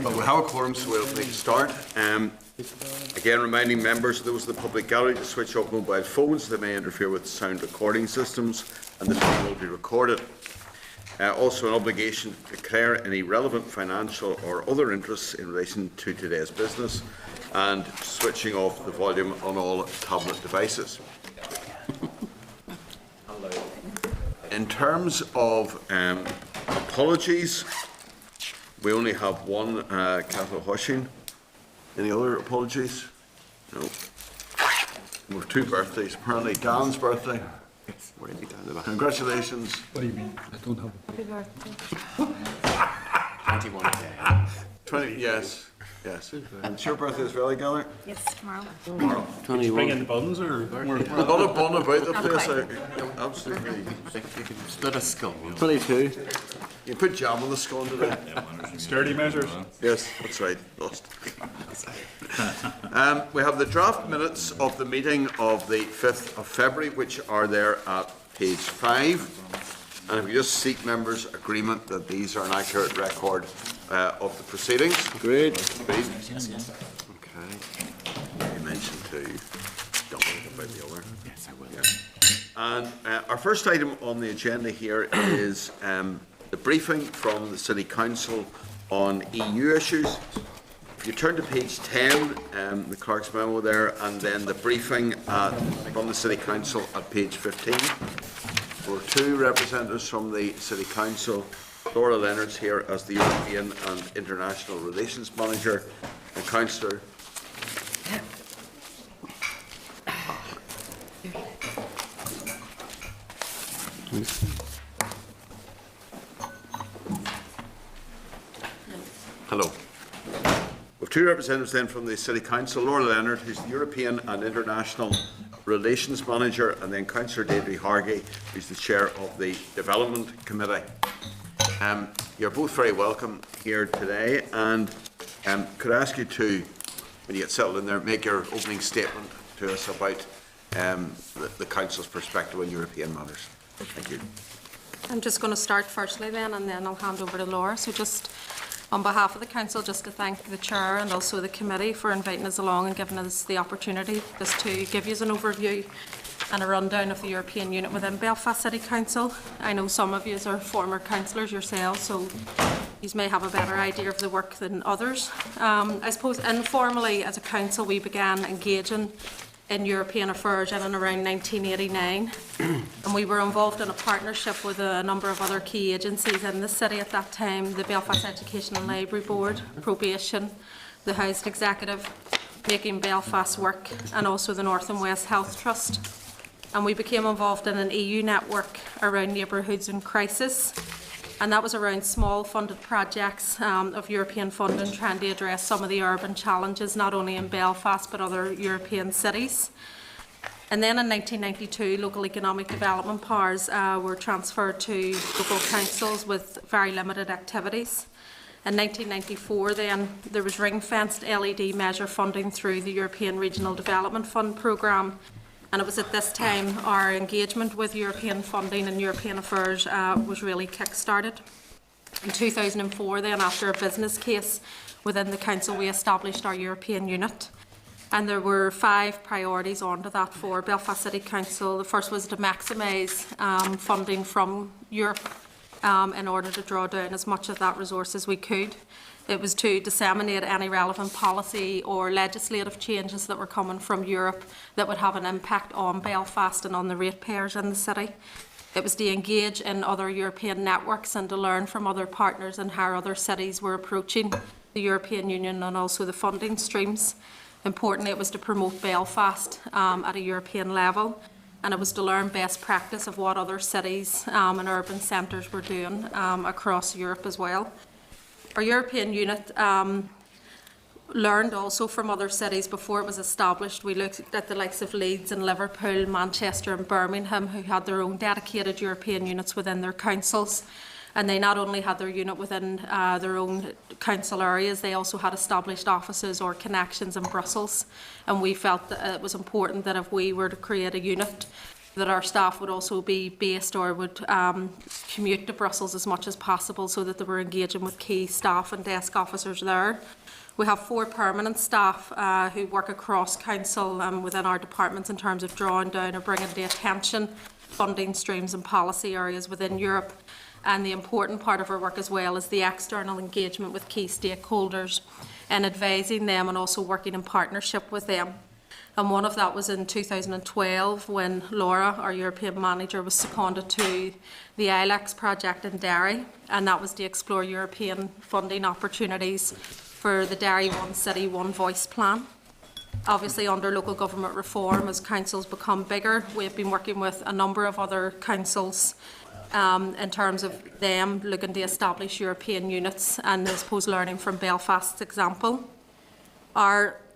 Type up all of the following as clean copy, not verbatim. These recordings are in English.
Well, we have a quorum, so we'll make a start. Again, reminding members, those in the public gallery, to switch off mobile phones. They may interfere with sound recording systems, and the meeting will be recorded. Also, an obligation to declare any relevant financial or other interests in relation to today's business, and switching off the volume on all tablet devices. In terms of apologies, we only have one, Cathal Hushin. Any other apologies? No. We have two birthdays. Apparently, Dan's birthday. Yes, we're in the Congratulations. What do you mean? I don't have a birthday. 21 today. 20, yes. Yes. And it's your birthday as well, Geller? Yes, tomorrow. Tomorrow. 21. Bring in the buns or? There's not a bun about the place. Absolutely. You can split a skull. 22. You put jam on the scone today. Sturdy measures. Yes, that's right. Lost. We have the draft minutes of the meeting of the 5th of February, which are there at page 5. And if we just seek members' agreement that these are an accurate record of the proceedings. Great. Yes. Okay. You mentioned too, don't worry about the other. Yes, I will. Yeah. And our first item on the agenda here is the briefing from the City Council on EU issues. If you turn to page 10, the clerk's memo there, and then the briefing from the City Council at page 15. There were two representatives from the City Council. Laura Leonard's here as the European and International Relations Manager, and Councillor Hello. We have two representatives then from the City Council, Laura Leonard, who's the European and International Relations Manager, and then Councillor Deirdre Hargey, who's the Chair of the Development Committee. You're both very welcome here today, and could I ask you to, when you get settled in there, make your opening statement to us about the Council's perspective on European matters. Thank you. I'm just going to start firstly then, and then I'll hand over to Laura. So just on behalf of the Council, just to thank the Chair and also the Committee for inviting us along and giving us the opportunity just to give you an overview and a rundown of the European unit within Belfast City Council. I know some of you are former councillors yourselves, so you may have a better idea of the work than others. I suppose informally as a council we began engaging in European affairs in and around 1989, and we were involved in a partnership with a number of other key agencies in the city at that time: the Belfast Education and Library Board, Probation, the Housing Executive, Making Belfast Work, and also the North and West Health Trust. And we became involved in an EU network around neighbourhoods in crisis, and that was around small funded projects of European funding trying to address some of the urban challenges, not only in Belfast but other European cities. And then in 1992, local economic development powers were transferred to local councils with very limited activities. In 1994 then, there was ring-fenced LED measure funding through the European Regional Development Fund programme. And it was at this time our engagement with European funding and European affairs was really kick-started. In 2004 then, after a business case within the Council, we established our European unit. And there were 5 priorities under that for Belfast City Council. The first was to maximise funding from Europe in order to draw down as much of that resource as we could. It was to disseminate any relevant policy or legislative changes that were coming from Europe that would have an impact on Belfast and on the ratepayers in the city. It was to engage in other European networks and to learn from other partners and how other cities were approaching the European Union and also the funding streams. Importantly, it was to promote Belfast at a European level, and it was to learn best practice of what other cities and urban centres were doing across Europe as well. Our European unit learned also from other cities before it was established. We looked at the likes of Leeds and Liverpool, Manchester and Birmingham, who had their own dedicated European units within their councils. And they not only had their unit within their own council areas, they also had established offices or connections in Brussels. And we felt that it was important that if we were to create a unit that our staff would also be based or would commute to Brussels as much as possible so that they were engaging with key staff and desk officers there. We have 4 permanent staff who work across council within our departments in terms of drawing down or bringing to attention funding streams and policy areas within Europe. And the important part of our work as well is the external engagement with key stakeholders and advising them and also working in partnership with them. And one of that was in 2012 when Laura, our European manager, was seconded to the ILEX project in Derry, and that was to explore European funding opportunities for the Derry One City, One Voice plan. Obviously, under local government reform, as councils become bigger, we've been working with a number of other councils in terms of them looking to establish European units, and I suppose learning from Belfast's example.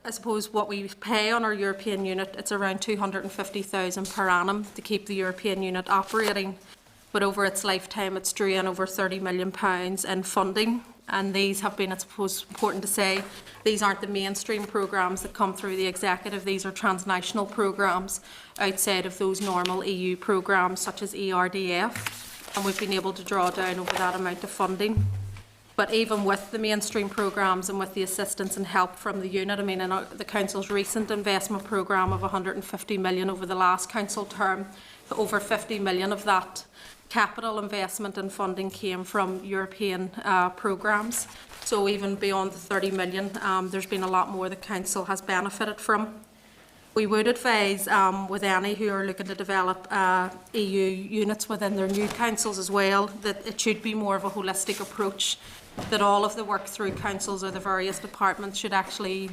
I suppose what we pay on our European unit, it's around 250,000 per annum to keep the European unit operating, but over its lifetime it's drew in over £30 million in funding. And these have been, I suppose, important to say, these aren't the mainstream programmes that come through the executive. These are transnational programmes outside of those normal EU programmes such as ERDF, and we've been able to draw down over that amount of funding. But even with the mainstream programmes and with the assistance and help from the unit, I mean, in the Council's recent investment programme of 150 million over the last Council term, over 50 million of that capital investment and funding came from European programmes. So even beyond the 30 million, there's been a lot more the Council has benefited from. We would advise with any who are looking to develop EU units within their new councils as well, that it should be more of a holistic approach, that all of the work through councils or the various departments should actually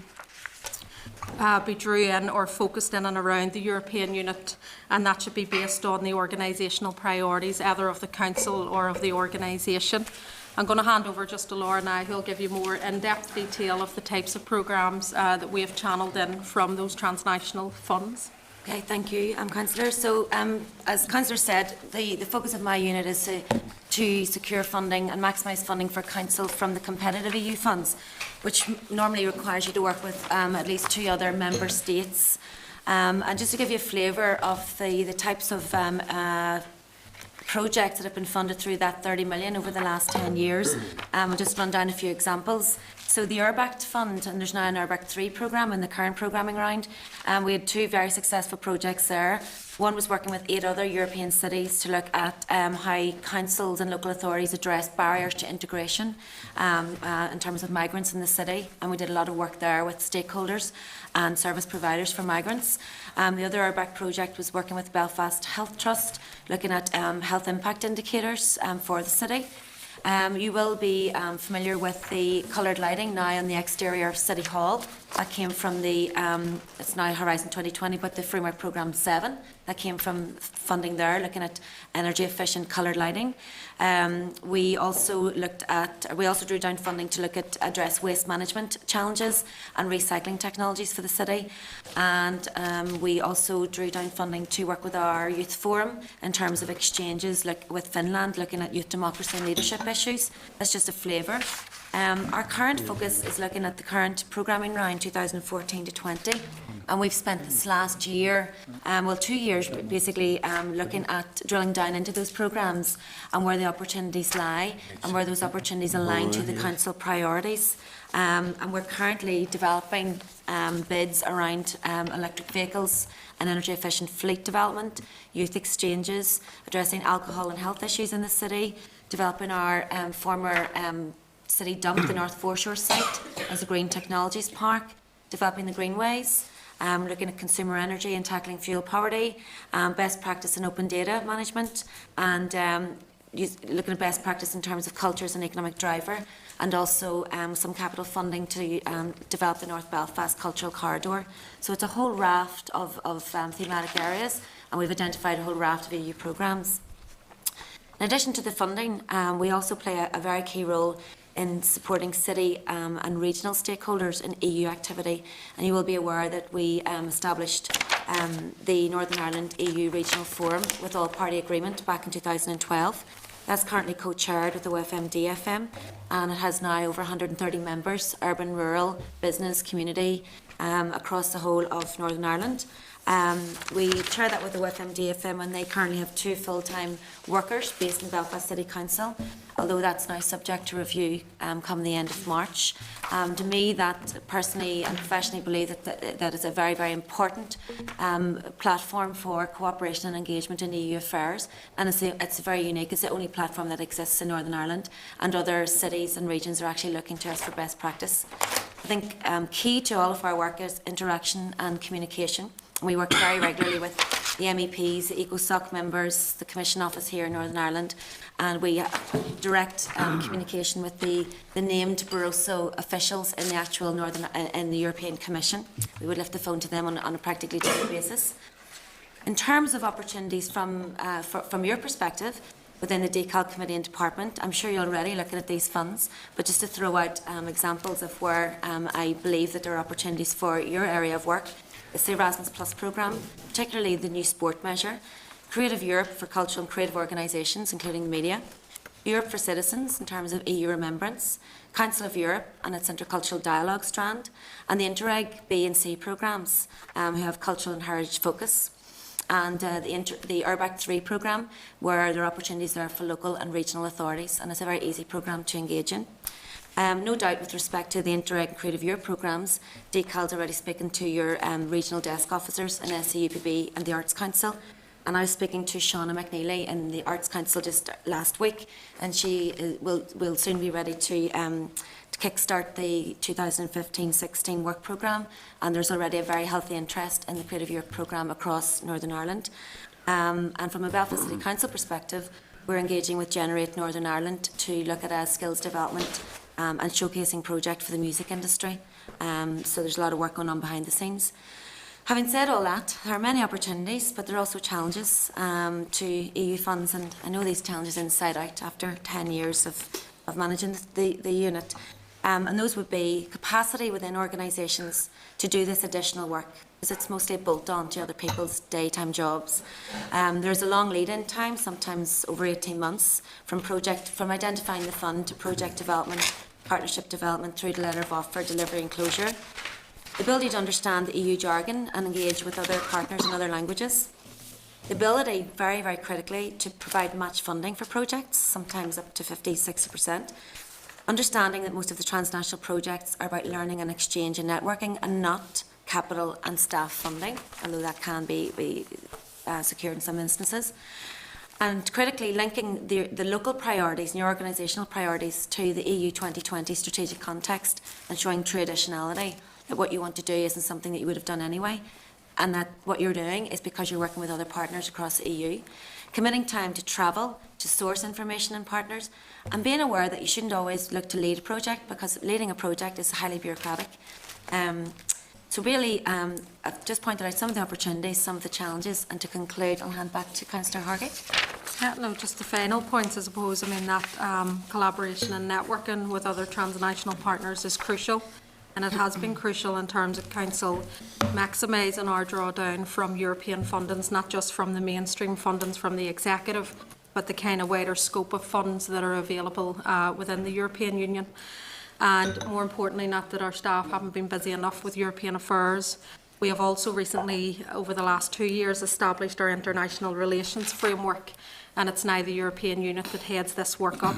be drew in or focused in and around the European unit, and that should be based on the organisational priorities either of the council or of the organisation. I'm going to hand over just to Laura now, who will give you more in-depth detail of the types of programmes that we have channelled in from those transnational funds. Okay, thank you, Councillor. So, as Councillor said, the focus of my unit is to secure funding and maximise funding for Council from the competitive EU funds, which normally requires you to work with at least 2 other member states. And just to give you a flavour of the types of projects that have been funded through that 30 million over the last 10 years, I'll just run down a few examples. So the Urbact Fund, and there's now an Urbact 3 programme in the current programming round. We had 2 very successful projects there. One was working with 8 other European cities to look at how councils and local authorities address barriers to integration in terms of migrants in the city. And we did a lot of work there with stakeholders and service providers for migrants. The other Urbact project was working with Belfast Health Trust, looking at health impact indicators for the city. You will be familiar with the coloured lighting now on the exterior of City Hall. That came from the, it's now Horizon 2020, but the Framework Programme 7, that came from funding there, looking at energy efficient coloured lighting. We also drew down funding to look at address waste management challenges and recycling technologies for the city. And we also drew down funding to work with our youth forum in terms of exchanges with Finland, looking at youth democracy and leadership issues. That's just a flavour. Our current focus is looking at the current programming round 2014 to 20, and we've spent this last year, 2 years basically, looking at drilling down into those programmes and where the opportunities lie and where those opportunities align to the council priorities. And we're currently developing bids around electric vehicles and energy efficient fleet development, youth exchanges, addressing alcohol and health issues in the city, developing our former city dump, the North Foreshore site, as a green technologies park, developing the greenways, looking at consumer energy and tackling fuel poverty, best practice in open data management, and looking at best practice in terms of culture as an economic driver, and also some capital funding to develop the North Belfast Cultural Corridor. So it's a whole raft of thematic areas, and we've identified a whole raft of EU programmes. In addition to the funding, we also play a very key role in supporting city and regional stakeholders in EU activity. And you will be aware that we established the Northern Ireland EU Regional Forum with all-party agreement back in 2012. That's currently co-chaired with the OFM-DFM, and it has now over 130 members, urban, rural, business, community, across the whole of Northern Ireland. We chair that with the WFM DFM, and they currently have 2 full-time workers based in Belfast City Council, although that's now subject to review come the end of March. To me, that personally and professionally believe that is a very, very important platform for cooperation and engagement in EU affairs, and it's very unique. It's the only platform that exists in Northern Ireland, and other cities and regions are actually looking to us for best practice. I think key to all of our work is interaction and communication. We work very regularly with the MEPs, the ECOSOC members, the Commission office here in Northern Ireland, and we have direct communication with the named Barroso officials in the actual in the European Commission. We would lift the phone to them on a practically daily basis. In terms of opportunities from your perspective, within the DCAL Committee and Department, I'm sure you're already looking at these funds, but just to throw out examples of where I believe that there are opportunities for your area of work. It's the Erasmus Plus programme, particularly the new sport measure, Creative Europe for cultural and creative organisations, including the media, Europe for citizens in terms of EU remembrance, Council of Europe and its intercultural dialogue strand, and the Interreg B and C programmes who have cultural and heritage focus, and the URBAC 3 programme, where there are opportunities there for local and regional authorities, and it's a very easy programme to engage in. No doubt with respect to the Interreg and Creative Europe programmes, DCAL's already spoken to your regional desk officers in SEUPB and the Arts Council, and I was speaking to Shauna McNeely in the Arts Council just last week, and she will soon be ready to kickstart the 2015-16 work programme, and there's already a very healthy interest in the Creative Europe programme across Northern Ireland. And from a Belfast City Council perspective, we're engaging with Generate Northern Ireland to look at a skills development and showcasing project for the music industry. So there's a lot of work going on behind the scenes. Having said all that, there are many opportunities, but there are also challenges to EU funds, and I know these challenges inside out after 10 years of managing the unit. And those would be capacity within organisations to do this additional work, because it's mostly a bolt-on to other people's daytime jobs. There's a long lead-in time, sometimes over 18 months, from identifying the fund to project development, partnership development, through to letter of offer, delivery and closure. The ability to understand the EU jargon and engage with other partners in other languages. The ability, very, very critically, to provide match funding for projects, sometimes up to 50–60%. Understanding that most of the transnational projects are about learning and exchange and networking, and not capital and staff funding, although that can be secured in some instances. And critically, linking the local priorities and your organisational priorities to the EU 2020 strategic context, and showing true additionality, that what you want to do isn't something that you would have done anyway, and that what you're doing is because you're working with other partners across the EU. Committing time to travel, to source information and partners, and being aware that you shouldn't always look to lead a project, because leading a project is highly bureaucratic. So really, I've just pointed out some of the opportunities, some of the challenges, and to conclude, I'll hand back to Councillor Hargett. Yeah, no, just the final points, I suppose. I mean, that collaboration and networking with other transnational partners is crucial, and it has been crucial in terms of Council maximising our drawdown from European fundings, not just from the mainstream fundings from the executive, but the kind of wider scope of funds that are available within the European Union. And more importantly, not that our staff haven't been busy enough with European affairs. We have also recently, over the last 2 years, established our international relations framework, and it's now the European unit that heads this work up.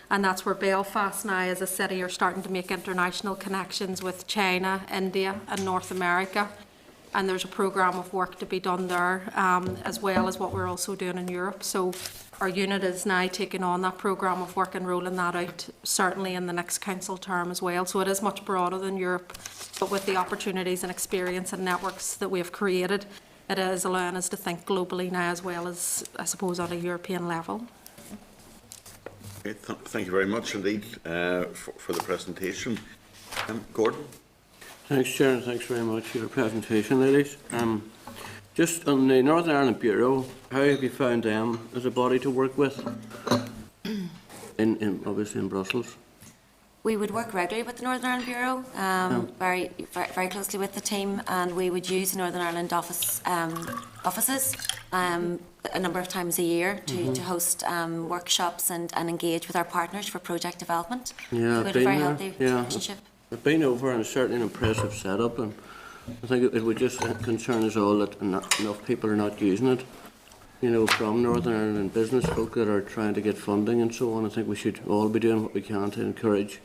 And that's where Belfast now as a city are starting to make international connections with China, India and North America. And there's a programme of work to be done there, as well as what we're also doing in Europe. So our unit is now taking on that programme of work and rolling that out, certainly in the next council term as well. So it is much broader than Europe, but with the opportunities and experience and networks that we have created, it is allowing us to think globally now as well as, I suppose, on a European level. Okay, thank you very much indeed for the presentation. Gordon? Thanks, Chair, and thanks very much for your presentation, ladies. Just on the Northern Ireland Bureau, how have you found them as a body to work with, obviously in Brussels? We would work regularly with the Northern Ireland Bureau, very closely with the team, and we would use the Northern Ireland offices a number of times a year to host workshops and engage with our partners for project development. Yeah, so we had a very healthy relationship. I've been over, and it's certainly an impressive setup, and I think it would just concern us all that enough people are not using it, you know, from Northern Ireland, and business folk that are trying to get funding and so on. I think we should all be doing what we can to encourage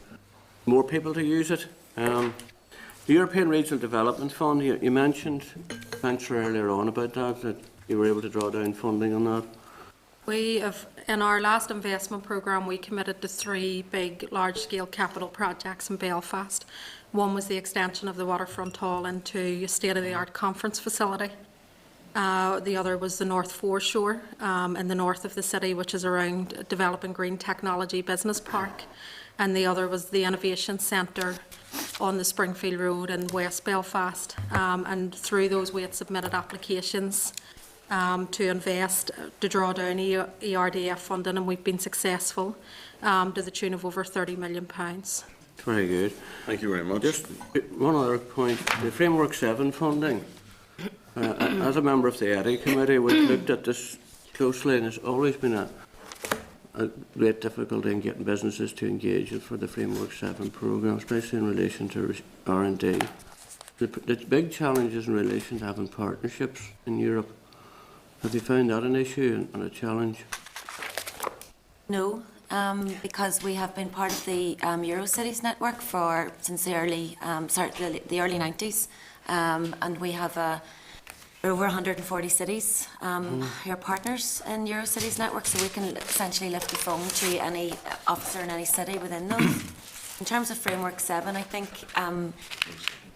more people to use it. The European Regional Development Fund, you mentioned, Councillor, earlier on about that you were able to draw down funding on that. We have, in our last investment programme, we committed to 3 big, large-scale capital projects in Belfast. One was the extension of the Waterfront Hall into a state-of-the-art conference facility. The other was the North Foreshore in the north of the city, which is around developing green technology business park. And the other was the Innovation Centre on the Springfield Road in West Belfast. And through those we had submitted applications to invest, to draw down ERDF funding, and we've been successful to the tune of over £30 million. Very good. Thank you very much. Just one other point, the Framework 7 funding. As a member of the EDI committee, we've looked at this closely, and there's always been a great difficulty in getting businesses to engage for the Framework 7 programme, especially in relation to R&D. The big challenge is in relation to having partnerships in Europe. Have you found that an issue and a challenge? No, because we have been part of the Eurocities network since the early 90s, and we have over 140 cities who are partners in Eurocities network, so we can essentially lift the phone to any officer in any city within those. In terms of Framework 7, I think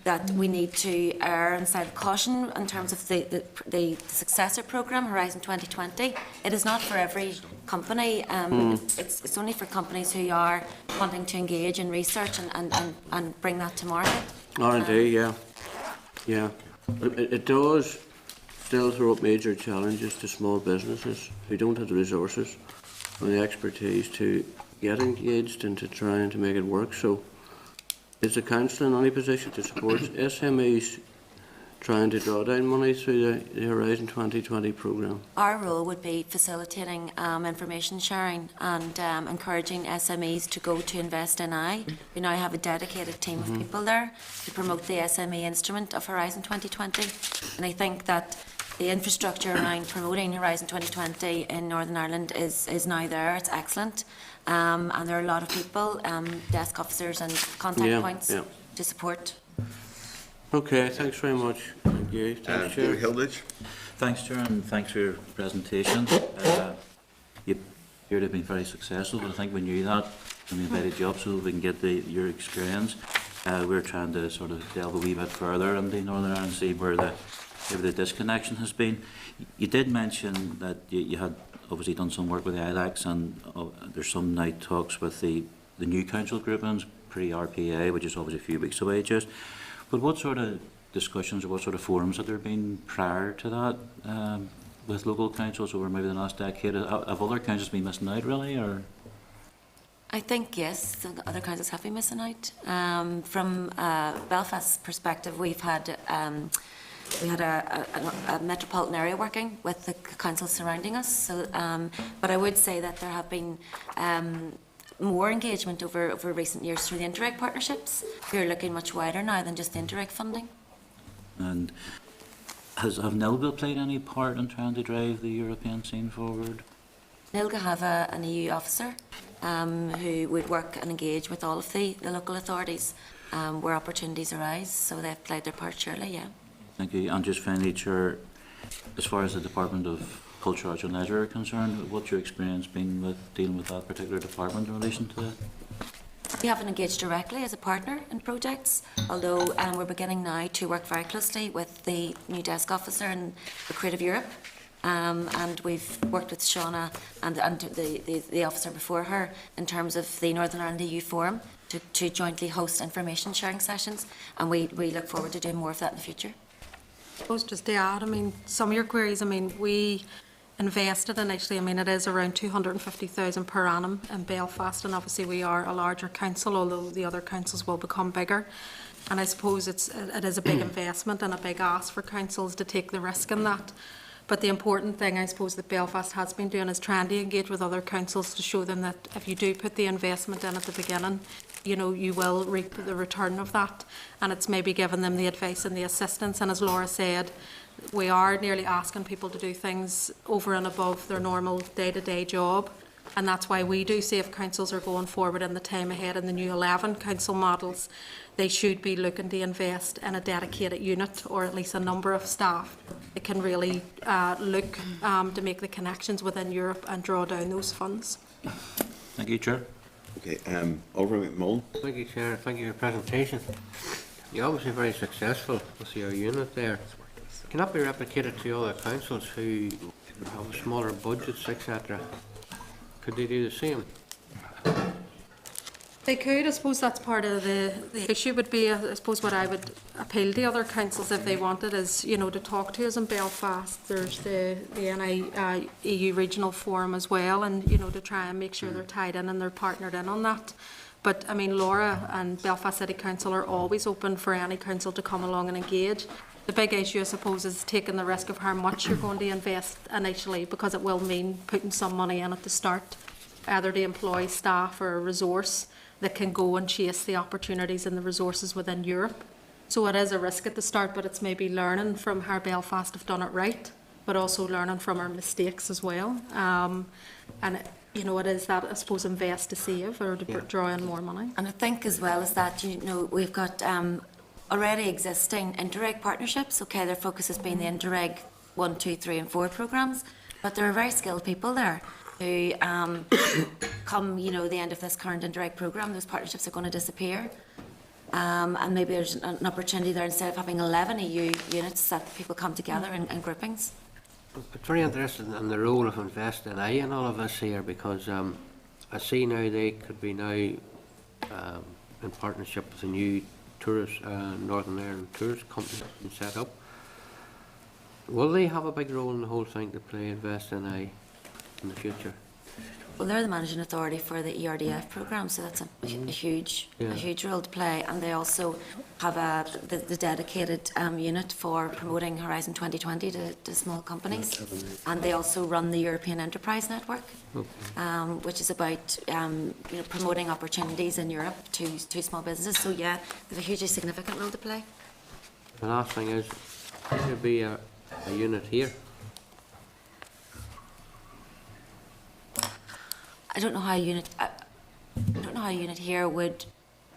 that we need to err on the side of caution in terms of the successor programme, Horizon 2020. It is not for every company. It's only for companies who are wanting to engage in research and bring that to market. R&D, yeah. It does still throw up major challenges to small businesses who don't have the resources or the expertise to get engaged and to try to make it work. So is the Council in any position to support SMEs trying to draw down money through the Horizon 2020 programme? Our role would be facilitating information sharing and encouraging SMEs to go to Invest NI. We now have a dedicated team of people there to promote the SME instrument of Horizon 2020. And I think that the infrastructure around promoting Horizon 2020 in Northern Ireland is now there. It's excellent. And there are a lot of people, desk officers and contact points to support. Okay, thanks very much. Thank you. Thanks, Chair. David Hilditch. Thanks, Chair, and thanks for your presentation. You appear to have been very successful, but I think we knew that when we invited you up so we can get your experience. We're trying to sort of delve a wee bit further into Northern Ireland and see where the disconnection has been. You did mention that you had obviously done some work with the ILACs, and there's some night talks with the new council groupings, pre-RPA, which is obviously a few weeks away just. But what sort of discussions or what sort of forums have there been prior to that with local councils over maybe the last decade? Have other councils been missing out really, or? I think yes, the other councils have been missing out. From Belfast's perspective, we had a metropolitan area working with the councils surrounding us. So, but I would say that there have been more engagement over recent years through the Interreg partnerships. We're looking much wider now than just the Interreg funding. And have NILGA played any part in trying to drive the European scene forward? NILGA have an EU officer who would work and engage with all of the local authorities where opportunities arise. So they've played their part, surely, yeah. Thank you. And just finally, Chair, as far as the Department of Culture, Arts and Leisure are concerned, what's your experience been with dealing with that particular department in relation to that? We haven't engaged directly as a partner in projects, although we're beginning now to work very closely with the new desk officer in the Creative Europe. And we've worked with Shauna and the officer before her in terms of the Northern Ireland EU Forum to jointly host information sharing sessions, and we look forward to doing more of that in the future. I suppose just to add, some of your queries, we invested initially, it is around 250,000 per annum in Belfast, and obviously we are a larger council, although the other councils will become bigger. And I suppose it is a big investment and a big ask for councils to take the risk in that. But the important thing, I suppose, that Belfast has been doing is trying to engage with other councils to show them that if you do put the investment in at the beginning, you know, you will reap the return of that, and it's maybe giving them the advice and the assistance. And as Laura said, we are nearly asking people to do things over and above their normal day-to-day job, and that's why we do say if councils are going forward in the time ahead in the new 11 council models, they should be looking to invest in a dedicated unit or at least a number of staff that can really look to make the connections within Europe and draw down those funds. Thank you, Chair. Okay, Alderman McMullen. Thank you, Chair. Thank you for your presentation. You're obviously very successful with your unit there. Can that be replicated to other councils who have smaller budgets, etc.? Could they do the same? They could. I suppose that's part of the issue would be, I suppose what I would appeal to other councils if they wanted is, you know, to talk to us in Belfast. There's the EU Regional Forum as well, and, you know, to try and make sure they're tied in and they're partnered in on that. But, I mean, Laura and Belfast City Council are always open for any council to come along and engage. The big issue, I suppose, is taking the risk of how much you're going to invest initially, because it will mean putting some money in at the start, either to employ staff or a resource that can go and chase the opportunities and the resources within Europe. So it is a risk at the start, but it's maybe learning from how Belfast have done it right, but also learning from our mistakes as well. And you know, it is that, I suppose, invest to save or to draw in more money. And I think as well as that, you know, we've got already existing Interreg partnerships. Okay, their focus has been the Interreg 1, 2, 3 and 4 programmes, but there are very skilled people there who come, you know, the end of this current Interreg programme, those partnerships are going to disappear. And maybe there's an opportunity there, instead of having 11 EU units, that people come together in groupings. It's very interesting in the role of Invest NI in all of this here, because I see now they could be now in partnership with a new tourist, Northern Ireland tourist company set up. Will they have a big role in the whole thing to play, Invest NI, in the future? Well, they're the managing authority for the ERDF programme, so that's a huge role to play. And they also have the dedicated unit for promoting Horizon 2020 to small companies. And they also run the European Enterprise Network, which is about you know, promoting opportunities in Europe to small businesses. So yeah, they have a hugely significant role to play. The last thing is, could there be a unit here? I don't know how a unit here would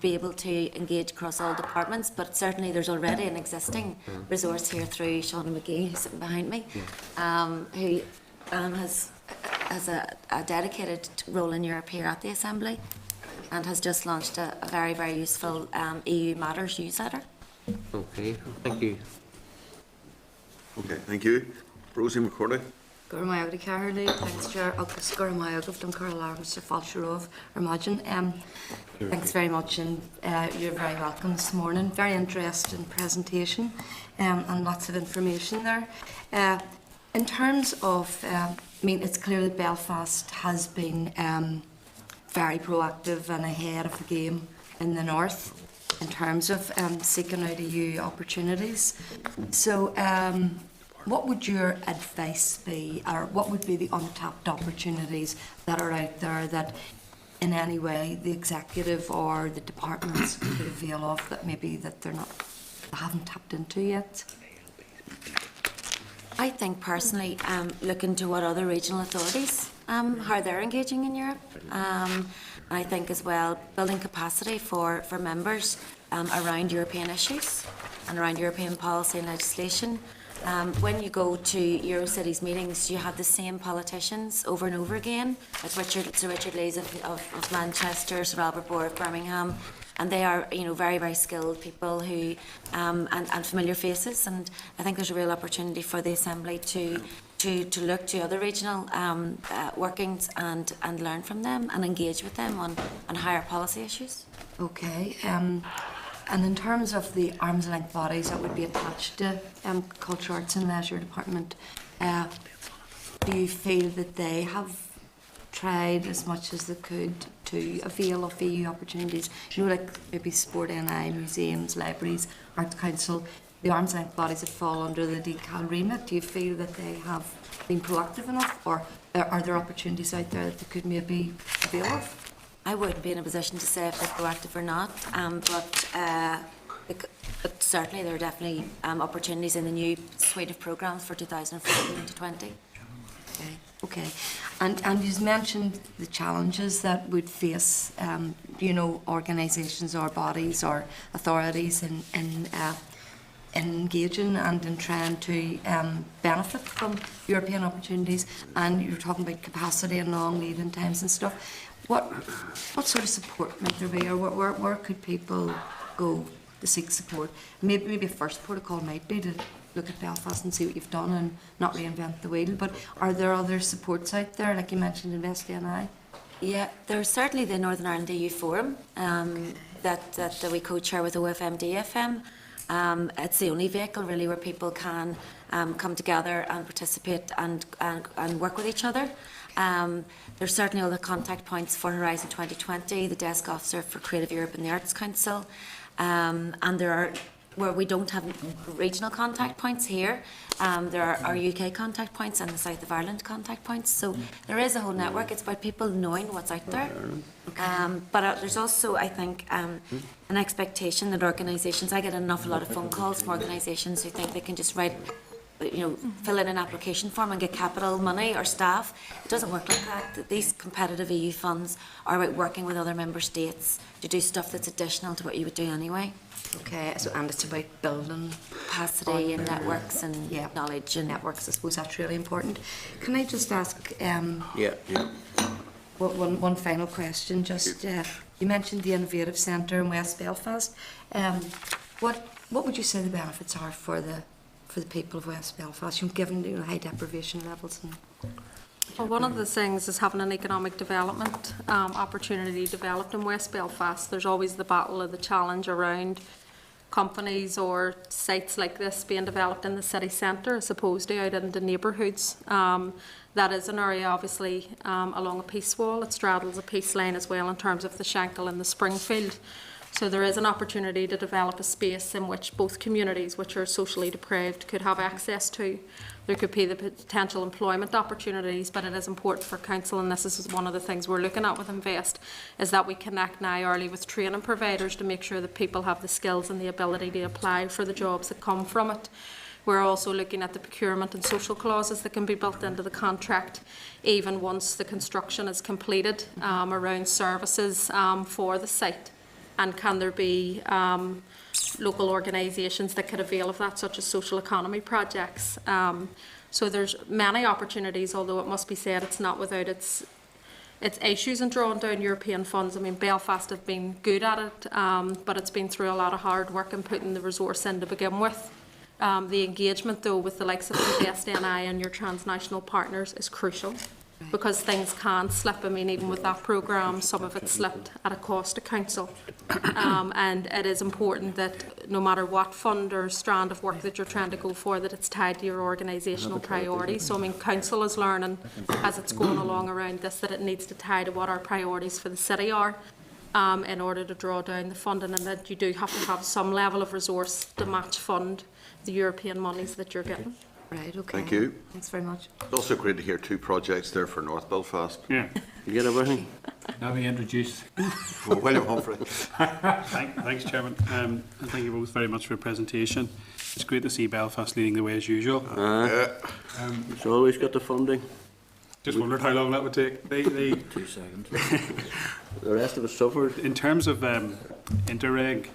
be able to engage across all departments, but certainly there's already an existing resource here through Shauna McGee, who's sitting behind me, who has a dedicated role in Europe here at the Assembly, and has just launched a very, very useful EU Matters newsletter. Okay, thank you. Okay, thank you. Rosie McCordy. Gormaiagdi Caherly, thanks Chair, agus Gormaiagdi Dom Carl Mr. Falsharov, Imagine. Thanks very much, and you're very welcome this morning. Very interesting presentation and lots of information there. In terms of, I mean, it's clear that Belfast has been very proactive and ahead of the game in the north in terms of seeking out EU opportunities. So, what would your advice be, or what would be the untapped opportunities that are out there that in any way the executive or the departments could avail of, that maybe that they haven't tapped into yet? I think personally, looking to what other regional authorities, how they're engaging in Europe. I think as well, building capacity for members around European issues and around European policy and legislation. When you go to Eurocities meetings, you have the same politicians over and over again, like Sir Richard Lees of Manchester, Sir Albert Bohr of Birmingham, and they are, you know, very, very skilled people who and familiar faces. And I think there's a real opportunity for the Assembly to look to other regional workings and learn from them and engage with them on higher policy issues. Okay. And in terms of the arm's length bodies that would be attached to Culture, Arts and Leisure Department, do you feel that they have tried as much as they could to avail of EU opportunities? You know, like maybe Sport NI, museums, libraries, Arts Council, the arm's length bodies that fall under the DCAL remit. Do you feel that they have been proactive enough, or are there opportunities out there that they could maybe avail of? I wouldn't be in a position to say if they're proactive or not, but certainly there are definitely opportunities in the new suite of programmes for 2014 to 20. Okay. And you mentioned the challenges that would face, you know, organisations or bodies or authorities in engaging and in trying to benefit from European opportunities. And you're talking about capacity and long lead-in times and stuff. What sort of support might there be, or where could people go to seek support? Maybe a first protocol might be to look at Belfast and see what you've done and not reinvent the wheel. But are there other supports out there, like you mentioned, Invest DNI? Yeah, there's certainly the Northern Ireland EU Forum that we co-chair with OFM DFM. It's the only vehicle really where people can come together and participate and work with each other. There's certainly other contact points for Horizon 2020, the desk officer for Creative Europe and the Arts Council, and there are, where we don't have regional contact points here, there are our UK contact points and the South of Ireland contact points. So there is a whole network. It's about people knowing what's out there. But there's also, I think, an expectation that organisations, I get an awful lot of phone calls from organisations who think they can just write, you know, fill in an application form and get capital money or staff. It doesn't work like that. These competitive EU funds are about working with other member states to do stuff that's additional to what you would do anyway. Okay, so, and it's about building Capacity and networks and yeah, knowledge and networks. I suppose that's really important. Can I just ask one final question? Just you mentioned the Innovative Centre in West Belfast. What would you say the benefits are for the people of West Belfast, given high deprivation levels? Well, one of the things is having an economic development opportunity developed in West Belfast. There's always the battle or the challenge around companies or sites like this being developed in the city centre as opposed to out in the neighbourhoods. That is an area obviously along a peace wall. It straddles a peace line as well in terms of the Shankill and the Springfield. So there is an opportunity to develop a space in which both communities which are socially deprived could have access to. There could be the potential employment opportunities, but it is important for council, and this is one of the things we're looking at with Invest, is that we connect now early with training providers to make sure that people have the skills and the ability to apply for the jobs that come from it. We're also looking at the procurement and social clauses that can be built into the contract, even once the construction is completed, around services for the site. And can there be local organisations that could avail of that, such as social economy projects? So there's many opportunities, although it must be said it's not without its issues in drawing down European funds. I mean, Belfast have been good at it, but it's been through a lot of hard work and putting the resource in to begin with. The engagement, though, with the likes of Invest NI and your transnational partners is crucial. Because things can slip. I mean, even with that programme, some of it slipped at a cost to council. And it is important that no matter what fund or strand of work that you're trying to go for, that it's tied to your organisational priorities. So, I mean, council is learning as it's going along around this that it needs to tie to what our priorities for the city are in order to draw down the funding, and that you do have to have some level of resource to match fund the European monies that you're getting. Right, okay. Thank you. Thanks very much. It's also great to hear 2 projects there for North Belfast. Yeah. You get everything? Now we introduce. Well, William Humphrey. Thanks, Chairman. And thank you both very much for your presentation. It's great to see Belfast leading the way as usual. It's always got the funding. Just wondered how long that would take. 2 seconds. The rest of us suffered. In terms of Interreg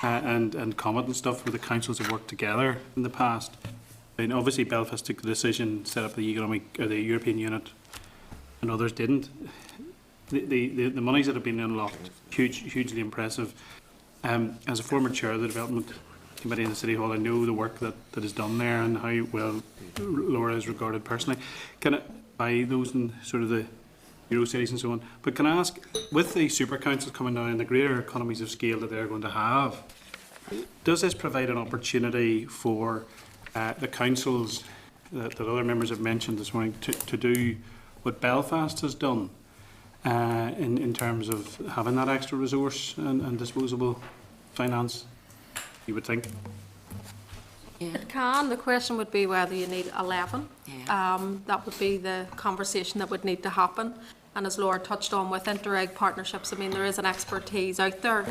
and Comet and stuff, where the councils have worked together in the past, I mean, obviously Belfast took the decision, set up the the European unit, and others didn't. The monies that have been unlocked, hugely impressive. As a former chair of the Development Committee in the City Hall, I know the work that is done there and how well Laura is regarded personally. Can I, by those in sort of the Euro cities and so on, but can I ask, with the super councils coming down and the greater economies of scale that they're going to have, does this provide an opportunity for the councils that other members have mentioned this morning to do what Belfast has done in terms of having that extra resource and disposable finance, you would think? Yeah. It can. The question would be whether you need 11. Yeah. That would be the conversation that would need to happen. And as Laura touched on with Interreg partnerships, I mean, there is an expertise out there.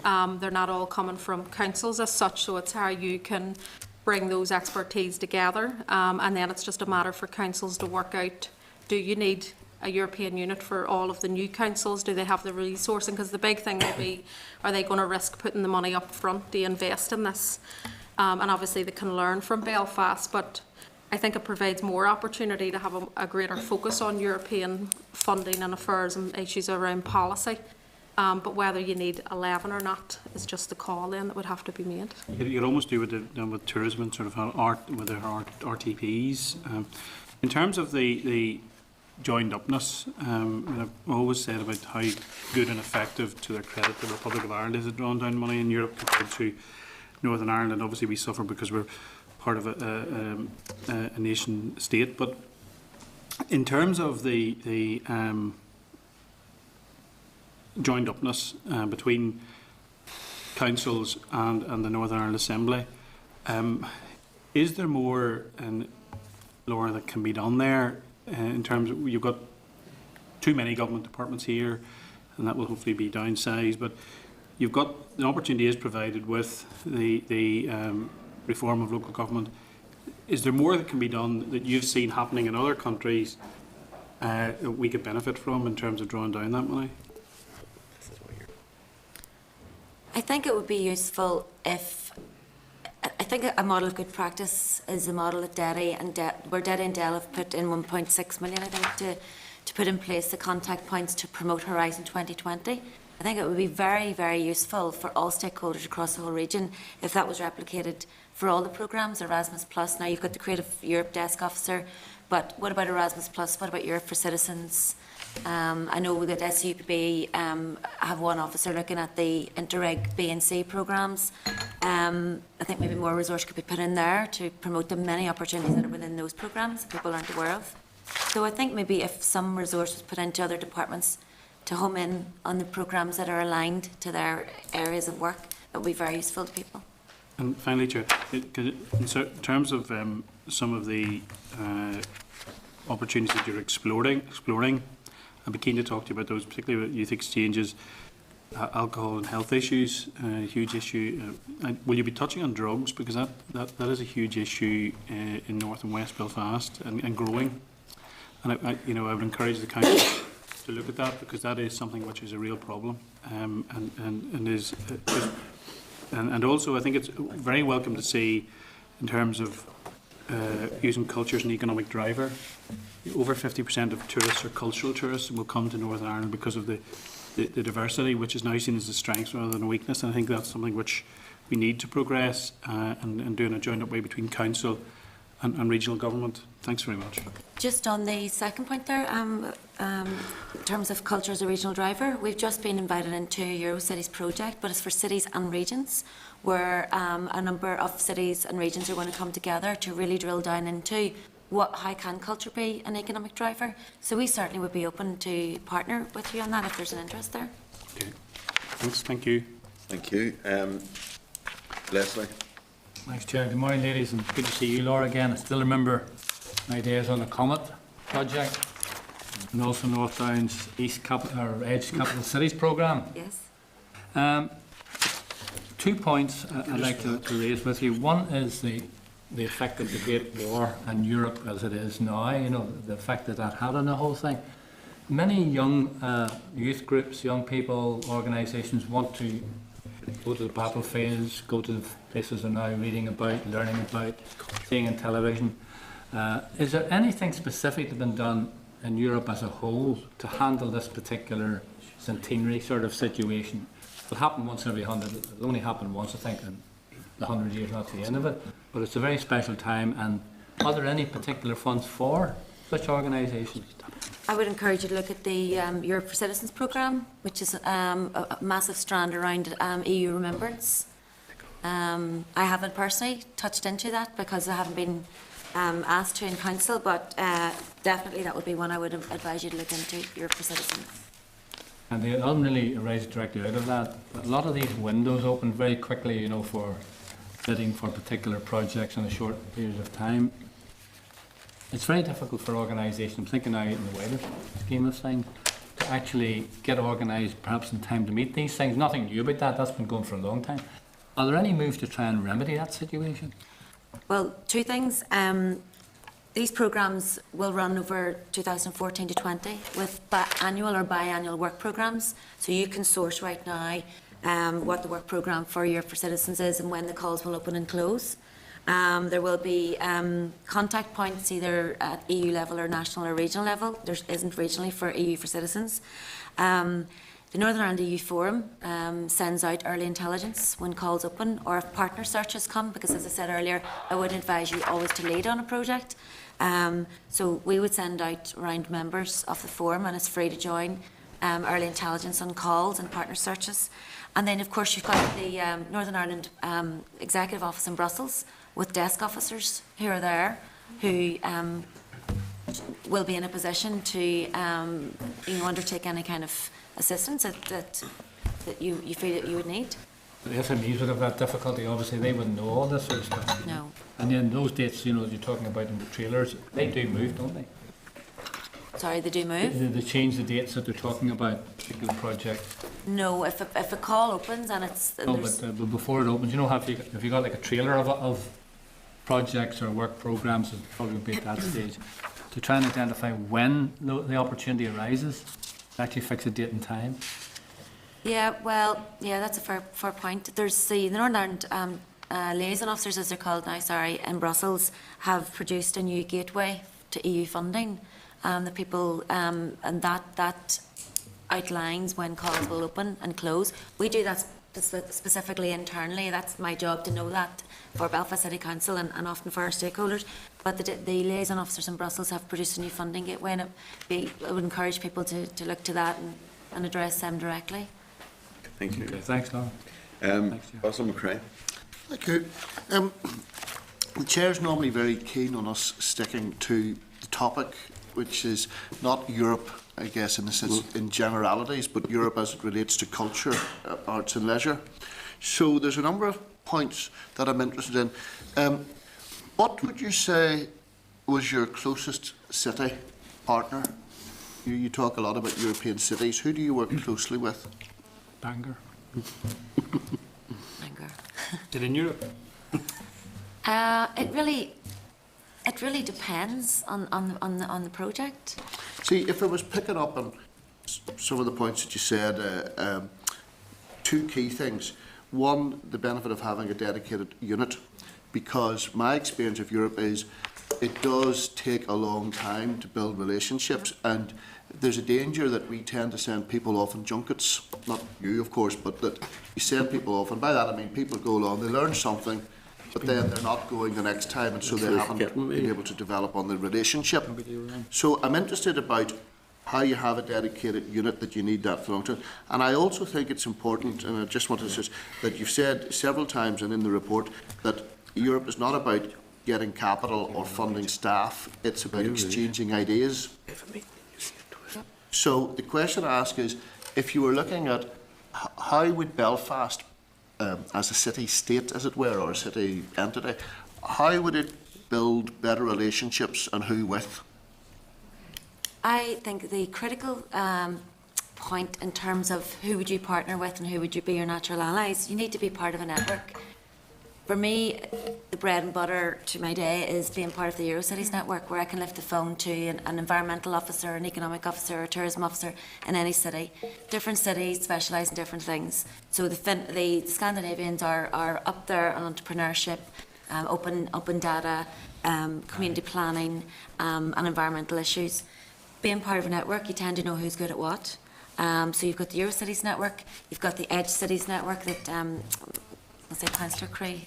They're not all coming from councils as such, so it's how you can bring those expertise together. And then it's just a matter for councils to work out, do you need a European unit for all of the new councils? Do they have the resourcing? Because the big thing will be, are they going to risk putting the money up front to invest in this? And obviously they can learn from Belfast, but I think it provides more opportunity to have a greater focus on European funding and affairs and issues around policy. But whether you need 11 or not is just the call then that would have to be made. You could almost do with tourism and sort of art, with their RTPs. In terms of the joined upness, I've always said about how good and effective, to their credit, the Republic of Ireland is at drawing down money in Europe compared to Northern Ireland. Obviously we suffer because we're part of a nation state, but in terms of the joined upness between councils and the Northern Ireland Assembly, is there more, Laura, that can be done there in terms of, you've got too many government departments here, and that will hopefully be downsized, but you've got, the opportunity is provided with the reform of local government. Is there more that can be done that you've seen happening in other countries that we could benefit from in terms of drawing down that money? I think it would be useful if, I think a model of good practice is the model that Derry and where Derry and Dell have put in 1.6 million, I think, to put in place the contact points to promote Horizon 2020. I think it would be very, very useful for all stakeholders across the whole region if that was replicated for all the programmes. Erasmus Plus, now you've got the Creative Europe Desk Officer, but what about Erasmus Plus? What about Europe for Citizens? I know that SUPB have one officer looking at the Interreg B and C programmes. I think maybe more resource could be put in there to promote the many opportunities that are within those programmes that people aren't aware of. So I think maybe if some resource was put into other departments to home in on the programmes that are aligned to their areas of work, that would be very useful to people. And finally, Chair, in terms of some of the opportunities that you're exploring, I'd be keen to talk to you about those, particularly with youth exchanges, alcohol and health issues, a huge issue. Will you be touching on drugs, because that is a huge issue in North and West Belfast and growing. And I would encourage the council to look at that, because that is something which is a real problem, and also I think it's very welcome to see in terms of using culture as an economic driver. Over 50% of tourists are cultural tourists and will come to Northern Ireland because of the diversity, which is now seen as a strength rather than a weakness. And I think that's something which we need to progress and do in a joined up way between council and regional government. Thanks very much. Just on the second point there, in terms of culture as a regional driver, we've just been invited into a Eurocities project, but it's for cities and regions, where a number of cities and regions are going to come together to really drill down into how can culture be an economic driver. So we certainly would be open to partner with you on that if there's an interest there. Okay. Thanks. Thank you. Thank you. Leslie. Thanks, Chair. Good morning, ladies, and good to see you, Laura, again. I still remember my days on the Comet project, and also North Down's Edge Capital Cities programme. Yes. 2 points I'd like to raise with you. One is the effect of the Great War in Europe as it is now, the effect that had on the whole thing. Many young youth groups, young people, organisations want to go to the battlefields, go to the places they're now reading about, learning about, seeing on television. Is there anything specific that's been done in Europe as a whole to handle this particular centenary sort of situation? It'll happen once every 100, it'll only happen once, I think, in the 100 years, not the end of it. But it's a very special time, and are there any particular funds for such organisations? I would encourage you to look at the Europe for Citizens programme, which is a massive strand around EU remembrance. I haven't personally touched into that because I haven't been asked to in council, but definitely that would be one I would advise you to look into, Europe for Citizens. And it doesn't really arise directly out of that, but a lot of these windows open very quickly, for bidding for particular projects in a short period of time. It's very difficult for organisations, I'm thinking now in the wider scheme of things, actually get organised perhaps in time to meet these things. Nothing new about that, that's been going for a long time. Are there any moves to try and remedy that situation? Well, two things. These programmes will run over 2014 to 20 with annual or biannual work programmes. So you can source right now what the work programme for Europe for Citizens is and when the calls will open and close. There will be contact points either at EU level or national or regional level. There isn't regionally for EU for Citizens. The Northern Ireland EU Forum sends out early intelligence when calls open or if partner searches come, because as I said earlier, I would advise you always to lead on a project. So we would send out around members of the forum, and it's free to join, early intelligence on calls and partner searches. And then of course you've got the Northern Ireland Executive Office in Brussels with desk officers who are there, who will be in a position to undertake any kind of assistance that you feel that you would need. The SMEs would have that difficulty, obviously they wouldn't know all this sort of stuff. No. And then those dates, you know, that you're talking about in the trailers, they do move, don't they? Sorry, they do move? They change the dates that they're talking about, particular projects. No, if a call opens and it's... No, but before it opens, you know, have you got like a trailer of projects or work programmes, it'll probably be at that stage, to try and identify when the opportunity arises, to actually fix a date and time. Yeah, well, yeah, that's a fair point. There's the Northern Ireland liaison officers, as they're called now, in Brussels, have produced a new gateway to EU funding. The people, and that outlines when calls will open and close. We do that specifically internally. That's my job to know that for Belfast City Council and often for our stakeholders. But the liaison officers in Brussels have produced a new funding gateway, and I would encourage people to look to that and address them directly. Thank you. Okay, thanks, Donald. Russell McCray. Thank you. The Chair's normally very keen on us sticking to the topic, which is not Europe, I guess, in the sense in generalities, but Europe as it relates to culture, arts and leisure. So there's a number of points that I'm interested in. What would you say was your closest city partner? You talk a lot about European cities. Who do you work closely with? Bangor. Bangor. Is it in Europe? It really depends on the project. See, if I was picking up on some of the points that you said, two key things. One, the benefit of having a dedicated unit, because my experience of Europe is it does take a long time to build relationships, and there's a danger that we tend to send people off on junkets, not you of course, but that you send people off, and by that I mean people go along, they learn something, but then they're not going the next time, and so they haven't been able to develop on the relationship. So I'm interested about how you have a dedicated unit that you need that for long term. And I also think it's important, and I just want to say that you've said several times and in the report that Europe is not about getting capital or funding staff, it's about exchanging ideas. So the question I ask is, if you were looking at how would Belfast, as a city-state, as it were, or a city entity, how would it build better relationships and who with? I think the critical point in terms of who would you partner with and who would you be your natural allies, you need to be part of a network. For me, the bread and butter to my day is being part of the Eurocities network, where I can lift the phone to an environmental officer, an economic officer, a tourism officer in any city. Different cities specialise in different things. So the Scandinavians are up there on entrepreneurship, open data, community planning, and environmental issues. Being part of a network, you tend to know who's good at what. So you've got the Eurocities network, you've got the Edge Cities network that I'll say Councillor Cree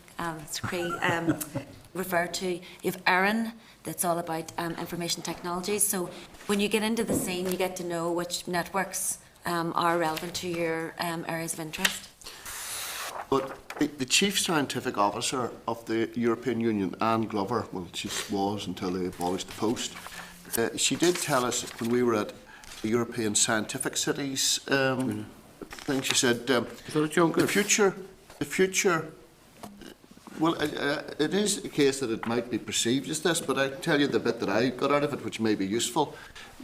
referred to. You have Erin, that's all about information technologies. So when you get into the scene, you get to know which networks are relevant to your areas of interest. But the Chief Scientific Officer of the European Union, Anne Glover, well, she was until they abolished the post, she did tell us when we were at the European Scientific Cities thing, she said, the future Well, it is a case that it might be perceived as this, but I tell you the bit that I got out of it, which may be useful,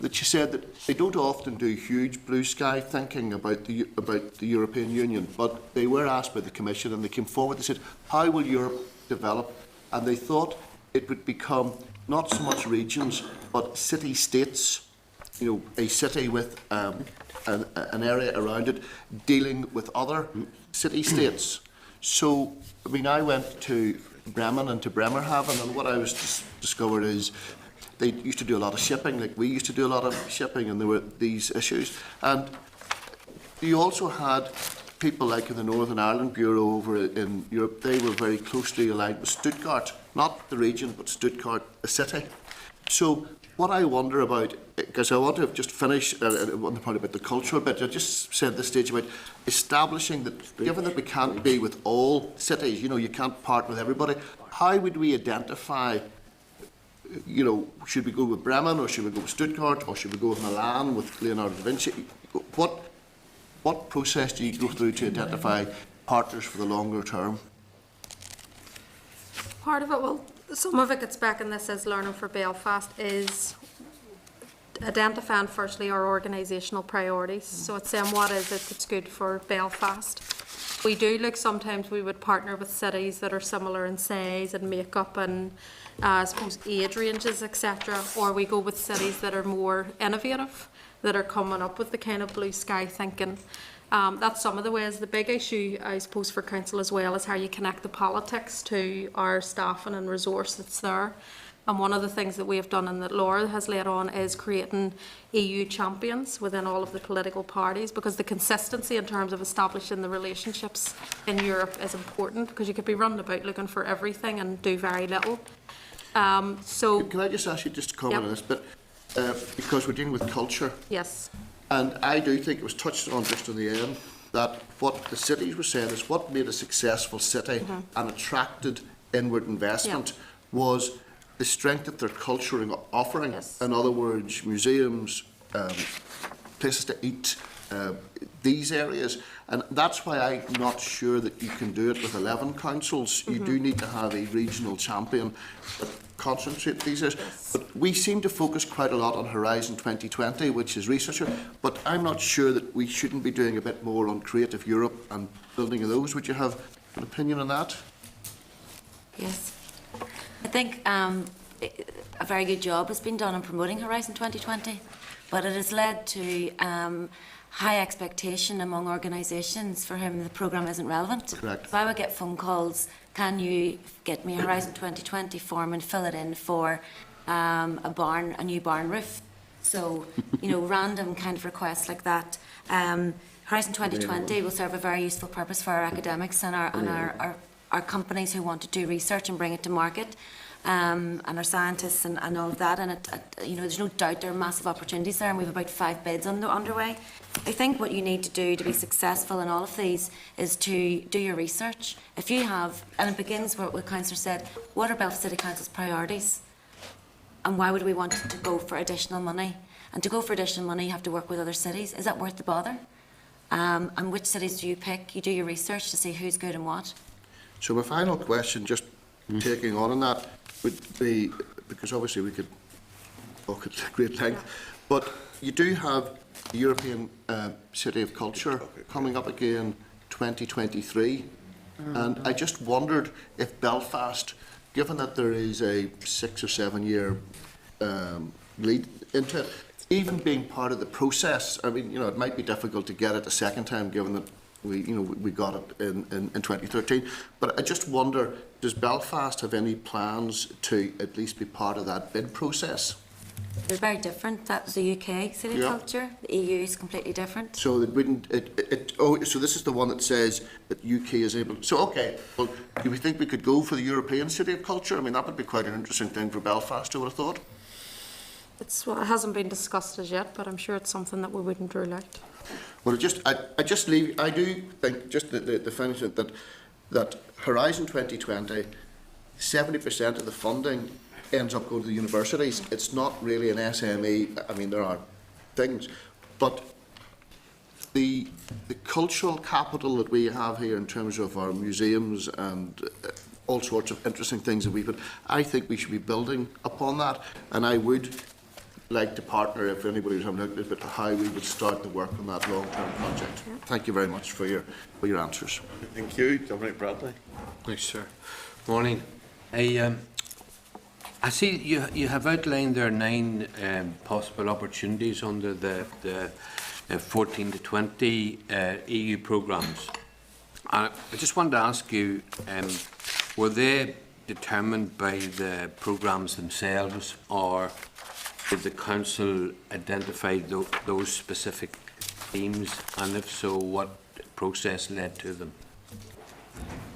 that you said that they don't often do huge blue sky thinking about the European Union, but they were asked by the Commission and they came forward, they said, how will Europe develop? And they thought it would become not so much regions, but city-states, you know, a city with an area around it dealing with other city-states. So, I mean, I went to Bremen and to Bremerhaven, and what I was discovered is they used to do a lot of shipping, like we used to do a lot of shipping, and there were these issues. And you also had people like in the Northern Ireland Bureau over in Europe, they were very closely aligned with Stuttgart, not the region, but Stuttgart, the city. So what I wonder about, because I want to just finish on the point about the cultural bit, I just said at this stage about establishing that, given that we can't be with all cities, you know, you can't part with everybody, how would we identify, you know, should we go with Bremen, or should we go with Stuttgart, or should we go with Milan with Leonardo da Vinci? What process do you go through to identify partners for the longer term? Part of it, well, some of it gets back in this as Learning for Belfast, is identifying firstly our organisational priorities. So it's saying what is it that's good for Belfast. We do look, sometimes we would partner with cities that are similar in size and makeup and I suppose age ranges, etc. Or we go with cities that are more innovative, that are coming up with the kind of blue sky thinking. That's some of the ways. The big issue, I suppose, for council as well is how you connect the politics to our staffing and resource that's there. And one of the things that we have done and that Laura has laid on is creating EU champions within all of the political parties, because the consistency in terms of establishing the relationships in Europe is important, because you could be running about looking for everything and do very little. So Can I just ask you just to comment on this bit? Because we're dealing with culture. yes. And I do think it was touched on just in the end that what the cities were saying is what made a successful city and attracted inward investment was the strength of their culture and offering. Yes. In other words, museums, places to eat, these areas. And that's why I'm not sure that you can do it with 11 councils. You do need to have a regional champion that concentrate these areas. But we seem to focus quite a lot on Horizon 2020, which is researcher, but I'm not sure that we shouldn't be doing a bit more on Creative Europe and building of those. Would you have an opinion on that? Yes. I think a very good job has been done on promoting Horizon 2020, but it has led to high expectation among organisations for whom the programme isn't relevant. Correct. If I would get phone calls, can you get me a Horizon 2020 form and fill it in for a new barn roof? So, you know, random kind of requests like that. Horizon 2020 will serve a very useful purpose for our academics and our companies who want to do research and bring it to market. And our scientists and all of that, and you know, there's no doubt there are massive opportunities there, and we have about 5 bids underway. I think what you need to do to be successful in all of these is to do your research. If you have, and it begins with what Councillor said, what are Belfast City Council's priorities, and why would we want to go for additional money? And to go for additional money, you have to work with other cities. Is that worth the bother? And which cities do you pick? You do your research to see who's good and what. So my final question, just taking on that, would be, because obviously we could talk at great length, but you do have the European City of Culture coming up again 2023, and I just wondered if Belfast, given that there is a 6 or 7 year lead into it, even being part of the process, I mean, you know, it might be difficult to get it a second time given that we got it in 2013. But I just wonder, does Belfast have any plans to at least be part of that bid process? They're very different. That's the UK City of Culture. The EU is completely different. So it wouldn't. So this is the one that says that UK is able. So okay. Well, do we think we could go for the European City of Culture? I mean, that would be quite an interesting thing for Belfast, I would have thought. It hasn't been discussed as yet, but I'm sure it's something that we wouldn't rule out. Well, I just leave. I do think just the finish that Horizon 2020, 70% of the funding ends up going to the universities. It's not really an SME. I mean, there are things, but the cultural capital that we have here in terms of our museums and all sorts of interesting things that we've got, I think we should be building upon that, and I would like to partner, if anybody's having a look at how we would start the work on that long-term project. Thank you very much for your answers. Thank you. Dominic Bradley. Thanks, sir. Morning. I see you have outlined there 9 possible opportunities under the 14 to 20 EU programmes. I just wanted to ask you, were they determined by the programmes themselves, or did the Council identify those specific themes, and if so, what process led to them?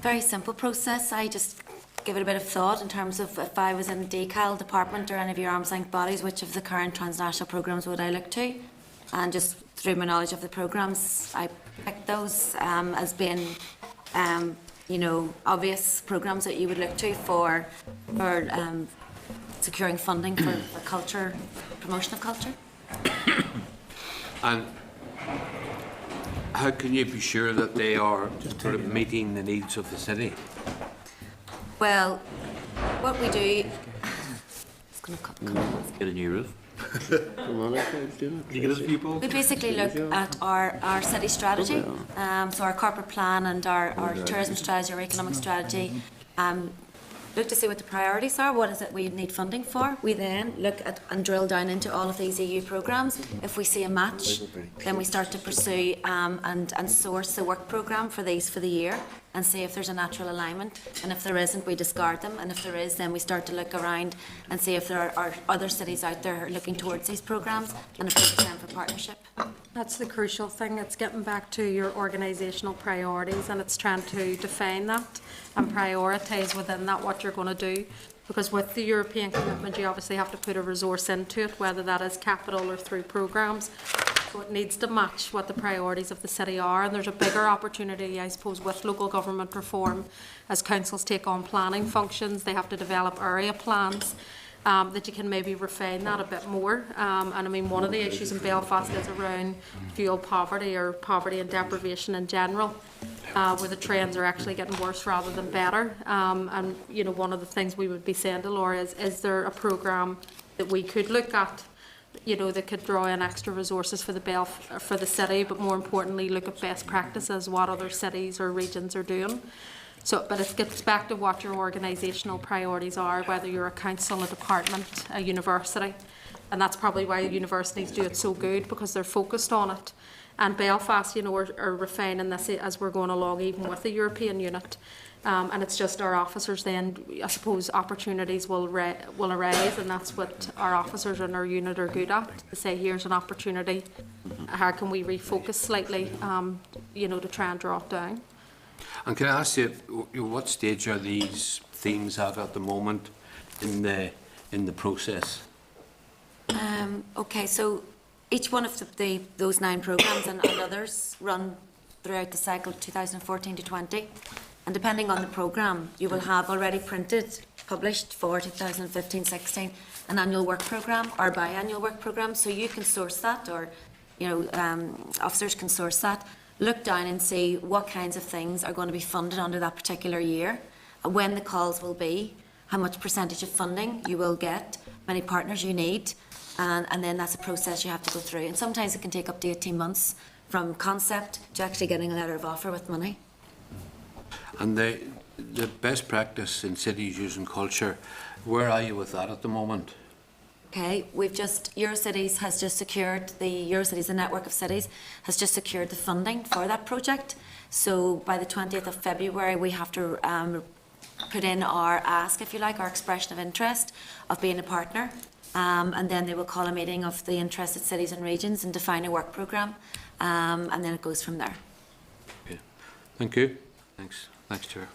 Very simple process. I just give it a bit of thought in terms of if I was in DCAL department or any of your arm's length bodies, which of the current transnational programmes would I look to? And just through my knowledge of the programmes, I picked those as being, you know, obvious programmes that you would look to for securing funding for culture, promotion of culture. And how can you be sure that they are sort of meeting the needs of the city? Well, what we do... It's going to come on. Get a new roof. Come on, do it. You get a few balls? We basically look at our city strategy, so our corporate plan and our tourism strategy, our economic strategy. Look to see what the priorities are, what is it we need funding for. We then look at and drill down into all of these EU programmes. If we see a match, then we start to pursue and source the work programme for these for the year and see if there's a natural alignment. And if there isn't, we discard them. And if there is, then we start to look around and see if there are other cities out there looking towards these programmes and approach them for partnership. That's the crucial thing. It's getting back to your organisational priorities, and it's trying to define that and prioritise within that what you're going to do. Because with the European commitment, you obviously have to put a resource into it, whether that is capital or through programmes. So it needs to match what the priorities of the city are. And there's a bigger opportunity, I suppose, with local government reform. As councils take on planning functions, they have to develop area plans. That you can maybe refine that a bit more. And I mean, one of the issues in Belfast is around fuel poverty or poverty and deprivation in general, where the trends are actually getting worse rather than better. And, you know, one of the things we would be saying to Laura is there a programme that we could look at, you know, that could draw in extra resources for the city, but more importantly, look at best practices, what other cities or regions are doing. So, but it gets back to what your organisational priorities are, whether you're a council, a department, a university. And that's probably why universities do it so good, because they're focused on it. And Belfast, you know, are refining this as we're going along, even with the European unit. And it's just our officers then, I suppose, opportunities will arise, and that's what our officers in our unit are good at, to say, here's an opportunity, how can we refocus slightly, you know, to try and draw it down. And can I ask you, what stage are these themes at the moment in the process? Okay, so each one of those 9 programmes and others run throughout the cycle 2014 to 20. And depending on the programme, you will have already printed, published for 2015-16, an annual work programme or biannual work programme. So you can source that, or, you know, officers can source that. Look down and see what kinds of things are going to be funded under that particular year, when the calls will be, how much percentage of funding you will get, many partners you need, and then that's a process you have to go through. And sometimes it can take up to 18 months from concept to actually getting a letter of offer with money. And the best practice in cities using culture, where are you with that at the moment? Okay, Eurocities has just secured, the network of cities, has just secured the funding for that project. So by the 20th of February, we have to put in our ask, if you like, our expression of interest of being a partner. And then they will call a meeting of the interested cities and regions and define a work programme. And then it goes from there. Okay. Thank you. Thanks. Thanks, Chair.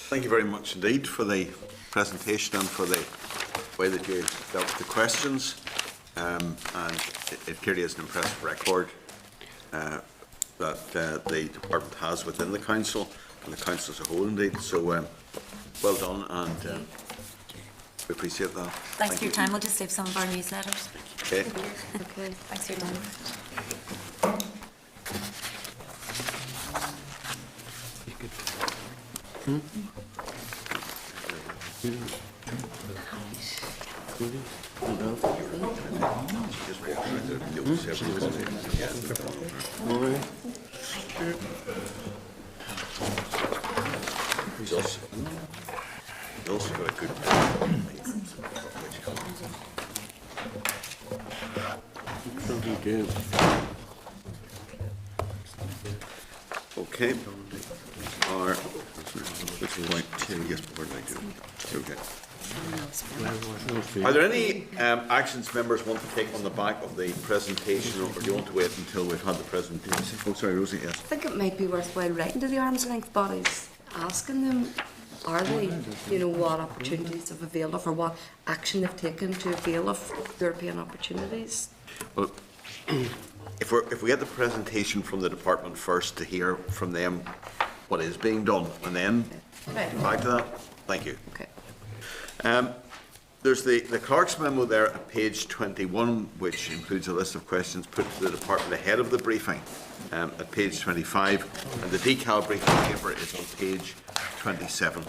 Thank you very much indeed for the presentation and for the way that you dealt with the questions. And it clearly is an impressive record that the department has within the council and the council as a whole indeed. So well done, and we appreciate that. Thanks for your time. We'll just save some of our newsletters. Okay. Okay. Thanks for your time. He's also got a good. Okay. Point two. Yes, board like to. Okay. Are there any actions members want to take on the back of the presentation, or do you want to wait until we've had the presentation? Oh, sorry, Rosie, yes. I think it might be worthwhile writing to the arm's length bodies, asking them, are they, what opportunities have availed of, or what action they've taken to avail of European opportunities. Well, if we get the presentation from the department first to hear from them what is being done, and then back to that. Thank you. Okay. There's the clerk's memo there at page 21, which includes a list of questions put to the department ahead of the briefing at page 25, and the decal briefing paper is on page 27.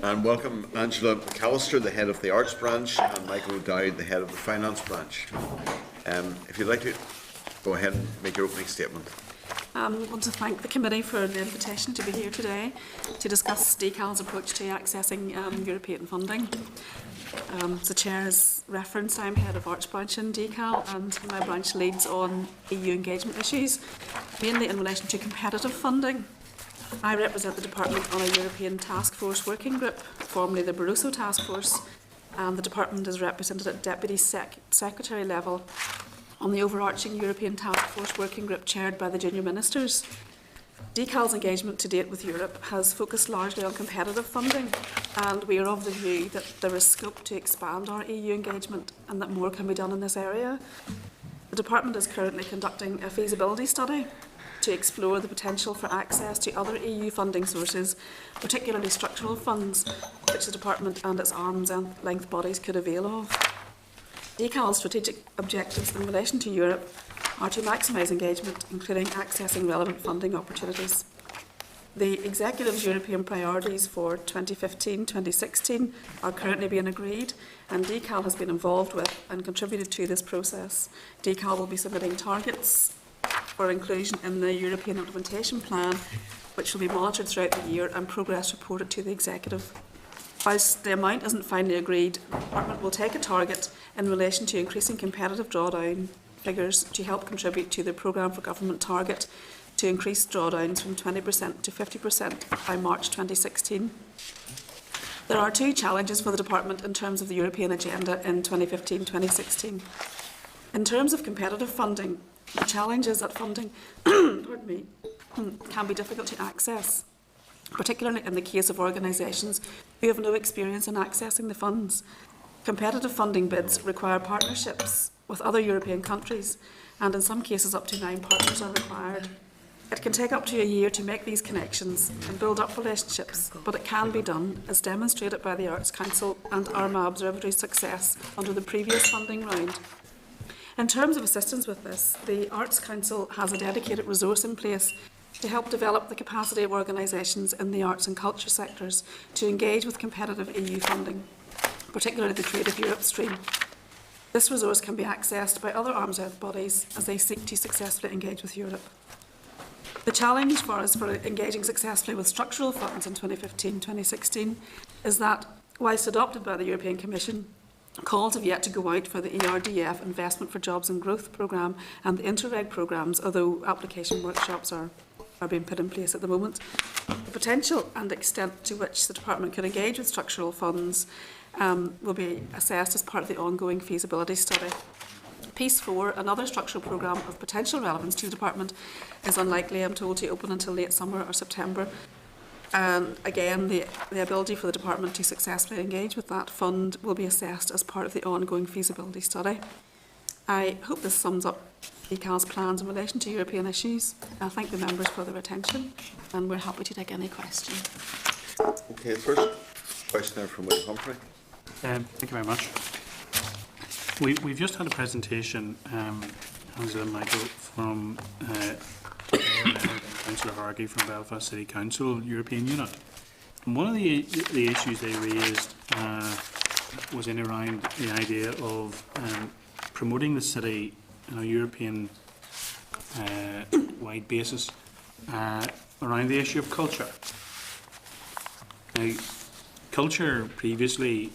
And welcome Angela McAllister, the head of the Arts Branch, and Michael O'Dowd, the head of the Finance Branch. If you'd like to go ahead and make your opening statement. I want to thank the committee for the invitation to be here today to discuss DECAL's approach to accessing European funding. As the Chair has referenced, I'm head of Arts Branch in DECAL, and my branch leads on EU engagement issues, mainly in relation to competitive funding. I represent the department on a European Task Force working group, formerly the Barroso Task Force, and the department is represented at Deputy Secretary level on the overarching European Task Force working group chaired by the junior ministers. DECAL's engagement to date with Europe has focused largely on competitive funding, and we are of the view that there is scope to expand our EU engagement and that more can be done in this area. The department is currently conducting a feasibility study to explore the potential for access to other EU funding sources, particularly structural funds, which the department and its arm's length bodies could avail of. DECAL's strategic objectives in relation to Europe are to maximise engagement, including accessing relevant funding opportunities. The Executive's European priorities for 2015-2016 are currently being agreed, and DECAL has been involved with and contributed to this process. DECAL will be submitting targets for inclusion in the European Implementation Plan, which will be monitored throughout the year and progress reported to the Executive. Whilst the amount isn't finally agreed, the Department will take a target in relation to increasing competitive drawdown figures to help contribute to the Programme for Government target to increase drawdowns from 20% to 50% by March 2016. There are two challenges for the Department in terms of the European agenda in 2015-2016. In terms of competitive funding, the challenge is that funding can be difficult to access, particularly in the case of organisations who have no experience in accessing the funds. Competitive funding bids require partnerships with other European countries, and in some cases up to 9 partners are required. It can take up to a year to make these connections and build up relationships, but it can be done, as demonstrated by the Arts Council and Armagh Observatory's success under the previous funding round. In terms of assistance with this, the Arts Council has a dedicated resource in place to help develop the capacity of organisations in the arts and culture sectors to engage with competitive EU funding, particularly the Creative Europe stream. This resource can be accessed by other arm's length bodies as they seek to successfully engage with Europe. The challenge for us for engaging successfully with structural funds in 2015-2016 is that, whilst adopted by the European Commission, calls have yet to go out for the ERDF Investment for Jobs and Growth programme and the Interreg programmes, although application workshops are being put in place at the moment. The potential and extent to which the Department can engage with structural funds will be assessed as part of the ongoing feasibility study. Piece 4, another structural programme of potential relevance to the Department, is unlikely, I'm told, to open until late summer or September. And again, the ability for the Department to successfully engage with that fund will be assessed as part of the ongoing feasibility study. I hope this sums up DCAL's plans in relation to European issues. I thank the members for their attention, and we're happy to take any questions. Okay, first question there from William Humphrey. Thank you very much. We've just had a presentation, Angela Michael, from Councillor Hargey from Belfast City Council European Unit. And one of the issues they raised was in around the idea of promoting the city on a European wide basis around the issue of culture. Now, culture previously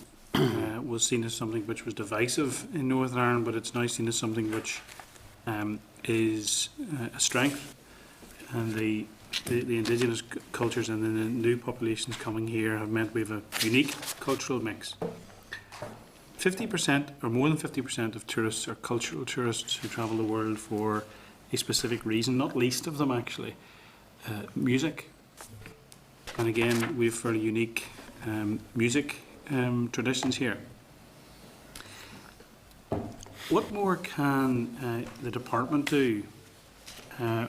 was seen as something which was divisive in Northern Ireland, but it's now seen as something which is a strength, and the indigenous cultures and then the new populations coming here have meant we have a unique cultural mix. 50% or more than 50% of tourists are cultural tourists who travel the world for a specific reason, not least of them actually, music. And again, we have fairly unique music traditions here. What more can the department do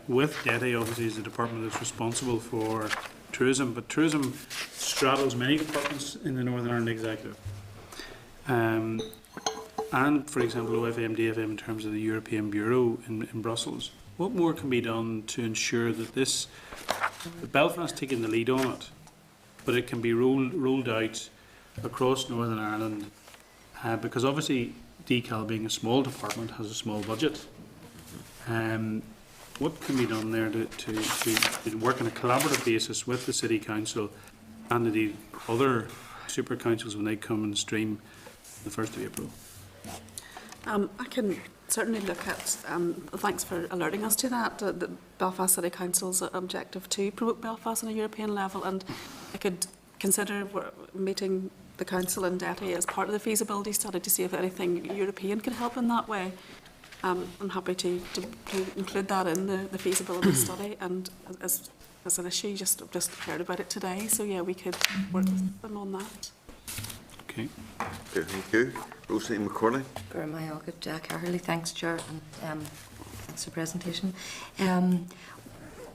with DETI? Obviously, is the department that's responsible for tourism, but tourism straddles many departments in the Northern Ireland Executive. And, for example, OFM, DFM in terms of the European Bureau in Brussels. What more can be done to ensure that Belfast taking the lead on it, but it can be rolled out across Northern Ireland, because obviously DCAL, being a small department, has a small budget. What can be done there to work on a collaborative basis with the City Council and indeed other super councils when they come and stream the 1st of April? I can certainly look at, thanks for alerting us to that, the Belfast City Council's objective to promote Belfast on a European level, and I could consider meeting the Council and DETI as part of the feasibility study to see if anything European can help in that way. I'm happy to include that in the feasibility study, and as an issue, just heard about it today, so yeah, we could work with them on that. Okay. Okay, thank you. Rosalie McCorley. Jack Harley, thanks, Chair, and thanks for the presentation.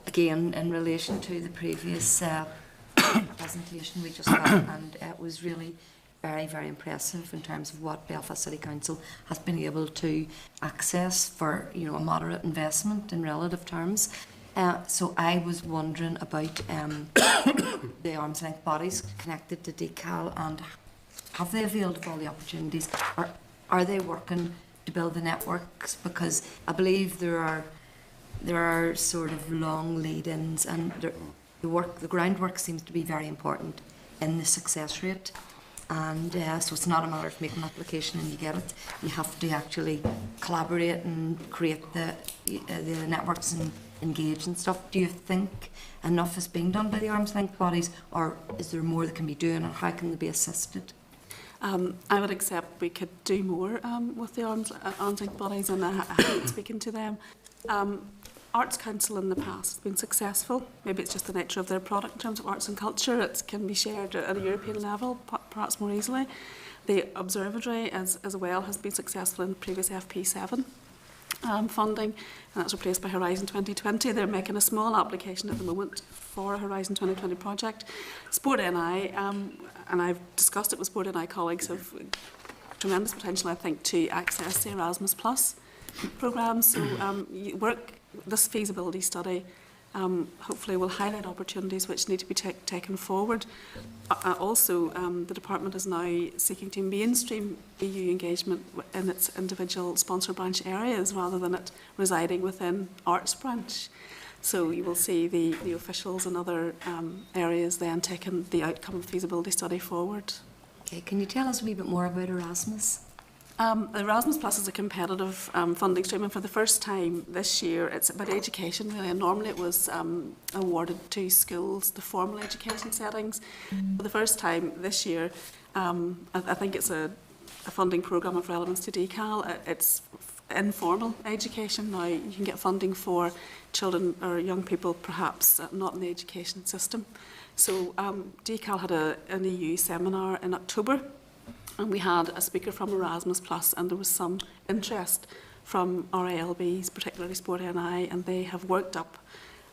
Again, in relation to the previous presentation we just had, and it was really very, very impressive in terms of what Belfast City Council has been able to access for, a moderate investment in relative terms. So I was wondering about the arm's length bodies connected to DCAL, and have they availed of all the opportunities, or are they working to build the networks? Because I believe there are sort of long lead-ins, and the groundwork seems to be very important in the success rate. And so it's not a matter of making an application and you get it. You have to actually collaborate and create the networks and engage and stuff. Do you think enough is being done by the arm's length bodies, or is there more that can be done, and how can they be assisted? I would accept we could do more with the arm's length bodies, and I hate speaking to them. Arts Council in the past has been successful. Maybe it's just the nature of their product in terms of arts and culture. It can be shared at a European level, perhaps more easily. The Observatory as well has been successful in previous FP7 funding, and that's replaced by Horizon 2020. They're making a small application at the moment for a Horizon 2020 project. Sport NI, and I've discussed it with Sport NI colleagues, have tremendous potential, I think, to access the Erasmus Plus programme. So this feasibility study hopefully will highlight opportunities which need to be taken forward. Also, the department is now seeking to mainstream EU engagement in its individual sponsor branch areas rather than it residing within arts branch. So you will see the officials in other areas then taking the outcome of the feasibility study forward. Okay, can you tell us a wee bit more about Erasmus? Erasmus Plus is a competitive funding stream, and for the first time this year it's about education really, and normally it was awarded to schools, the formal education settings. For the first time this year, I think it's a funding programme of relevance to DCAL. It's informal education now. You can get funding for children or young people perhaps not in the education system. So DCAL had an EU seminar in October, and we had a speaker from Erasmus Plus, and there was some interest from our ALBs, particularly Sport NI, and they have worked up,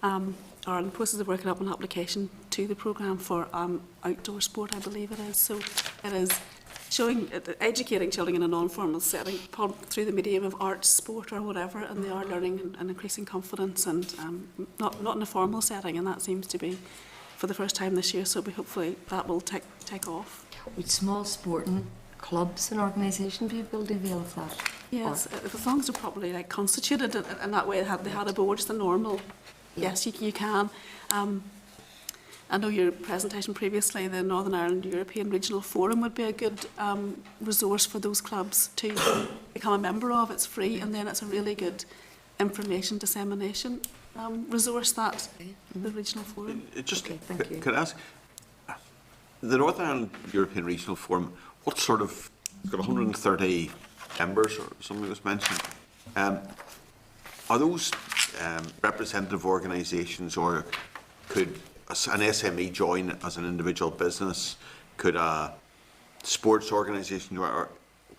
are in the process of working up an application to the programme for outdoor sport, I believe it is. So it is showing, educating children in a non-formal setting through the medium of arts, sport or whatever, and they are learning and increasing confidence, and not in a formal setting, and that seems to be for the first time this year, so hopefully that will take off. Would small sporting clubs and organisations be able to avail of that? Yes, as long as they're properly constituted in that way, they had a board, just the normal. Yes, you can. I know your presentation previously, the Northern Ireland European Regional Forum would be a good resource for those clubs to become a member of. It's free, and then it's a really good information dissemination resource, that the Regional Forum. Just, thank you. could I ask, the Northern Ireland European Regional Forum, what sort of, got 130 members or something was mentioned. Are those representative organisations, or could an SME join as an individual business? Could a sports organisation, or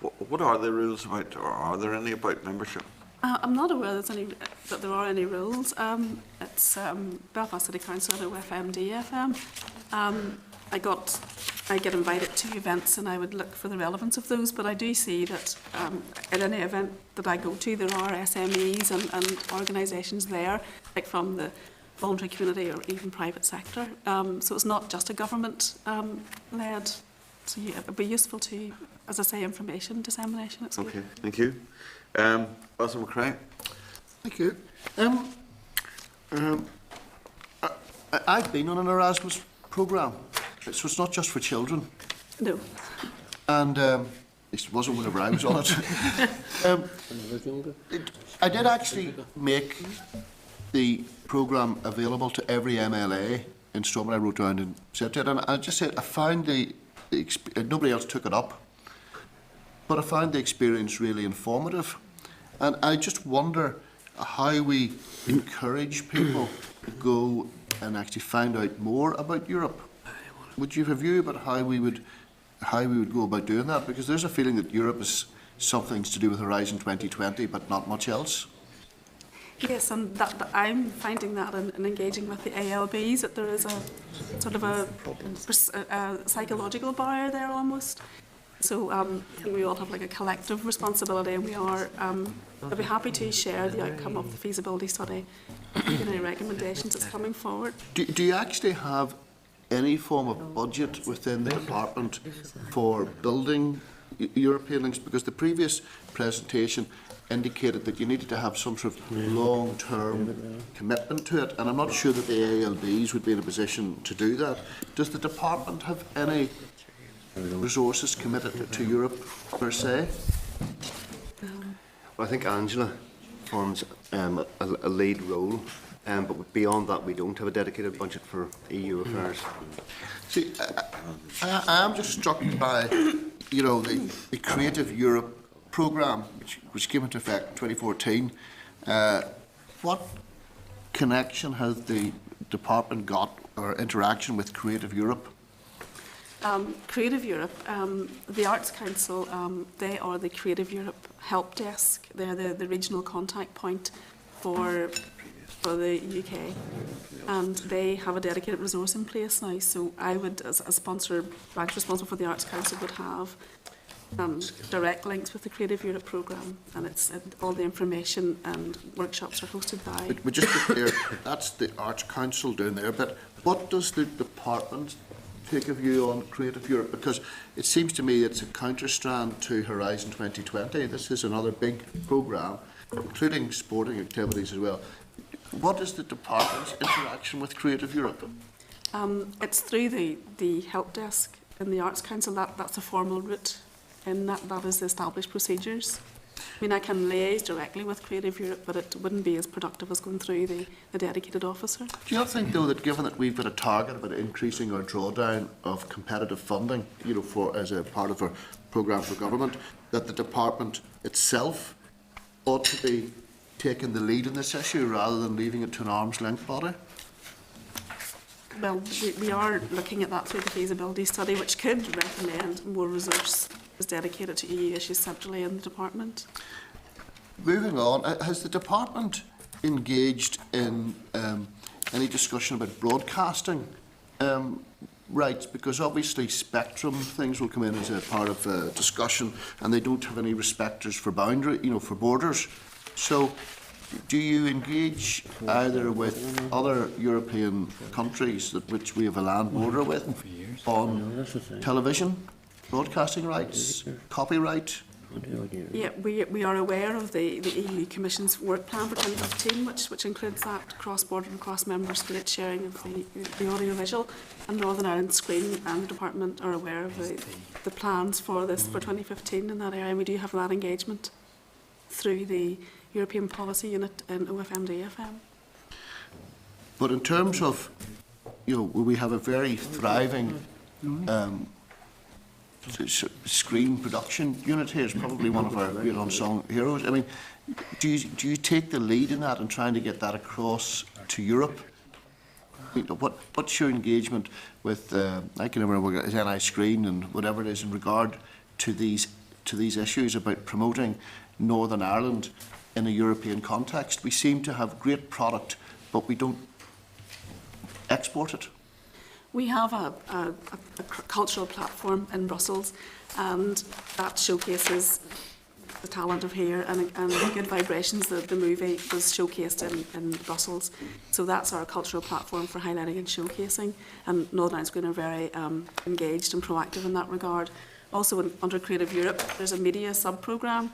what are the rules about, or are there any about membership? I'm not aware that there are any rules. It's Belfast City Council, I know FMD FM. I get invited to events, and I would look for the relevance of those, but I do see that at any event that I go to, there are SMEs and organisations there, like from the voluntary community or even private sector. So it's not just a government led. So yeah, it would be useful to, as I say, information dissemination. It's okay, good. thank you. Basil McCrae. Thank you. I've been on an Erasmus programme, so it's not just for children. No. And at least it wasn't whenever I was on it. I did actually make the programme available to every MLA in Stormont. I wrote down and said to it, and I just said I found nobody else took it up, but I found the experience really informative. And I just wonder how we encourage people to go and actually find out more about Europe. Would you have a view about how we would go about doing that? Because there's a feeling that Europe is something to do with Horizon 2020, but not much else. Yes, and that I'm finding that in engaging with the ALBs, that there is a sort of a psychological barrier there almost. So we all have like a collective responsibility, and we are. I'd be happy to share the outcome of the feasibility study, any recommendations that's coming forward. Do you actually have any form of budget within the department for building European links? Because the previous presentation indicated that you needed to have some sort of long-term commitment to it, and I'm not sure that the ALBs would be in a position to do that. Does the department have any resources committed to Europe per se? Well, I think Angela forms a lead role, but beyond that we don't have a dedicated budget for EU affairs. See, I am just struck by, the Creative Europe programme, which came into effect in 2014. What connection has the department got, or interaction with Creative Europe? Creative Europe, the Arts Council, they are the Creative Europe help desk. They're the regional contact point for the UK, and they have a dedicated resource in place now. So I would, as a sponsor, branch responsible for the Arts Council, would have direct links with the Creative Europe programme, and all the information and workshops are hosted by. But just to be clear, that's the Arts Council doing there, but what does the department take a view on Creative Europe? Because it seems to me it's a counterstrand to Horizon 2020. This is another big programme, including sporting activities as well. What is the department's interaction with Creative Europe? It's through the help desk in the Arts Council. That's a formal route, and that is the established procedures. I mean, I can liaise directly with Creative Europe, but it wouldn't be as productive as going through the dedicated officer. Do you not think, though, that given that we've got a target about increasing our drawdown of competitive funding, as a part of our programme for government, that the department itself ought to be taking the lead in this issue rather than leaving it to an arm's length body? Well, we are looking at that through the feasibility study, which could recommend more resource is dedicated to EU issues centrally in the department. Moving on, has the department engaged in any discussion about broadcasting rights? Because obviously spectrum things will come in as a part of discussion, and they don't have any respecters for boundary, for borders. So, do you engage either with other European countries that which we have a land border with on television, broadcasting rights, copyright? Yeah, we are aware of the EU Commission's work plan for 2015, which includes that cross-border and cross-member state sharing of the audiovisual. And Northern Ireland Screen and the Department are aware of the plans for this for 2015 in that area. And we do have that engagement through the European Policy Unit in OFM-DFM. But in terms of, we have a very thriving screen production unit here. Is probably one of our real unsung heroes. I mean, do you take the lead in that and trying to get that across to Europe? What's your engagement with? I can remember NI Screen and whatever it is in regard to these issues about promoting Northern Ireland in a European context. We seem to have great product, but we don't export it. We have a cultural platform in Brussels, and that showcases the talent of here and Good Vibrations. The movie was showcased in Brussels, so that's our cultural platform for highlighting and showcasing. And Northern Ireland Screen are very engaged and proactive in that regard. Also, under Creative Europe, there's a media sub-programme,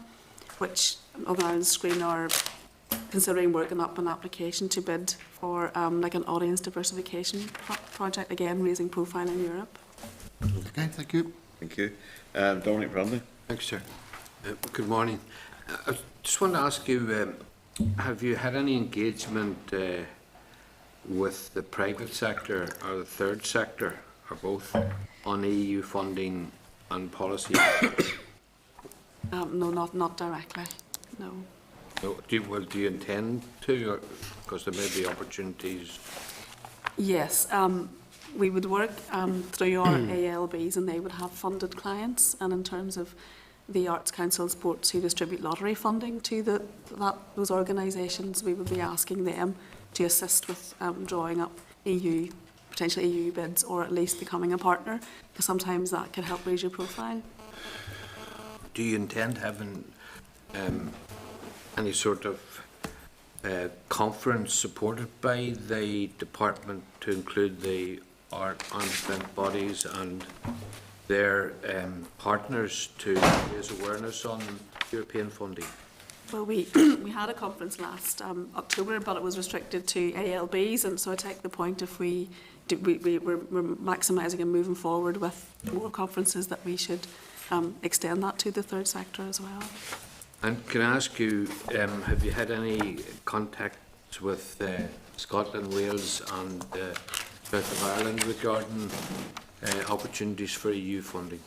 which Northern Ireland Screen are considering working up an application to bid for like an audience diversification project, again raising profile in Europe. Okay, thank you. Thank you. Dominic Brandley. Thanks, Chair. Good morning. I just want to ask you, have you had any engagement with the private sector or the third sector, or both, on EU funding and policy? No, not directly, no. No, do you intend to, because there may be opportunities? Yes, we would work through our ALBs, and they would have funded clients. And in terms of the Arts Council supports who distribute lottery funding to those organisations, we would be asking them to assist with drawing up potential EU bids, or at least becoming a partner, because sometimes that can help raise your profile. Do you intend having any sort of conference supported by the department to include the arm's length bodies and their partners to raise awareness on European funding? Well, we had a conference last October, but it was restricted to ALBs, and so I take the point if we're maximising and moving forward with more conferences, that we should extend that to the third sector as well. And can I ask you, have you had any contacts with Scotland, Wales and South of Ireland regarding opportunities for EU funding?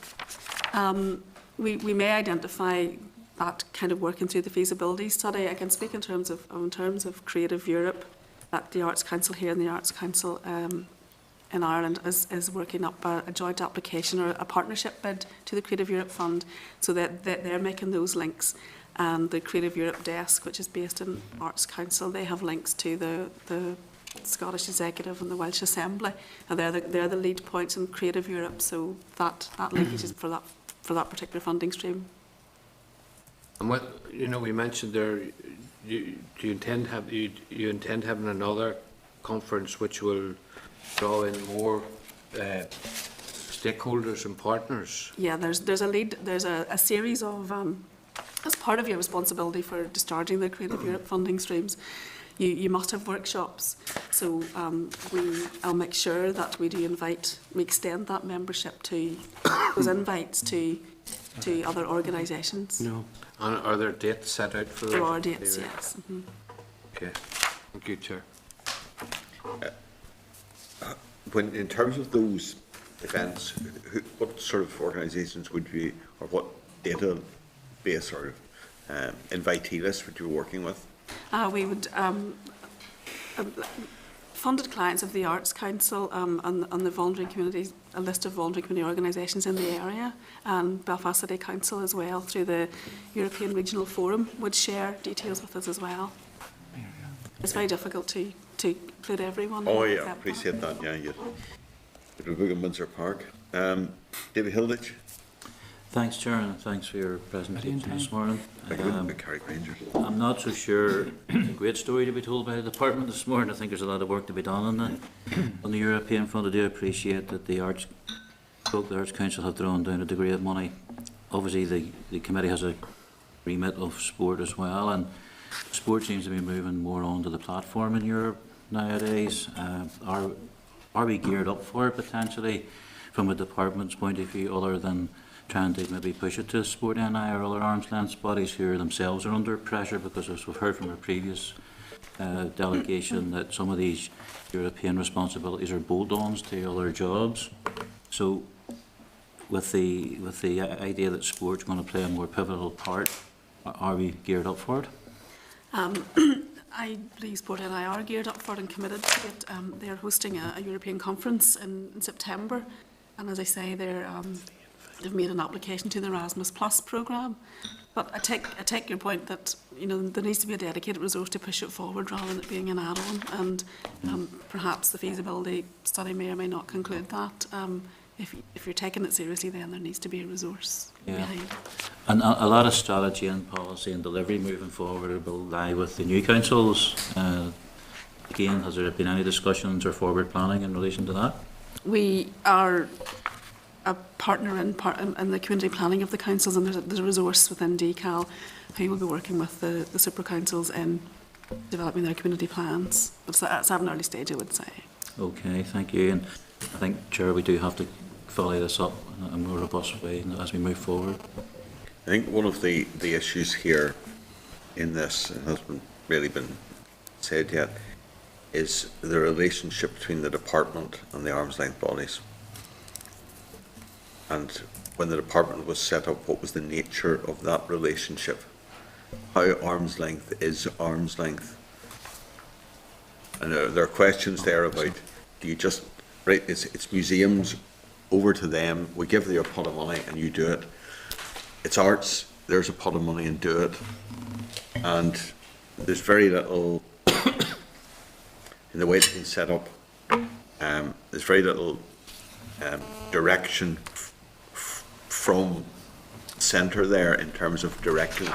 We may identify that kind of working through the feasibility study. I can speak in terms of Creative Europe, that the Arts Council here and the Arts Council in Ireland is working up a joint application or a partnership bid to the Creative Europe Fund, so that they're making those links. And the Creative Europe desk, which is based in Arts Council, they have links to the Scottish Executive and the Welsh Assembly, and they're the lead points in Creative Europe. So that linkage is for that particular funding stream. And what we mentioned there, you intend having another conference which will draw in more stakeholders and partners? Yeah, there's a series of as part of your responsibility for discharging the Creative Europe funding streams, you must have workshops. So I'll make sure that we extend that membership to those invites to other organisations. No. And are there dates set out for those? There are dates, yes. Mm-hmm. Okay. Thank you, Chair. In terms of those events, what sort of organisations would you, or what database or invitee list would you be working with? We would funded clients of the Arts Council and the voluntary communities, a list of voluntary community organisations in the area, and Belfast City Council as well through the European Regional Forum would share details with us as well. It's very difficult to include everyone. Oh, yeah, appreciate that, yeah. You'd book in Windsor Park. David Hilditch. Thanks, Chair, and thanks for your presentation this morning. Carrie Granger. I'm not so sure it's a great story to be told by the department this morning. I think there's a lot of work to be done on the European front. I do appreciate that the Arts Council have drawn down a degree of money. Obviously, the committee has a remit of sport as well, and sport seems to be moving more onto the platform in Europe nowadays. Are we geared up for it potentially from a department's point of view, other than trying to maybe push it to Sport NI or other arm's length bodies who themselves are under pressure? Because as we've heard from a previous delegation, that some of these European responsibilities are bolt-ons to other jobs. So with the idea that sport's going to play a more pivotal part, are we geared up for it? I believe Sport NI are geared up for it and committed to it. They are hosting a European conference in September, and as I say, they've made an application to the Erasmus Plus programme. But I take your point that there needs to be a dedicated resource to push it forward rather than it being an add-on, and perhaps the feasibility study may or may not conclude that. If you're taking it seriously, then there needs to be a resource behind it. And a lot of strategy and policy and delivery moving forward will lie with the new councils. Again, has there been any discussions or forward planning in relation to that? We are a partner in the community planning of the councils, and there's a resource within DCAL who will be working with the super councils in developing their community plans. But it's at an early stage, I would say. Okay, thank you. And I think, Chair, we do have to follow this up in a more robust way as we move forward. I think one of the issues here in this, and hasn't really been said yet, is the relationship between the department and the arm's length bodies. And when the department was set up, what was the nature of that relationship? How arm's length is arm's length? And there are questions there about, do you just, right, it's museums, over to them, we give you a pot of money and you do it. It's arts, there's a pot of money and do it. And there's very little, in the way it's been set up, there's very little direction from centre there in terms of direction.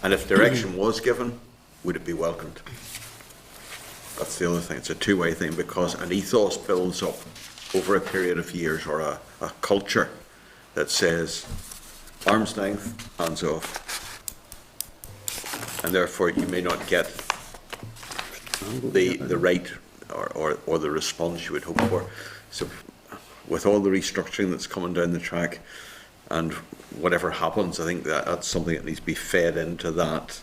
And if direction was given, would it be welcomed? That's the other thing. It's a two-way thing, because an ethos builds up over a period of years, or a culture that says arm's length, hands off. And therefore you may not get the right or the response you would hope for. So with all the restructuring that's coming down the track, and whatever happens, I think that's something that needs to be fed into that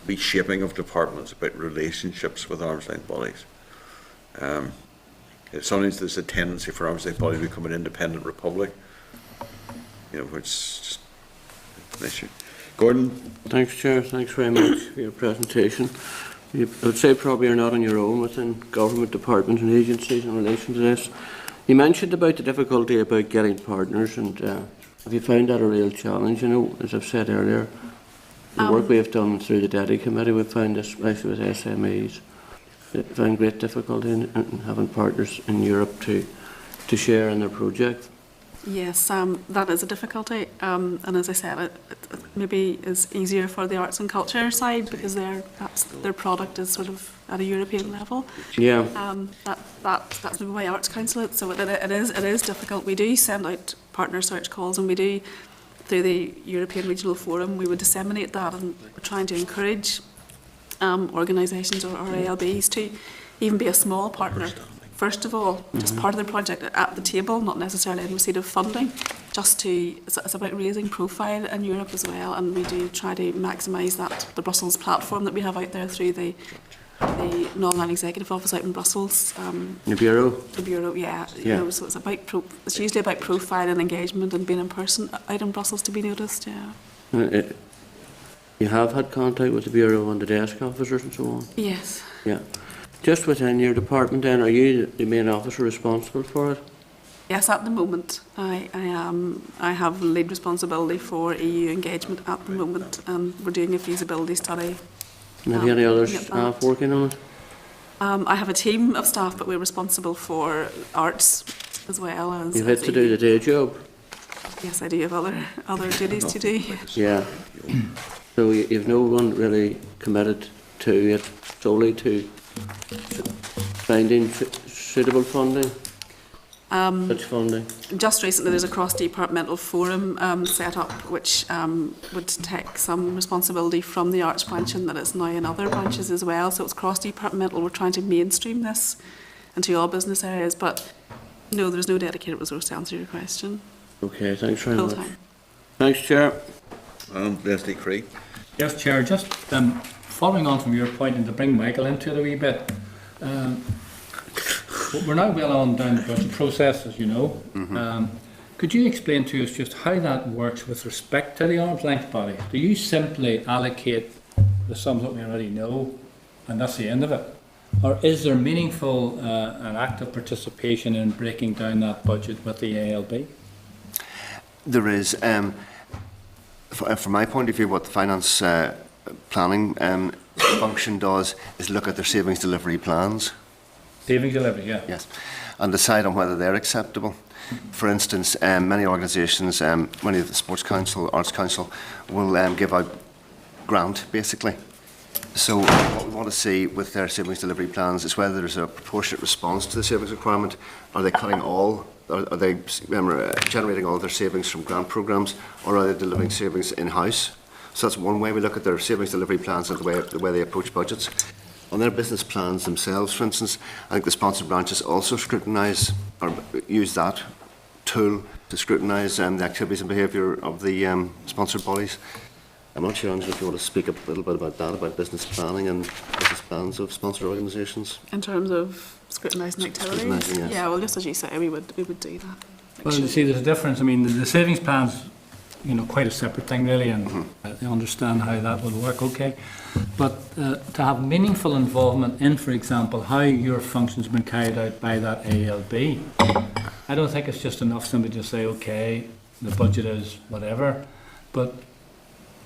reshaping of departments about relationships with arm's length bodies. Sometimes there's a tendency for arm's length bodies to become an independent republic, which is just an issue. Gordon? Thanks, Chair. Thanks very much for your presentation. I would say probably you're not on your own within government departments and agencies in relation to this. You mentioned about the difficulty about getting partners, and have you found that a real challenge? As I've said earlier, the work we have done through the DEDI committee, we've found, especially with SMEs, found great difficulty in having partners in Europe to share in their project. Yes, that is a difficulty, and as I said, it maybe is easier for the arts and culture side, because perhaps their product is sort of at a European level. Yeah. That's maybe why Arts Council is. So it is difficult. We do send out partner search calls, and we do, through the European Regional Forum, we would disseminate that, and we're trying to encourage organisations or ALBs to even be a small partner. First of all, just part of the project at the table, not necessarily in receipt of funding, it's about raising profile in Europe as well, and we do try to maximise that, the Brussels platform that we have out there through the non-line executive office out in Brussels. The Bureau? The Bureau, yeah. So it's usually about profile and engagement and being in person out in Brussels to be noticed, yeah. You have had contact with the Bureau and the desk officers and so on? Yes. Yeah. Just within your department then, are you the main officer responsible for it? Yes, at the moment, I have lead responsibility for EU engagement at the moment, and we're doing a feasibility study. And have you any other Get staff that. working on it? I have a team of staff, but we're responsible for arts as well as. You've had to do the day job? Yes, I do have other duties to do. Yeah. So you've no one really committed to it solely to finding suitable funding? Such funding? Just recently, there's a cross-departmental forum set up, which would take some responsibility from the arts branch, and that it's now in other branches as well. So it's cross-departmental. We're trying to mainstream this into all business areas, but no, there's no dedicated resource to answer your question. Okay, thanks very Full much. time. Thanks, Chair. Leslie Craig. Yes, Chair, just following on from your point and to bring Michael into it a wee bit, we're now well on down the budget process, as you know. Could you explain to us just how that works with respect to the arm's length body? Do you simply allocate the sums that we already know and that's the end of it? Or is there meaningful and active participation in breaking down that budget with the ALB? There is, from my point of view, what the finance planning function does is look at their savings delivery plans. Savings delivery, yeah. Yes, and decide on whether they're acceptable. For instance, many organisations, many of the Sports Council, Arts Council, will give out grant, basically. So what we want to see with their savings delivery plans is whether there's a proportionate response to the savings requirement. Are they cutting all? Are they generating all their savings from grant programmes, or are they delivering savings in-house? So that's one way we look at their savings delivery plans and the way they approach budgets. On their business plans themselves, for instance, I think the sponsored branches also scrutinise or use that tool to scrutinise the activities and behaviour of the sponsored bodies. I'm not sure, Angela, if you want to speak a little bit about that, about business planning and business plans of sponsored organisations. In terms of scrutinising activities? Scrutinising, yes. Yeah, well, just as you say, we would do that. Well, you see, there's a difference. I mean, the savings plan's, you know, quite a separate thing, really, and I understand how that would work, okay. But to have meaningful involvement in, for example, how your function's been carried out by that ALB, I don't think it's just enough simply to say, okay, the budget is whatever, but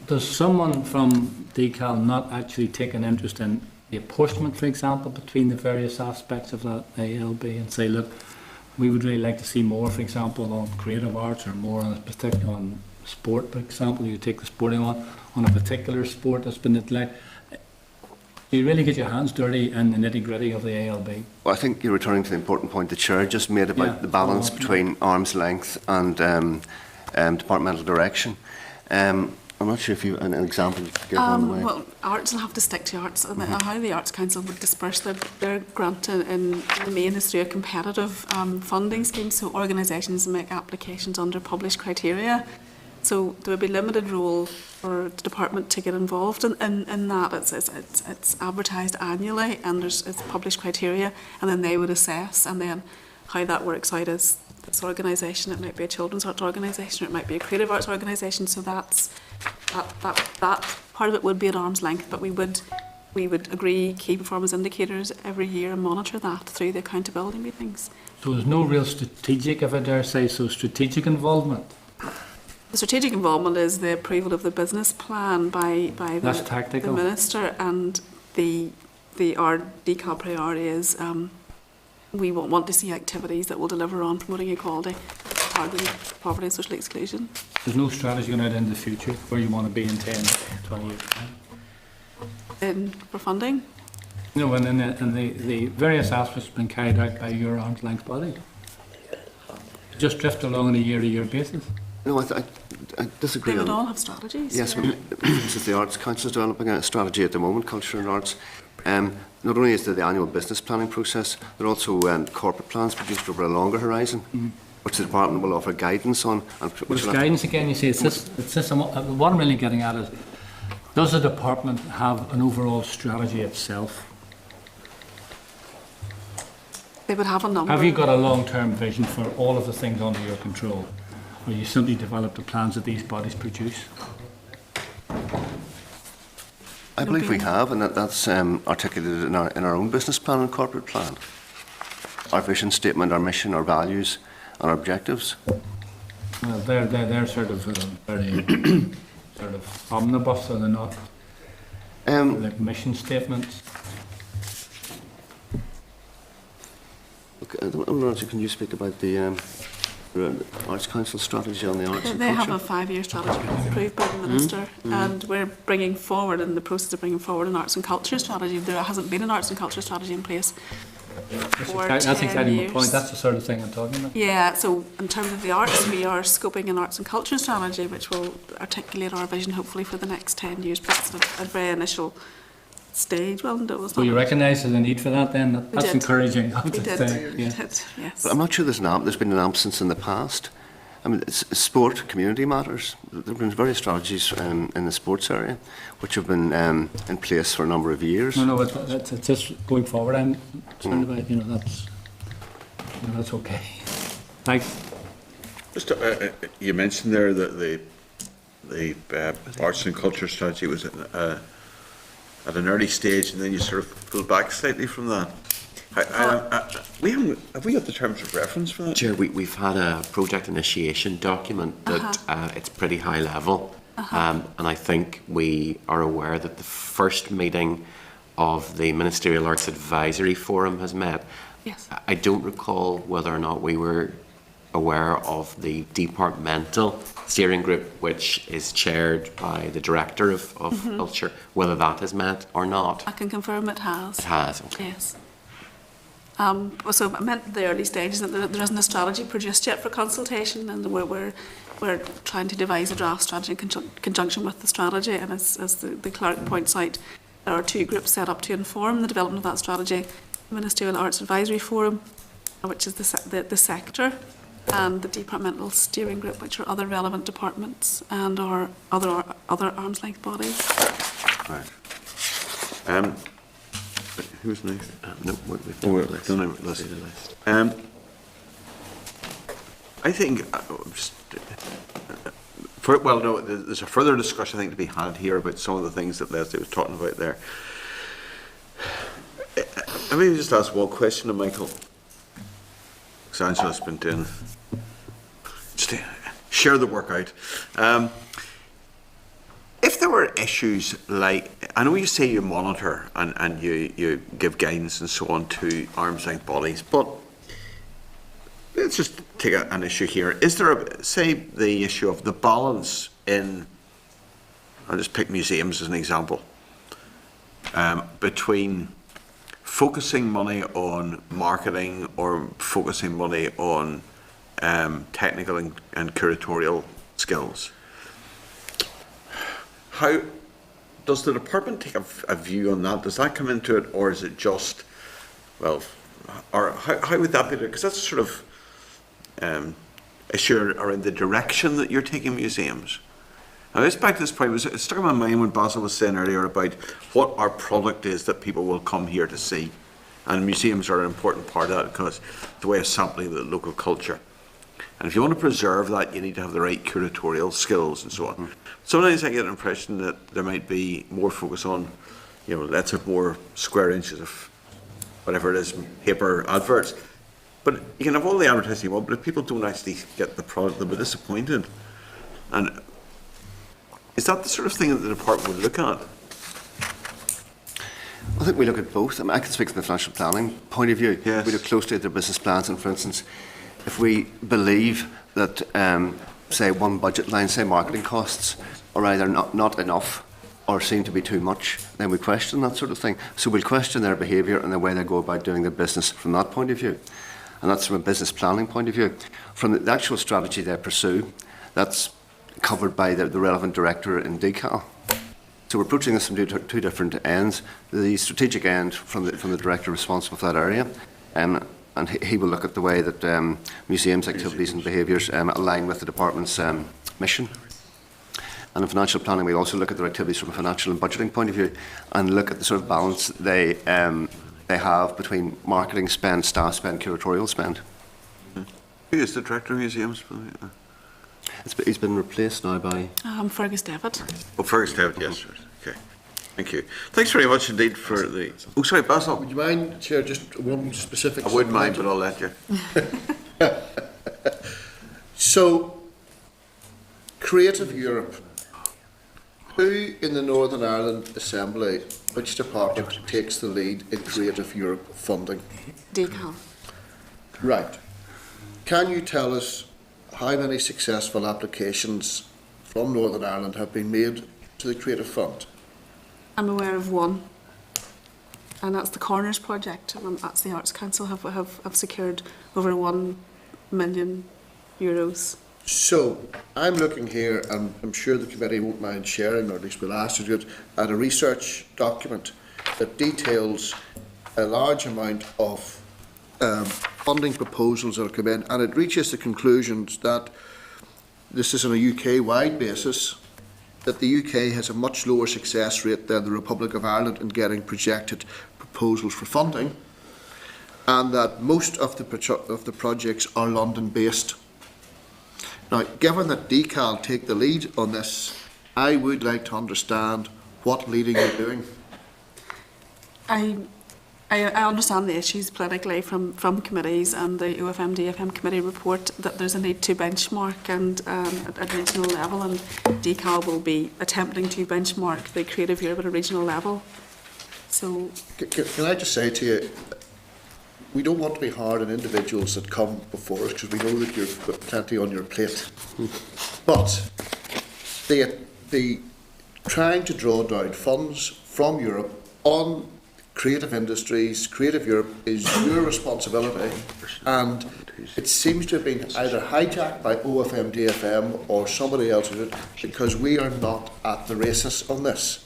does someone from DCAL not actually take an interest in the apportionment, for example, between the various aspects of that ALB and say, look, we would really like to see more, for example, on creative arts or more on a particular on sport, for example, you take the sporting on a particular sport that's been neglected. You really get your hands dirty in the nitty-gritty of the ALB. Well, I think you're returning to the important point the Chair just made about the balance between arm's length and departmental direction. I'm not sure if you an example you could give on the way. Well, arts will have to stick to arts. And how the Arts Council would disperse their grant in the main is through a competitive funding scheme. So organisations make applications under published criteria. So there would be limited role for the department to get involved in that. It's advertised annually and it's published criteria, and then they would assess, and then how that works out is this organisation. It might be a children's arts organisation, or it might be a creative arts organisation. So that part of it would be at arm's length, but we would agree key performance indicators every year and monitor that through the accountability meetings. So there's no real strategic, if I dare say so, strategic involvement. The strategic involvement is the approval of the business plan by the Minister, and our DCAL priority is we want to see activities that will deliver on promoting equality, targeting poverty and social exclusion. There's no strategy going out into the future where you want to be in 10, 20 years' time? For funding? No, and the various aspects have been carried out by your arm's length body. Just drift along on a year-to-year basis. No, I disagree. They would on, all have strategies. Yes, yeah. Since the Arts Council is developing a strategy at the moment, culture and arts. Not only is there the annual business planning process, there are also corporate plans produced over a longer horizon, which the department will offer guidance on. And which guidance again? You say it's this. What I'm really getting at is, does the department have an overall strategy itself? They would have a number. Have you got a long-term vision for all of the things under your control? Or you simply develop the plans that these bodies produce? I believe we have, and that's articulated in our own business plan and corporate plan. Our vision statement, our mission, our values, and our objectives. Well, they're sort of very sort of omnibus, are they not? Like mission statements. Okay, I don't know, can you speak about the Arts Council strategy on the arts and They have culture? a 5-year strategy approved by the Minister, and we're bringing forward, in the process of bringing forward, an arts and culture strategy. There hasn't been an arts and culture strategy in place for 10 That's exactly my years. point. That's the sort of thing I'm talking about. Yeah, so in terms of the arts, we are scoping an arts and culture strategy which will articulate our vision hopefully for the next 10 years, but it's a very initial stage. Well, no, it's So not. you recognise there's a need for that then? We That's did. encouraging, I have We to did, say. we Yeah. did, yes. But I'm not sure there's been an absence in the past. I mean, sport, community matters. There have been various strategies in the sports area which have been in place for a number of years. No, but it's just going forward. I'm concerned about, that's okay. Thanks. Just, you mentioned there that the arts and culture strategy was at an early stage, and then you sort of pulled back slightly from that. Have we got the terms of reference for that? Chair, we've had a project initiation document that it's pretty high level. And I think we are aware that the first meeting of the Ministerial Arts Advisory Forum has met. Yes. I don't recall whether or not we were aware of the departmental steering group, which is chaired by the Director of Culture, whether that has met or not. I can confirm it has. It has, okay. Yes. So I meant the early stages, that there isn't a strategy produced yet for consultation, and we're trying to devise a draft strategy in conjunction with the strategy, and as the clerk points out, there are 2 groups set up to inform the development of that strategy: the Ministerial Arts Advisory Forum, which is the sector, and the departmental steering group, which are other relevant departments and our other arm's length bodies. Right. Who's next? No, we've Don't done I- listen. the list. I think, there's a further discussion I think to be had here about some of the things that Leslie was talking about there. Let me just ask one question to Michael, because Angela's been doing, just to share the work out. If there were issues like, I know you say you monitor and you give guidance and so on to arm's length bodies, but let's just take an issue here. Is there, say, the issue of the balance in, I'll just pick museums as an example, between focusing money on marketing or focusing money on technical and curatorial skills? How does the department take a view on that? Does that come into it, or is it just, well, or how would that be? Because that's sort of issue around the direction that you're taking museums. Now, it's back to this point. It stuck in my mind when Basil was saying earlier about what our product is that people will come here to see, and museums are an important part of that because it's a way of sampling the local culture. And if you want to preserve that, you need to have the right curatorial skills and so on. Sometimes I get an impression that there might be more focus on, let's have more square inches of whatever it is, paper adverts. But you can have all the advertising you want, but if people don't actually get the product, they'll be disappointed. And is that the sort of thing that the department would look at? I think we look at both. I mean, I can speak from the financial planning point of view. Yes. We look closely at their business plans, and for instance, if we believe that, say, one budget line, say marketing costs, are either not enough or seem to be too much, then we question that sort of thing. So we'll question their behaviour and the way they go about doing their business from that point of view. And that's from a business planning point of view. From the actual strategy they pursue, that's covered by the relevant director in DCAL. So we're approaching this from two different ends. The strategic end from the director responsible for that area, and he will look at the way that museums' activities and behaviours align with the department's mission. And in financial planning, we also look at their activities from a financial and budgeting point of view, and look at the sort of balance they have between marketing spend, staff spend, curatorial spend. Who is the director of museums? He's been replaced now by... Fergus David. Oh, Fergus David, yes. Okay. Thank you. Thanks very much indeed for the... Oh, sorry, Basil. Would you mind, Chair, just one specific... I wouldn't mind, but I'll let you. So, Creative Europe. Who in the Northern Ireland Assembly, which department takes the lead in Creative Europe funding? Decal. Right. Can you tell us how many successful applications from Northern Ireland have been made to the Creative Fund? I'm aware of one, and that's the Corners project. That's the Arts Council have secured over €1 million. So, I'm looking here, and I'm sure the committee won't mind sharing, or at least we'll ask you to do it, at a research document that details a large amount of funding proposals that have come in, and it reaches the conclusions that this is on a UK-wide basis, that the UK has a much lower success rate than the Republic of Ireland in getting projected proposals for funding, and that most of the projects are London-based. Now, given that Decal take the lead on this, I would like to understand what leading you're doing. I understand the issues politically from committees and the OFM DFM committee report that there's a need to benchmark and at regional level, and Decal will be attempting to benchmark the Creative Europe at a regional level. So, can I just say to you, we don't want to be hard on individuals that come before us, because we know that you've got plenty on your plate. But the trying to draw down funds from Europe on creative industries, Creative Europe, is your responsibility, and it seems to have been either hijacked by OFM DFM or somebody else, because we are not at the races on this.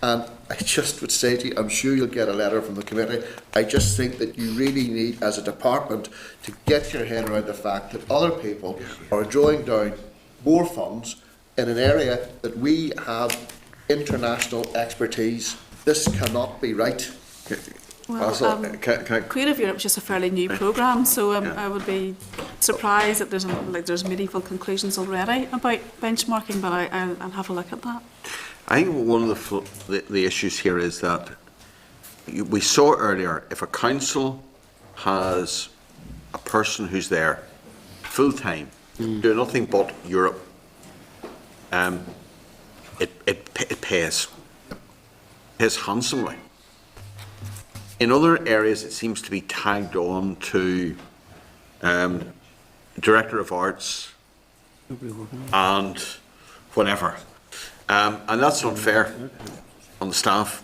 And I just would say to you, I'm sure you'll get a letter from the committee, I just think that you really need, as a department, to get your head around the fact that other people are drawing down more funds in an area that we have international expertise. This cannot be right. well, Creative Europe is just a fairly new programme, so I would be surprised that there's meaningful conclusions already about benchmarking, but I'll have a look at that. I think one of the issues here is that we saw earlier, if a council has a person who's there full-time, doing nothing but Europe, it pays handsomely. In other areas, it seems to be tagged on to Director of Arts and whatever. And that's not fair on the staff.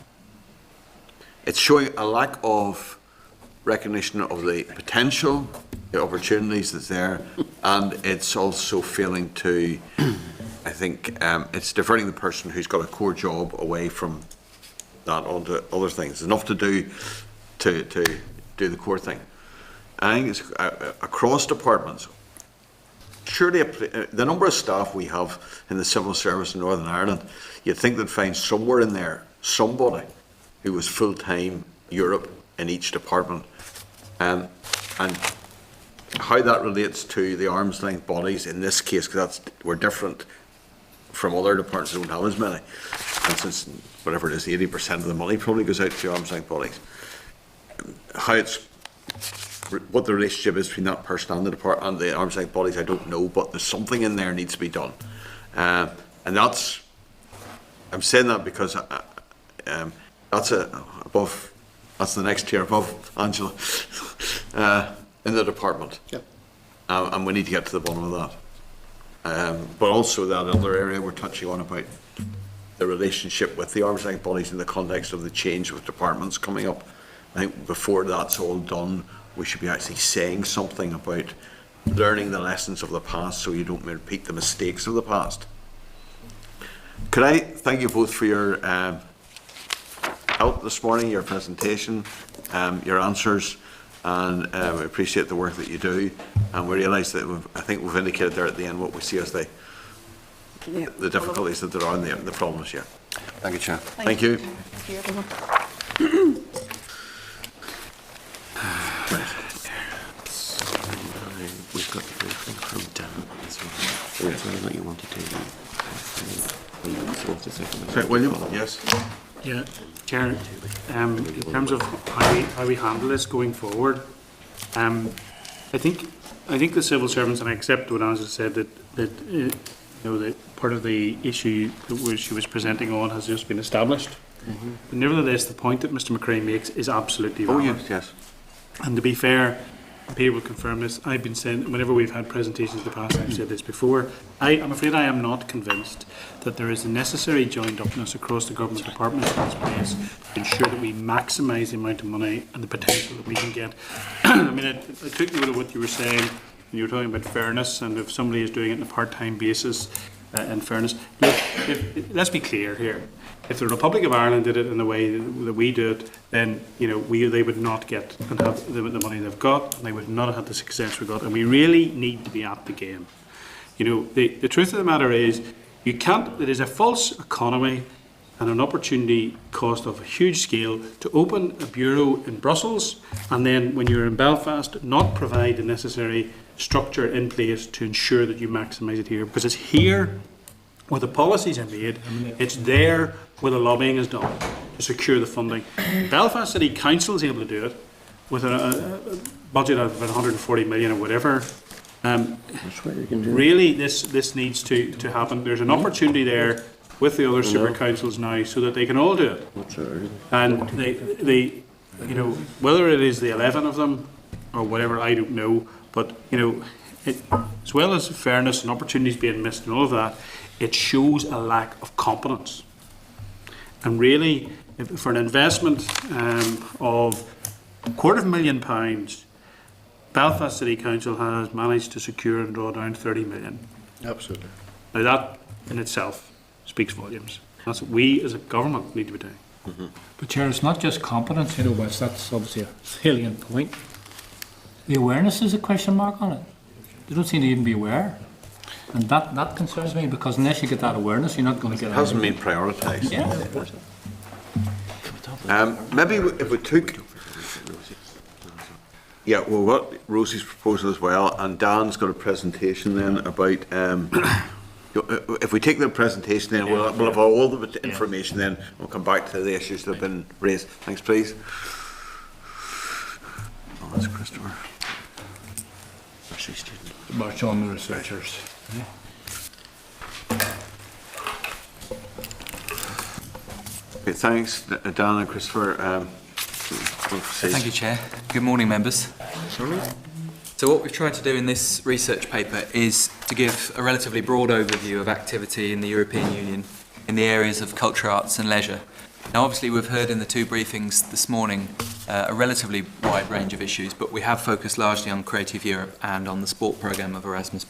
It's showing a lack of recognition of the potential, the opportunities that's there, and it's also failing to, I think, it's diverting the person who's got a core job away from that onto other things. There's enough to do to do the core thing. I think it's across departments. Surely the number of staff we have in the civil service in Northern Ireland, you'd think they'd find somewhere in there somebody who was full-time Europe in each department. And how that relates to the arm's length bodies in this case, because we're different from other departments that don't have as many. And since whatever it is, 80% of the money probably goes out to arm's length bodies. What the relationship is between that person and the department and the arm's length bodies, I don't know, but there's something in there needs to be done. And that's, I'm saying that because that's the next tier above Angela in the department. Yep. And we need to get to the bottom of that. But also that other area we're touching on about the relationship with the arm's length bodies in the context of the change with departments coming up. I think before that's all done, we should be actually saying something about learning the lessons of the past so you don't repeat the mistakes of the past. Could I thank you both for your help this morning, your presentation, your answers, and we appreciate the work that you do, and we realise that I think we've indicated there at the end what we see as the difficulties that there are and the problems here. Thank you, Chair. Thank you. Thank you, everyone. We've got the briefing from Dan as well. So what you want to do? William? Yes. Yeah, Chair, in terms of how we handle this going forward, I think the civil servants, and I accept what Angela said, that that part of the issue that she was presenting on has just been established. But nevertheless, the point that Mr. McRae makes is absolutely valid. Yes. And to be fair, Peter will confirm this, I've been saying, whenever we've had presentations in the past, I've said this before, I'm afraid I am not convinced that there is the necessary joined upness across the government departments in this place to ensure that we maximise the amount of money and the potential that we can get. I mean, I took note of what you were saying, and you were talking about fairness, and if somebody is doing it on a part-time basis, in fairness. Look, let's be clear here. If the Republic of Ireland did it in the way that we do it, then they would not get and have the money they've got, and they would not have had the success we've got. And we really need to be at the game. The truth of the matter is, you can't. It is a false economy and an opportunity cost of a huge scale to open a bureau in Brussels, and then when you're in Belfast, not provide the necessary structure in place to ensure that you maximise it here, because it's here where the policies are made, it's there where the lobbying is done to secure the funding. Belfast City Council is able to do it with a budget of about 140 million or whatever. Really, this needs to happen. There's an opportunity there with the other super councils now, so that they can all do it. And they whether it is the 11 of them or whatever, I don't know. But as well as fairness and opportunities being missed and all of that, it shows a lack of competence. And really, for an investment of £250,000, Belfast City Council has managed to secure and draw down 30 million. Absolutely. Now that in itself speaks volumes. That's what we as a government need to be doing. But Chair, it's not just competence, which that's obviously a salient point. The awareness is a question mark on it. They don't seem to even be aware. And that concerns me, because unless you get that awareness, you're not going to get it. It hasn't been prioritised. Yeah. Maybe if we took... Yeah, well, we've got Rosie's proposal as well, and Dan's got a presentation then about... if we take the presentation, then we'll have all the information, then we'll come back to the issues that have been raised. Thanks, please. Oh, that's Christopher. March on the researchers. Okay, thanks, Dan and Christopher. Thank you, Chair. Good morning, members. So what we've tried to do in this research paper is to give a relatively broad overview of activity in the European Union in the areas of culture, arts and leisure. Now, obviously, we've heard in the two briefings this morning a relatively wide range of issues, but we have focused largely on Creative Europe and on the sport programme of Erasmus+.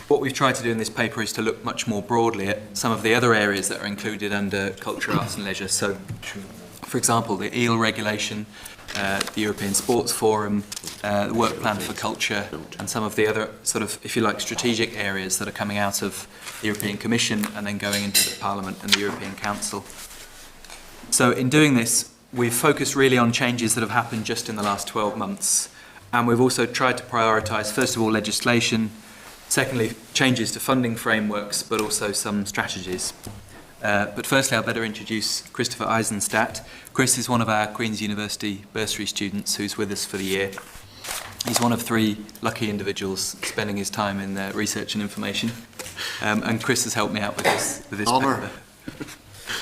What we've tried to do in this paper is to look much more broadly at some of the other areas that are included under culture, arts and leisure. So, for example, the EEL regulation, the European Sports Forum, the Work Plan for Culture, and some of the other sort of, if you like, strategic areas that are coming out of the European Commission and then going into the Parliament and the European Council. So in doing this, we've focused really on changes that have happened just in the last 12 months. And we've also tried to prioritise, first of all, legislation, secondly, changes to funding frameworks, but also some strategies. But firstly, I'll better introduce Christopher Eisenstadt. Chris is one of our Queen's University bursary students who's with us for the year. He's one of 3 lucky individuals spending his time in research and information. And Chris has helped me out with this paper.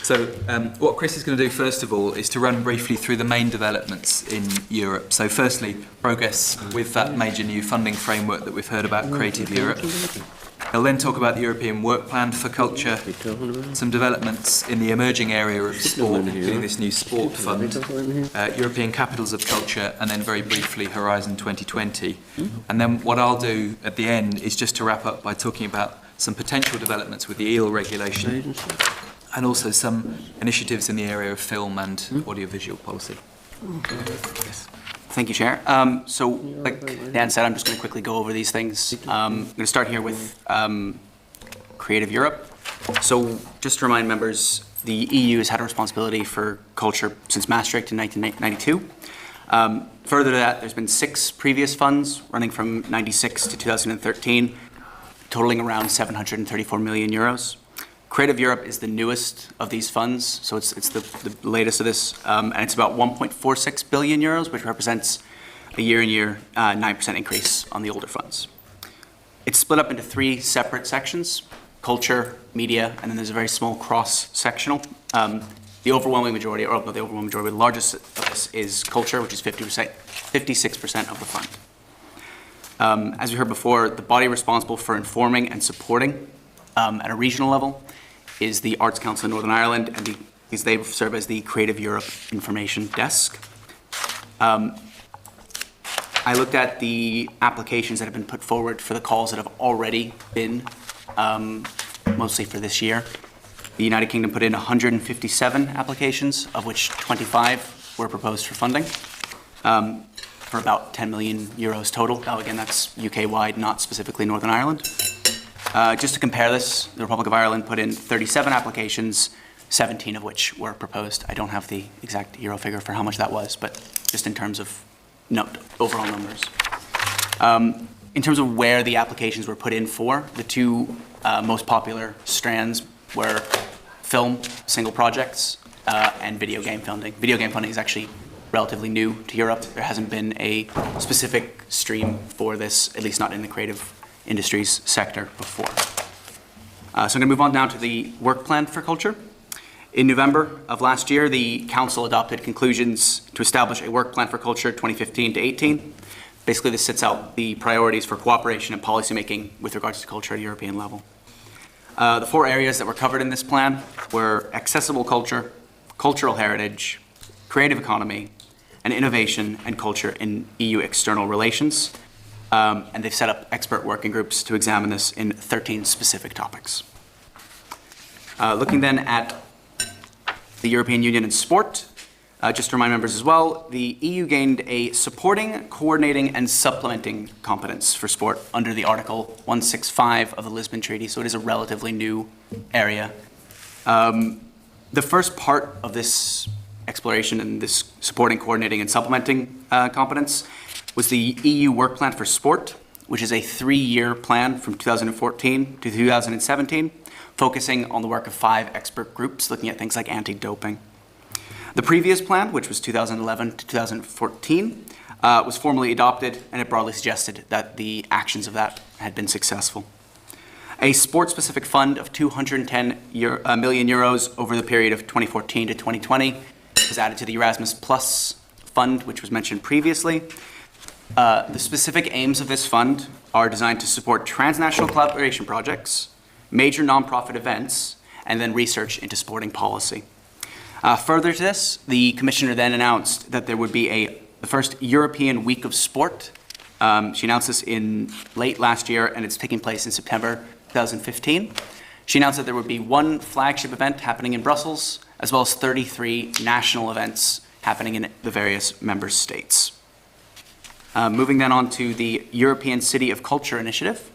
So what Chris is going to do first of all is to run briefly through the main developments in Europe. So firstly, progress with that major new funding framework that we've heard about, Creative Europe. He'll then talk about the European Work Plan for Culture, some developments in the emerging area of sport, including this new sport fund, European Capitals of Culture, and then very briefly Horizon 2020. And then what I'll do at the end is just to wrap up by talking about some potential developments with the EEL regulation, and also some initiatives in the area of film and audiovisual policy. Yes. Thank you, Chair. So, like Dan said, I'm just going to quickly go over these things. I'm going to start here with Creative Europe. So, just to remind members, the EU has had a responsibility for culture since Maastricht in 1992. Further to that, there's been 6 previous funds running from 96 to 2013, totaling around 734 million euros. Creative Europe is the newest of these funds, so it's the latest of this, and it's about 1.46 billion euros, which represents a year-on-year 9% increase on the older funds. It's split up into 3 separate sections: culture, media, and then there's a very small cross-sectional. The overwhelming majority, or not the overwhelming majority, but the largest of this is culture, which is 56% of the fund. As we heard before, the body responsible for informing and supporting at a regional level is the Arts Council in Northern Ireland, and they serve as the Creative Europe Information Desk. I looked at the applications that have been put forward for the calls that have already been, mostly for this year. The United Kingdom put in 157 applications, of which 25 were proposed for funding, for about 10 million euros total. Now, again, that's UK-wide, not specifically Northern Ireland. Just to compare this, the Republic of Ireland put in 37 applications, 17 of which were proposed. I don't have the exact euro figure for how much that was, but just in terms of overall numbers. In terms of where the applications were put in for, the 2 most popular strands were film, single projects, and video game funding. Video game funding is actually relatively new to Europe. There hasn't been a specific stream for this, at least not in the creative industries sector before. So I'm going to move on now to the work plan for culture. In November of last year, the Council adopted conclusions to establish a work plan for culture 2015 to 18. Basically, this sets out the priorities for cooperation and policymaking with regards to culture at a European level. The 4 areas that were covered in this plan were accessible culture, cultural heritage, creative economy, and innovation and culture in EU external relations. And they've set up expert working groups to examine this in 13 specific topics. Looking then at the European Union and sport, just to remind members as well, the EU gained a supporting, coordinating, and supplementing competence for sport under the Article 165 of the Lisbon Treaty, so it is a relatively new area. The first part of this exploration and this supporting, coordinating, and supplementing competence was the EU Work Plan for Sport, which is a 3-year plan from 2014 to 2017, focusing on the work of 5 expert groups looking at things like anti-doping. The previous plan, which was 2011 to 2014, was formally adopted, and it broadly suggested that the actions of that had been successful. A sport-specific fund of 210 million euros over the period of 2014 to 2020 was added to the Erasmus Plus fund, which was mentioned previously. The specific aims of this fund are designed to support transnational collaboration projects, major nonprofit events, and then research into sporting policy. Further to this, the Commissioner then announced that there would be the first European Week of Sport. She announced this in late last year, and it's taking place in September 2015. She announced that there would be 1 flagship event happening in Brussels, as well as 33 national events happening in the various member states. Moving then on to the European City of Culture Initiative.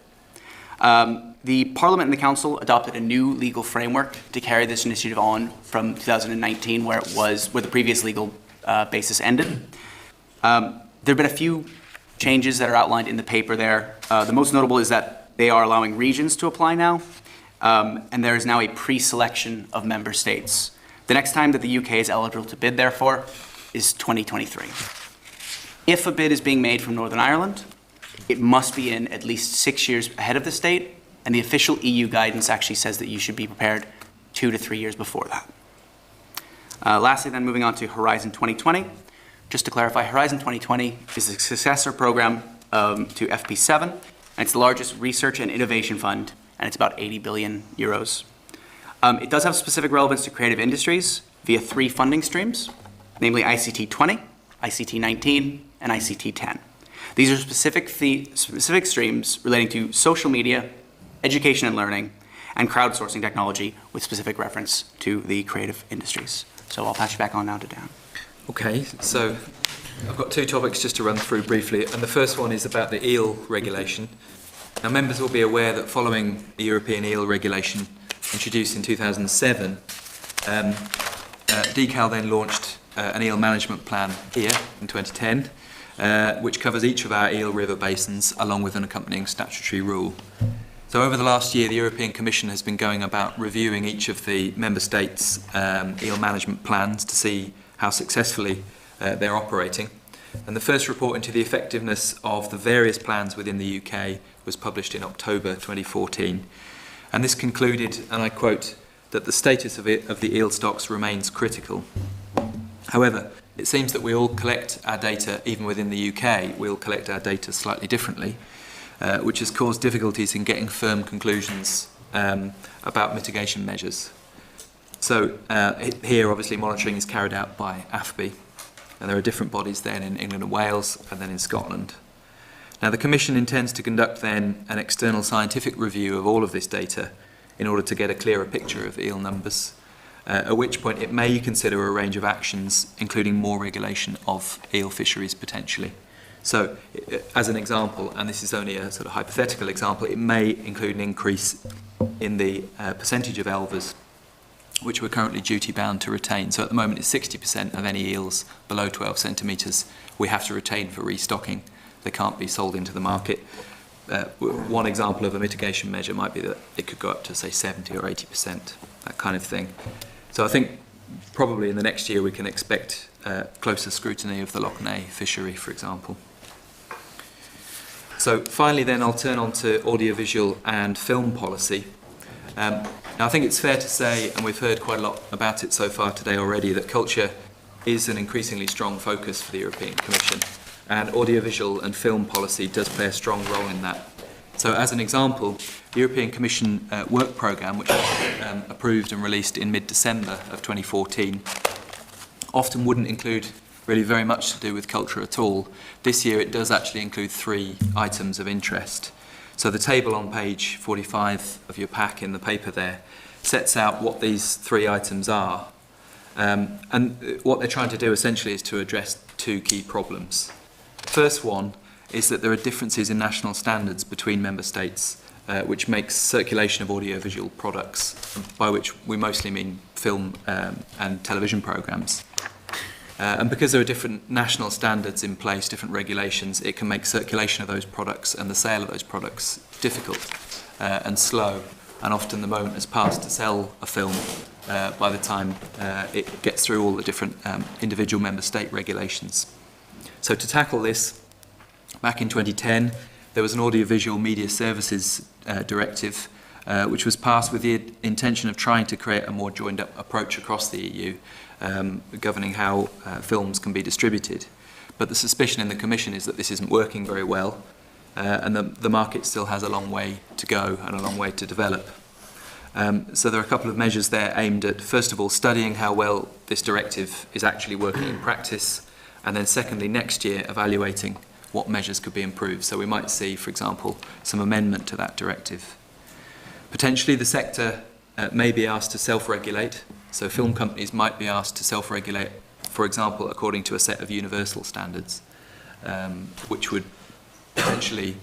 The Parliament and the Council adopted a new legal framework to carry this initiative on from 2019, where the previous legal basis ended. There have been a few changes that are outlined in the paper there. The most notable is that they are allowing regions to apply now, and there is now a pre-selection of member states. The next time that the UK is eligible to bid, therefore, is 2023. If a bid is being made from Northern Ireland, it must be in at least 6 years ahead of the state, and the official EU guidance actually says that you should be prepared 2 to 3 years before that. Lastly, then, moving on to Horizon 2020. Just to clarify, Horizon 2020 is a successor program to FP7, and it's the largest research and innovation fund, and it's about 80 billion euros. It does have specific relevance to creative industries via 3 funding streams, namely ICT 20, ICT 19, and ICT 10. These are specific streams relating to social media, education and learning, and crowdsourcing technology with specific reference to the creative industries. So I'll pass you back on now to Dan. Okay, so I've got 2 topics just to run through briefly, and the first one is about the eel regulation. Now, members will be aware that following the European eel regulation introduced in 2007, DCAL then launched an eel management plan here in 2010, which covers each of our eel river basins along with an accompanying statutory rule. So over the last year, the European Commission has been going about reviewing each of the member states' eel management plans to see how successfully they're operating. And the first report into the effectiveness of the various plans within the UK was published in October 2014. And this concluded, and I quote, that the status of the eel stocks remains critical. However, it seems that we all collect our data, even within the UK, we all collect our data slightly differently, which has caused difficulties in getting firm conclusions about mitigation measures. So here, obviously, monitoring is carried out by AFBI, and there are different bodies then in England and Wales, and then in Scotland. Now, the Commission intends to conduct then an external scientific review of all of this data in order to get a clearer picture of eel numbers, at which point it may consider a range of actions, including more regulation of eel fisheries potentially. So, as an example, and this is only a sort of hypothetical example, it may include an increase in the percentage of elvers which we're currently duty-bound to retain. So at the moment it's 60% of any eels below 12 centimetres we have to retain for restocking. They can't be sold into the market. One example of a mitigation measure might be that it could go up to, say, 70 or 80%, that kind of thing. So I think probably in the next year we can expect closer scrutiny of the Loch Ness fishery, for example. So finally then I'll turn on to audiovisual and film policy. Now I think it's fair to say, and we've heard quite a lot about it so far today already, that culture is an increasingly strong focus for the European Commission, and audiovisual and film policy does play a strong role in that. So as an example, the European Commission work programme, which was approved and released in mid-December of 2014, often wouldn't include really very much to do with culture at all. This year it does actually include 3 items of interest. So the table on page 45 of your pack in the paper there sets out what these 3 items are. And what they're trying to do essentially is to address 2 key problems. First one is that there are differences in national standards between member states, which makes circulation of audiovisual products, by which we mostly mean film and television programmes. And because there are different national standards in place, different regulations, it can make circulation of those products and the sale of those products difficult and slow. And often the moment has passed to sell a film by the time it gets through all the different individual member state regulations. So to tackle this, back in 2010, there was an Audiovisual Media Services Directive, which was passed with the intention of trying to create a more joined-up approach across the EU, governing how films can be distributed. But the suspicion in the Commission is that this isn't working very well, and the market still has a long way to go and a long way to develop. So there are a couple of measures there aimed at, first of all, studying how well this directive is actually working in practice, and then secondly, next year, evaluating what measures could be improved. So we might see, for example, some amendment to that directive. Potentially the sector may be asked to self-regulate, so film companies might be asked to self-regulate, for example, according to a set of universal standards, which would potentially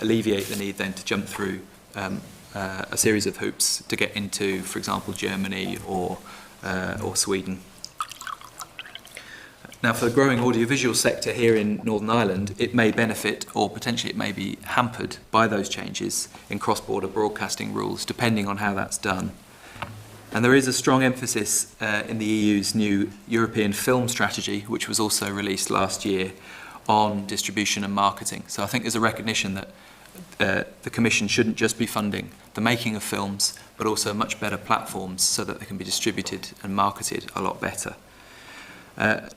alleviate the need then to jump through a series of hoops to get into, for example, Germany or Sweden. Now, for the growing audiovisual sector here in Northern Ireland, it may benefit, or potentially it may be hampered by those changes in cross-border broadcasting rules, depending on how that's done. And there is a strong emphasis in the EU's new European film strategy, which was also released last year, on distribution and marketing. So I think there's a recognition that the Commission shouldn't just be funding the making of films, but also much better platforms so that they can be distributed and marketed a lot better.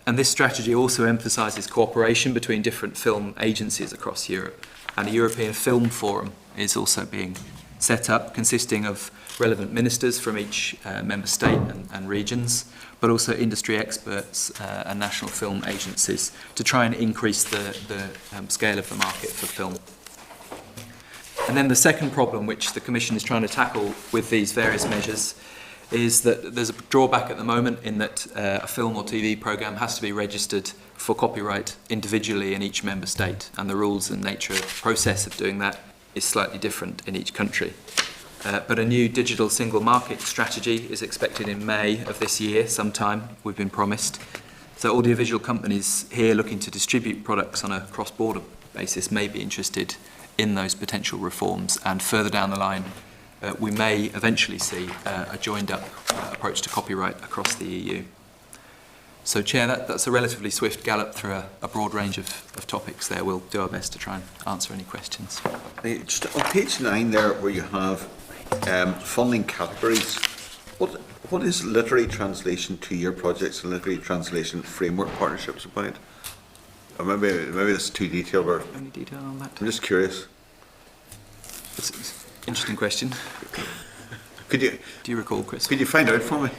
And this strategy also emphasises cooperation between different film agencies across Europe. And a European Film Forum is also being set up, consisting of relevant ministers from each member state and regions, but also industry experts and national film agencies to try and increase the scale of the market for film. And then the second problem which the Commission is trying to tackle with these various measures is that there's a drawback at the moment in that a film or TV programme has to be registered for copyright individually in each member state, and the rules and nature of the process of doing that is slightly different in each country. But a new digital single market strategy is expected in May of this year, sometime, we've been promised. So audiovisual companies here looking to distribute products on a cross-border basis may be interested in those potential reforms, and further down the line, we may eventually see a joined-up approach to copyright across the EU. So, Chair, that's a relatively swift gallop through a broad range of topics there. We'll do our best to try and answer any questions. Just on page 9 there, where you have funding categories, what is literary translation to your projects and literary translation framework partnerships about? Or maybe that's too detailed. Or any detail on that? I'm just curious. It's an interesting question. Do you recall, Chris? Could you find out for me?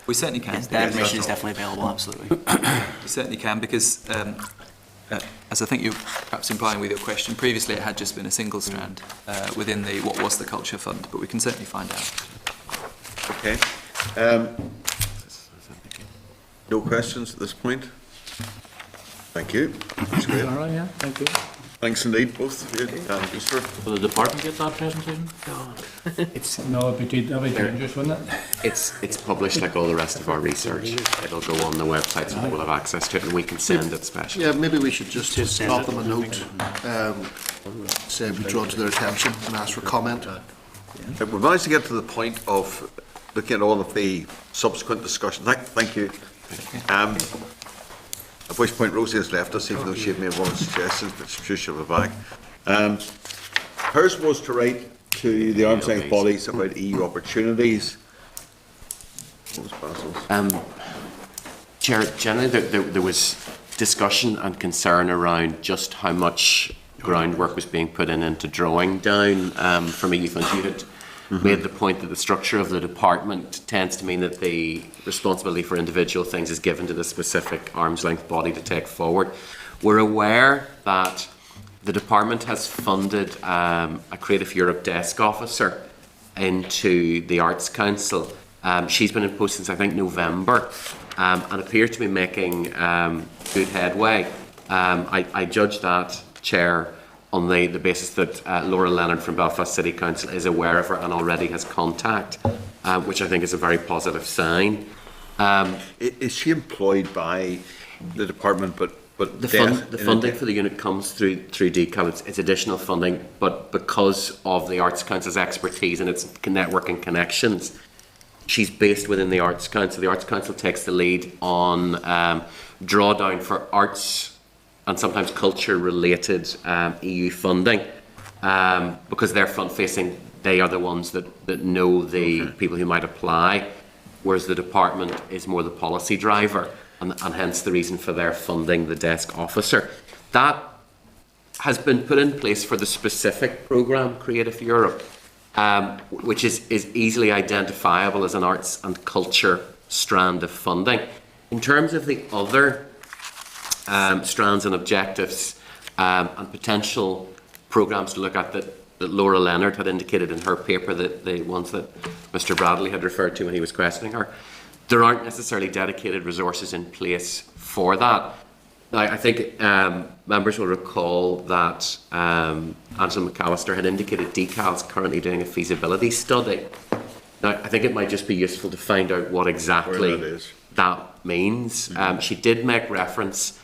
We certainly can. Yes, that information is definitely available, absolutely. We certainly can, because as I think you're perhaps implying with your question, previously it had just been a single strand within what was the Culture Fund, but we can certainly find out. Okay. No questions at this point? Thank you. That's great. All right, yeah, thank you. Thanks indeed, both of you. Will the department get that presentation? No, it'd be dangerous, wouldn't it? It's published like all the rest of our research. It'll go on the website so people have access to it, and we can send it specially. Yeah, maybe we should just drop them a note, say we draw to their attention and ask for comment. We've managed to get to the point of looking at all of the subsequent discussion. Thank you. At which point Rosie has left us, even though she had made one of the suggestions, but I'm sure she'll be back. Hers was to write to the arm's length bodies about EU opportunities. What was Basil's? Chair, generally there was discussion and concern around just how much groundwork was being put into drawing down from EU funds. You had made the point that the structure of the department tends to mean that the responsibility for individual things is given to the specific arm's length body to take forward. We're aware that the department has funded a Creative Europe desk officer into the Arts Council. She's been in post since I think November and appears to be making good headway. I judge that, Chair, on the basis that Laura Leonard from Belfast City Council is aware of her and already has contact, which I think is a very positive sign. Is she employed by the department, but the funding for the unit comes through DCAL. It's additional funding, but because of the Arts Council's expertise and its network and connections, she's based within the Arts Council. The Arts Council takes the lead on drawdown for arts and sometimes culture-related EU funding, because they're front-facing. They are the ones that know the people who might apply, whereas the department is more the policy driver, and hence the reason for their funding the desk officer. That has been put in place for the specific programme Creative Europe, which is easily identifiable as an arts and culture strand of funding. In terms of the other strands and objectives and potential programmes to look at that Laura Leonard had indicated in her paper, that the ones that Mr Bradley had referred to when he was questioning her, there aren't necessarily dedicated resources in place for that. Now, I think members will recall that Angela McAllister had indicated DCAL's currently doing a feasibility study. Now, I think it might just be useful to find out what exactly that means. She did make reference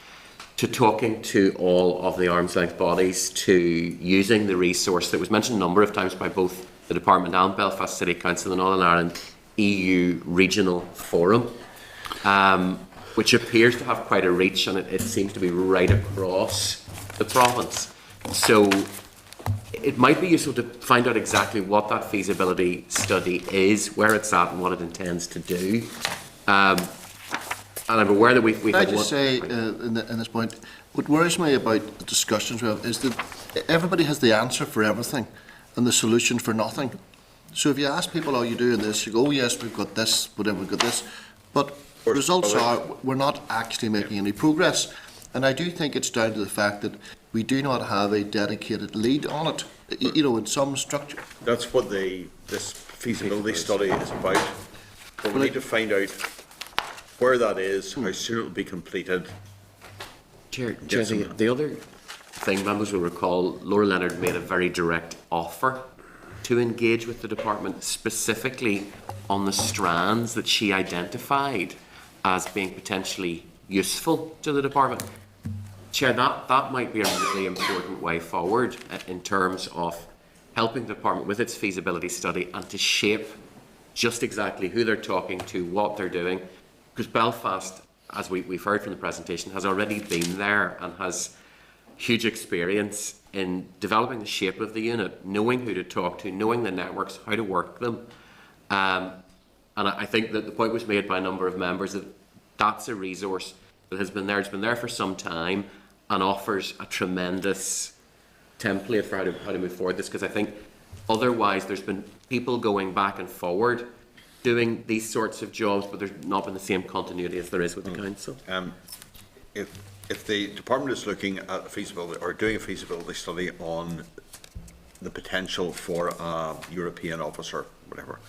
to talking to all of the arm's length bodies, to using the resource that was mentioned a number of times by both the Department and Belfast City Council and Northern Ireland EU Regional Forum, which appears to have quite a reach, and it seems to be right across the province. So it might be useful to find out exactly what that feasibility study is, where it's at and what it intends to do. And I'm aware that we've Can I just say, in this point, what worries me about the discussions we have is that everybody has the answer for everything and the solution for nothing. So if you ask people, are you doing this? You go, oh yes, we've got this, whatever, we've got this. But the results are, we're not actually making any progress. And I do think it's down to the fact that we do not have a dedicated lead on it, you know, in some structure. That's what this feasibility study is about. But we need to find out where that is, how soon it will be completed. Chair, the other thing members will recall, Laura Leonard made a very direct offer to engage with the department specifically on the strands that she identified as being potentially useful to the department. Chair, that might be a really important way forward in terms of helping the department with its feasibility study and to shape just exactly who they're talking to, what they're doing. Because Belfast, as we've heard from the presentation, has already been there and has huge experience in developing the shape of the unit, knowing who to talk to, knowing the networks, how to work them. And I think that the point was made by a number of members that that's a resource that has been there. It's been there for some time and offers a tremendous template for how to move forward this, because I think otherwise there's been people going back and forward doing these sorts of jobs, but there's not been the same continuity as there is with the council. If the department is looking at a feasibility or doing a feasibility study on the potential for a European officer, whatever,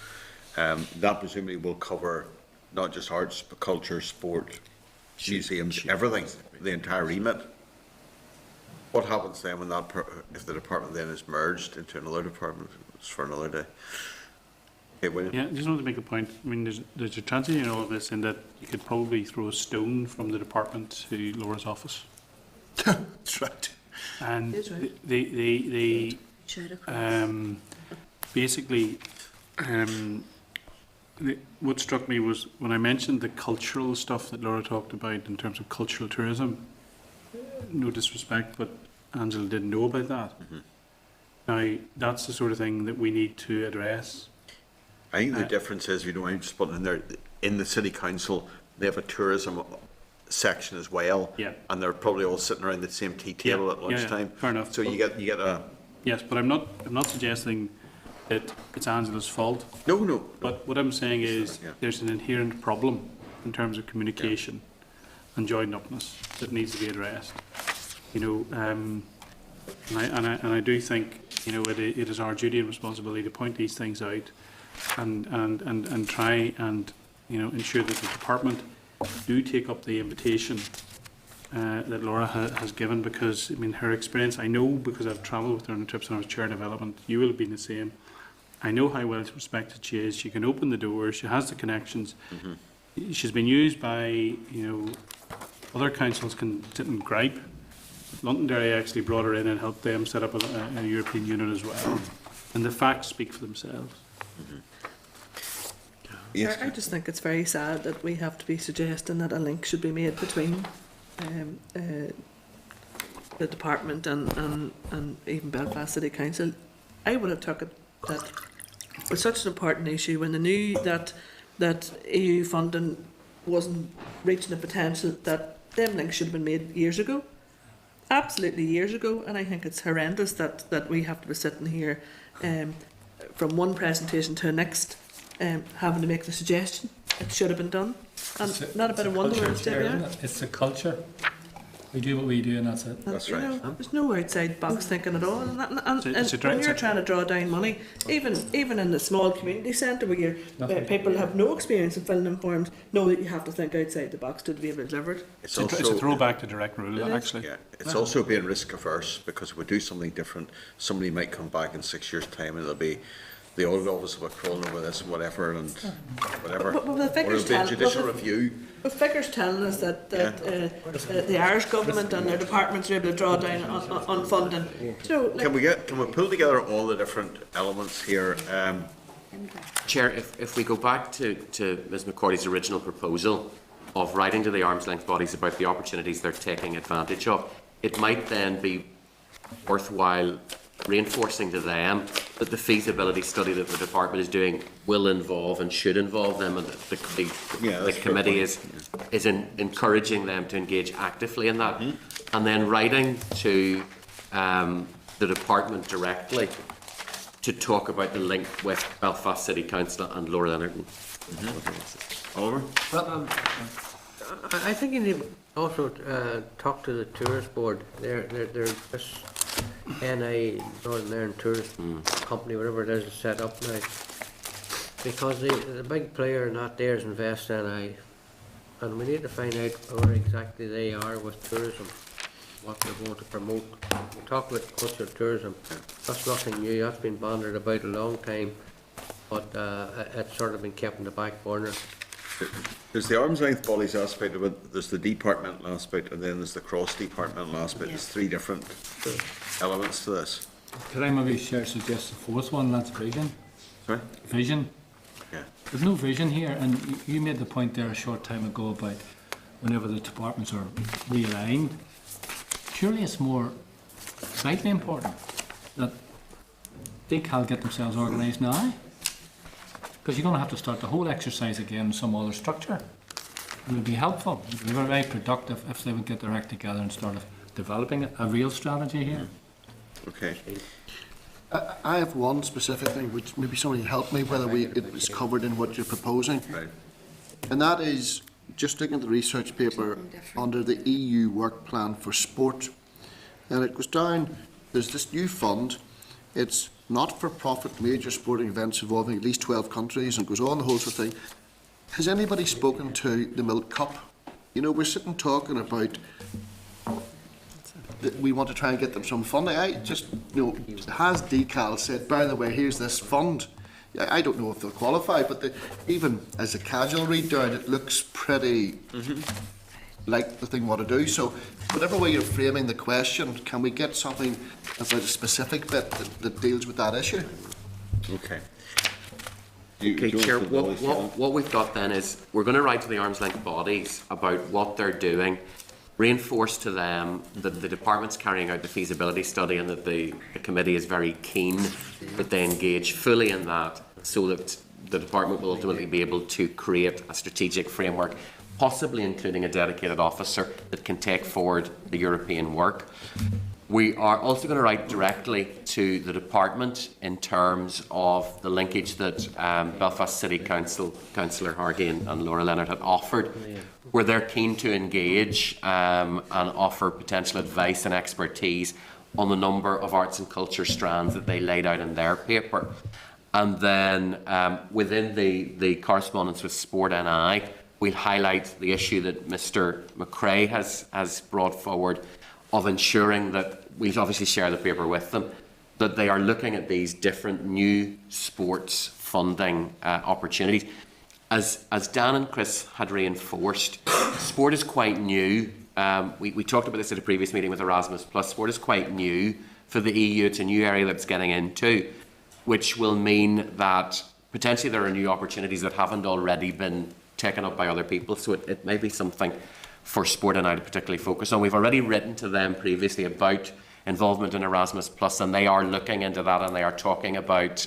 that presumably will cover not just arts, but culture, sport, museums, everything, the entire remit. What happens then when if the department then is merged into another department? It's for another day. Okay, William. Yeah, I just wanted to make a point. I mean, there's a transition in all of this in that you could probably throw a stone from the department to Laura's office. That's right. And It is right. basically, what struck me was when I mentioned the cultural stuff that Laura talked about in terms of cultural tourism. No disrespect, but Angela didn't know about that. Now, that's the sort of thing that we need to address. I think the difference is, I'm just putting in there, in the city council, they have a tourism section as well. Yeah. And they're probably all sitting around the same tea table at lunchtime. Fair enough. So you get a... Yes, but I'm not suggesting that it's Angela's fault. No. But what I'm saying is Yeah. there's an inherent problem in terms of communication and joined upness that needs to be addressed. You know, and I do think, you know, it is our duty and responsibility to point these things out and try and, you know, ensure that the department do take up the invitation that Laura has given, because, I mean, her experience, I know because I've travelled with her on the trips and I was chair development, you will have been the same. I know how well respected she is. She can open the doors. She has the connections. She's been used by, you know, other councils can sit and gripe. Londonderry actually brought her in and helped them set up a European unit as well. And the facts speak for themselves. Yes. I just think it's very sad that we have to be suggesting that a link should be made between the department and even Belfast City Council. I would have took it that with such an important issue, when they knew that EU funding wasn't reaching the potential, that them links should have been made years ago. Absolutely years ago. And I think it's horrendous that we have to be sitting here from one presentation to the next having to make the suggestion. It should have been done. And not a bit of wonder where it's there. It's a culture. We do what we do, and that's it. That's You right. know, there's no outside box thinking at all. And It's a when you're trying to draw down money, even in the small community centre where people have no experience in filling in forms, know that you have to think outside the box to be able to deliver it. It's a throwback to direct rule, actually. Yeah, it's also being risk averse, because if we do something different, somebody might come back in 6 years' time and it'll be the audit office will be crawling over this and whatever and whatever. But the Or figures it'll be a tell judicial review. the figures telling us that the Irish government and their departments are able to draw down on funding. So, like, Can we pull together all the different elements here? Chair, if we go back to Ms McCordy's original proposal of writing to the arm's length bodies about the opportunities they're taking advantage of, it might then be worthwhile reinforcing to them that the feasibility study that the department is doing will involve and should involve them, and that the committee is encouraging them to engage actively in that, and then writing to the department directly to talk about the link with Belfast City Council and Laura Leonard. Oliver? Well, I think you need also talk to the tourist board. They're just NI, Northern Ireland Tourist Company, whatever it is, set up now. Because the big player not there is Invest NI, and we need to find out where exactly they are with tourism, what they're going to promote. We talk about cultural tourism. That's nothing new. That's been bandied about a long time, but it's sort of been kept in the back burner. There's the arm's length bodies aspect of it, there's the departmental aspect, and then there's the cross-departmental aspect. There's three different elements to this. Could I maybe suggest the fourth one, that's vision? Sorry? Vision. Yeah. There's no vision here, and you made the point there a short time ago about whenever the departments are realigned. Surely it's more vitally important that DCAL get themselves organised now, because you're going to have to start the whole exercise again in some other structure. It would be helpful, it would be very productive if they would get their act together and start developing a real strategy here. Okay. I have one specific thing, which maybe somebody help me, whether it was covered in what you're proposing. Right. And that is, just looking at the research paper under the EU work plan for sport. And it goes down, there's this new fund, it's not-for-profit major sporting events involving at least 12 countries, and goes on the whole sort of thing. Has anybody spoken to the Milk Cup? You know, we're sitting talking about that we want to try and get them some funding. I just, you know, has DCAL said, by the way, here's this fund? I don't know if they'll qualify, but even as a casual read down, it looks pretty like the thing we want to do. So whatever way you're framing the question, can we get something about a specific bit that deals with that issue? Okay. Okay, Chair, what we've got then is we're going to write to the arm's length bodies about what they're doing, reinforce to them that the department's carrying out the feasibility study and that the committee is very keen that they engage fully in that, so that the department will ultimately be able to create a strategic framework, possibly including a dedicated officer that can take forward the European work. We are also going to write directly to the department in terms of the linkage that Belfast City Council, Councillor Hargey and Laura Leonard had offered, where they're keen to engage and offer potential advice and expertise on the number of arts and culture strands that they laid out in their paper. And then within the correspondence with Sport NI, we'll highlight the issue that Mr McRae has brought forward of ensuring that, we obviously share the paper with them, that they are looking at these different new sports funding opportunities. As Dan and Chris had reinforced, sport is quite new. We talked about this at a previous meeting with Erasmus+. Sport is quite new for the EU. It's a new area that's getting into, which will mean that potentially there are new opportunities that haven't already been taken up by other people. So it may be something for Sport and I to particularly focus on. We've already written to them previously about involvement in Erasmus+, and they are looking into that, and they are talking about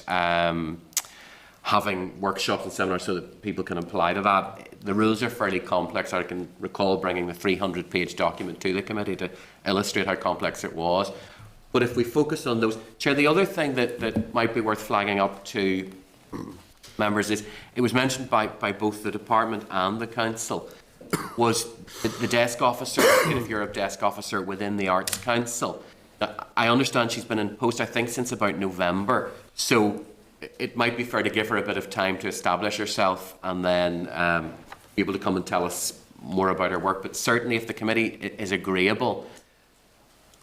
having workshops and seminars so that people can apply to that. The rules are fairly complex. I can recall bringing the 300-page document to the committee to illustrate how complex it was. But if we focus on those... Chair, the other thing that might be worth flagging up to members is, it was mentioned by both the department and the council, was the desk officer, the State of Europe desk officer within the Arts Council. I understand she's been in post, I think, since about November, so it might be fair to give her a bit of time to establish herself and then be able to come and tell us more about her work. But certainly if the committee is agreeable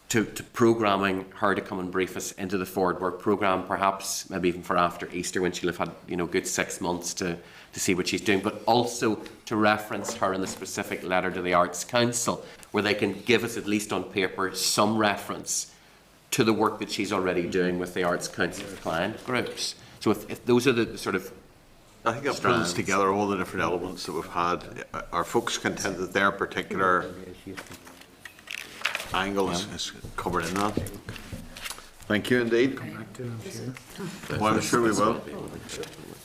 to programming her to come and brief us into the forward work programme, perhaps maybe even for after Easter, when she'll have had, you know, good 6 months to see what she's doing, but also to reference her in the specific letter to the Arts Council, where they can give us, at least on paper, some reference to the work that she's already doing with the Arts Council client groups. So if those are the sort of... I think it brings together all the different elements that we've had. Are folks content that their particular angle is covered in that? Thank you indeed. Well, I'm sure we will.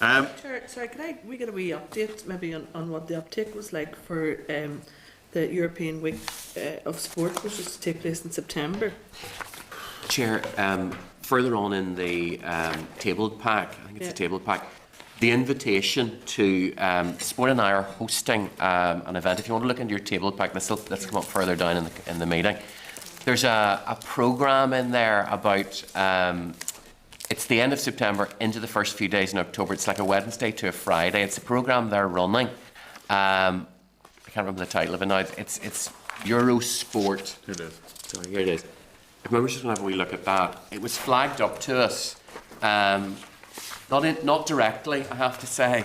Sorry, can we get a wee update maybe on what the uptake was like for the European Week of Sport, which is to take place in September? Chair, further on in the tabled pack, I think it's the tabled pack, the invitation to Sport and I are hosting an event. If you want to look into your table pack, let's come up further down in the meeting. There's a programme in there about, it's the end of September into the first few days in October. It's like a Wednesday to a Friday. It's a programme they're running. I can't remember the title of it now. It's Eurosport. Here it is. Sorry, here it is. If members just want to have a wee look at that. It was flagged up to us. Not directly, I have to say.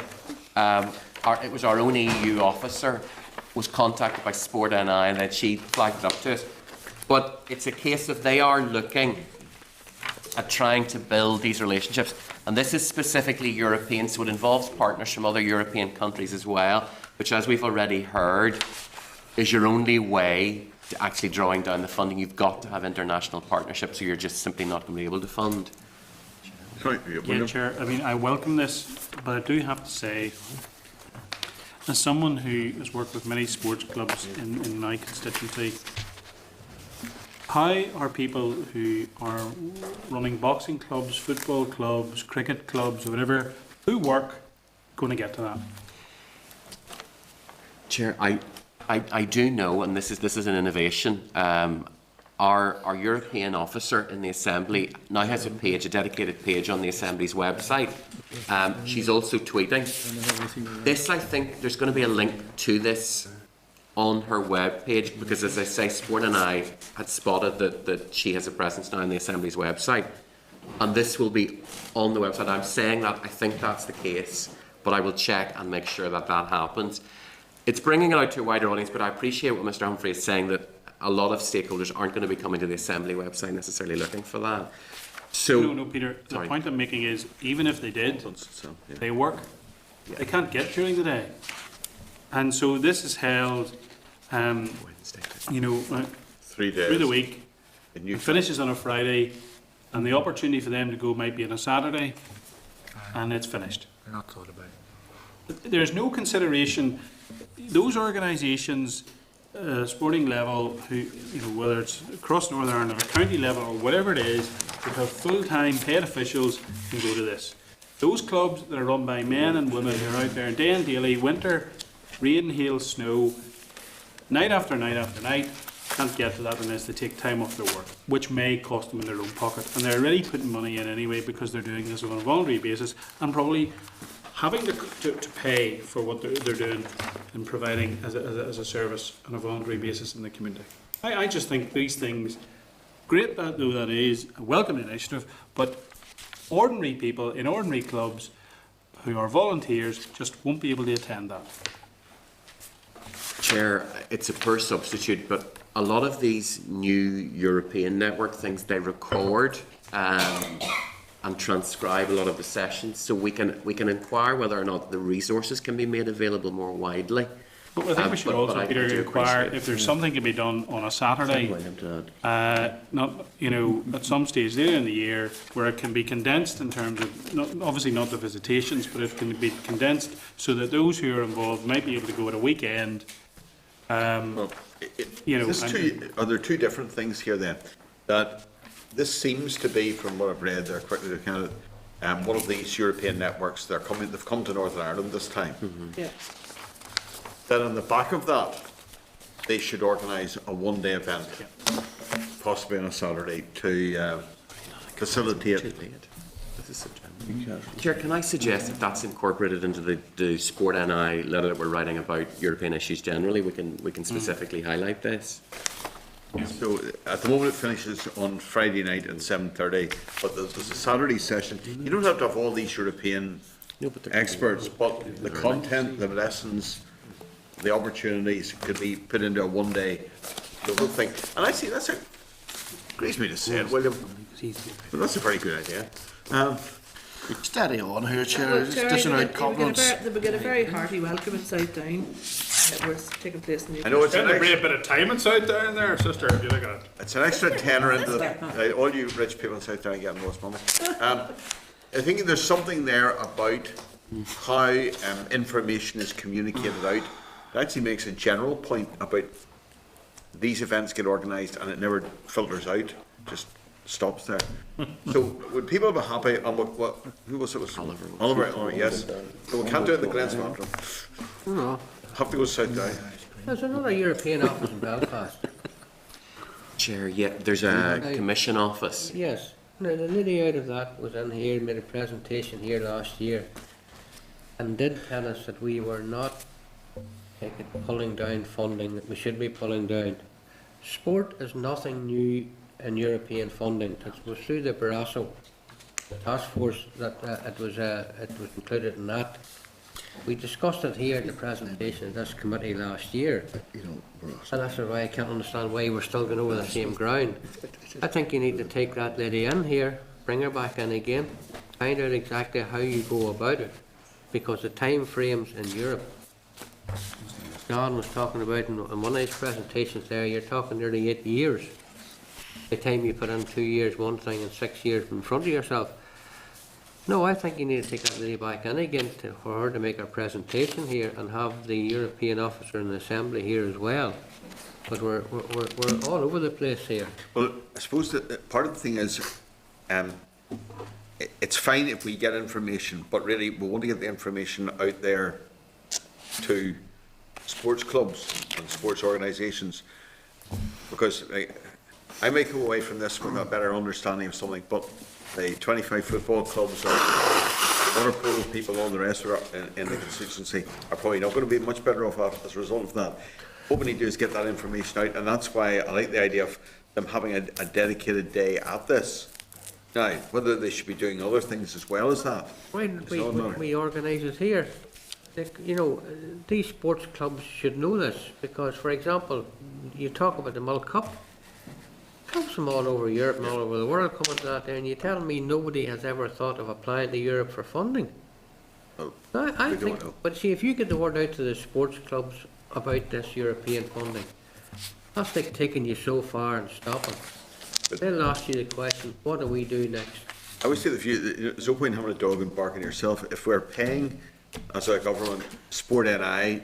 it was our own EU officer was contacted by Sport NI, and then she flagged it up to us. But it's a case of they are looking at trying to build these relationships. And this is specifically European, so it involves partners from other European countries as well, which, as we've already heard, is your only way to actually drawing down the funding. You've got to have international partnerships, or you're just simply not going to be able to fund. Sorry, Yeah, Chair, I mean, I welcome this, but I do have to say, as someone who has worked with many sports clubs in my constituency, how are people who are running boxing clubs, football clubs, cricket clubs, or whatever, who work, going to get to that? Chair, I do know, and this is an innovation. Our European officer in the Assembly now has a dedicated page on the Assembly's website. She's also tweeting. This, I think, there's going to be a link to this on her web page, because, as I say, Sport and I had spotted that she has a presence now on the Assembly's website, and this will be on the website. I'm saying that I think that's the case, but I will check and make sure that happens. It's bringing it out to a wider audience, but I appreciate what Mr. Humphrey is saying, that a lot of stakeholders aren't going to be coming to the Assembly website necessarily looking for that. So, No, Peter, the point I'm making is, even if they did, they work. They can't get during the day. And so this is held, 3 days through the week. It finishes on a Friday, and the opportunity for them to go might be on a Saturday, and it's finished. They're not thought about. There's no consideration. Those organisations, sporting level, who, whether it's across Northern Ireland or county level or whatever it is, who have full-time paid officials, can go to this. Those clubs that are run by men and women who are out there day and daily, winter, rain, hail, snow, night after night after night, can't get to that unless they take time off their work, which may cost them in their own pocket. And they're already putting money in anyway, because they're doing this on a voluntary basis, and probably having to pay for what they're doing and providing as a service on a voluntary basis in the community. I just think these things, great that though that is, a welcome initiative, but ordinary people in ordinary clubs who are volunteers just won't be able to attend that. Chair, it's a poor substitute, but a lot of these new European network things, they record and transcribe a lot of the sessions, so we can inquire whether or not the resources can be made available more widely. But I think we should also, Peter, inquire if there's something to be done on a Saturday, at some stage later in the year, where it can be condensed in terms of, obviously not the visitations, but it can be condensed so that those who are involved might be able to go at a weekend. Are there two different things here then? That this seems to be, from what I've read there quickly, kind of one of these European networks. They've come to Northern Ireland this time. Yeah. Then on the back of that, they should organise a one-day event, possibly on a Saturday, to facilitate. Chair, can I suggest that that's incorporated into the Sport NI letter that we're writing about European issues generally? We can specifically highlight this. So at the moment it finishes on Friday night at 7:30, but there's a Saturday session. You don't have to have all these European experts, but the content, the lessons, the opportunities could be put into a one-day little thing. And I see that's grieves me to say it, William, but that's a very good idea. Steady on here, Chair. Dishing out compliments. They get a very hearty welcome in South Down. Where it's taking place in the I know it's a great bit of time in South Down there, sister, if you look at it. It's an extra tenner into the, all you rich people in South Down get most money. I think there's something there about how information is communicated out. It actually makes a general point about these events get organised and it never filters out, just stops there. So would people be happy, and who was it? Oliver, yes. So we can't do it in the Glens Mountain. No. Have to go South Down. There's another European office in Belfast. Chair, yeah, there's a commission office. Yes. Now, the lady out of that was in here, made a presentation here last year, and did tell us that we were not pulling down funding that we should be pulling down. Sport is nothing new in European funding. It was through the Barroso task force that it was included in that. We discussed it here at the presentation of this committee last year. And that's why I can't understand why we're still going over the same ground. I think you need to take that lady in here, bring her back in again, find out exactly how you go about it. Because the time frames in Europe, John was talking about in one of his presentations there, you're talking nearly 8 years. The time you put in 2 years one thing and 6 years in front of yourself. No, I think you need to take that lady back in again for her to make her presentation here and have the European officer in the Assembly here as well. But we're all over the place here. Well, I suppose that part of the thing is, it's fine if we get information, but really we want to get the information out there to sports clubs and sports organisations, because I may come away from this with a better understanding of something, but the 25 football clubs or water polo people, all the rest of it in the constituency are probably not going to be much better off as a result of that. What we need to do is get that information out, and that's why I like the idea of them having a dedicated day at this. Now, whether they should be doing other things as well as that. Why don't we organise it here? You know, these sports clubs should know this, because, for example, you talk about the Milk Cup. Clubs from all over Europe and all over the world coming to that there, and you tell me nobody has ever thought of applying to Europe for funding. Well, I think, but see, if you get the word out to the sports clubs about this European funding, that's like taking you so far and stopping. They'll ask you the question, what do we do next? I always say the view, there's no point in having a dog and barking yourself. If we're paying, as a government, Sport NI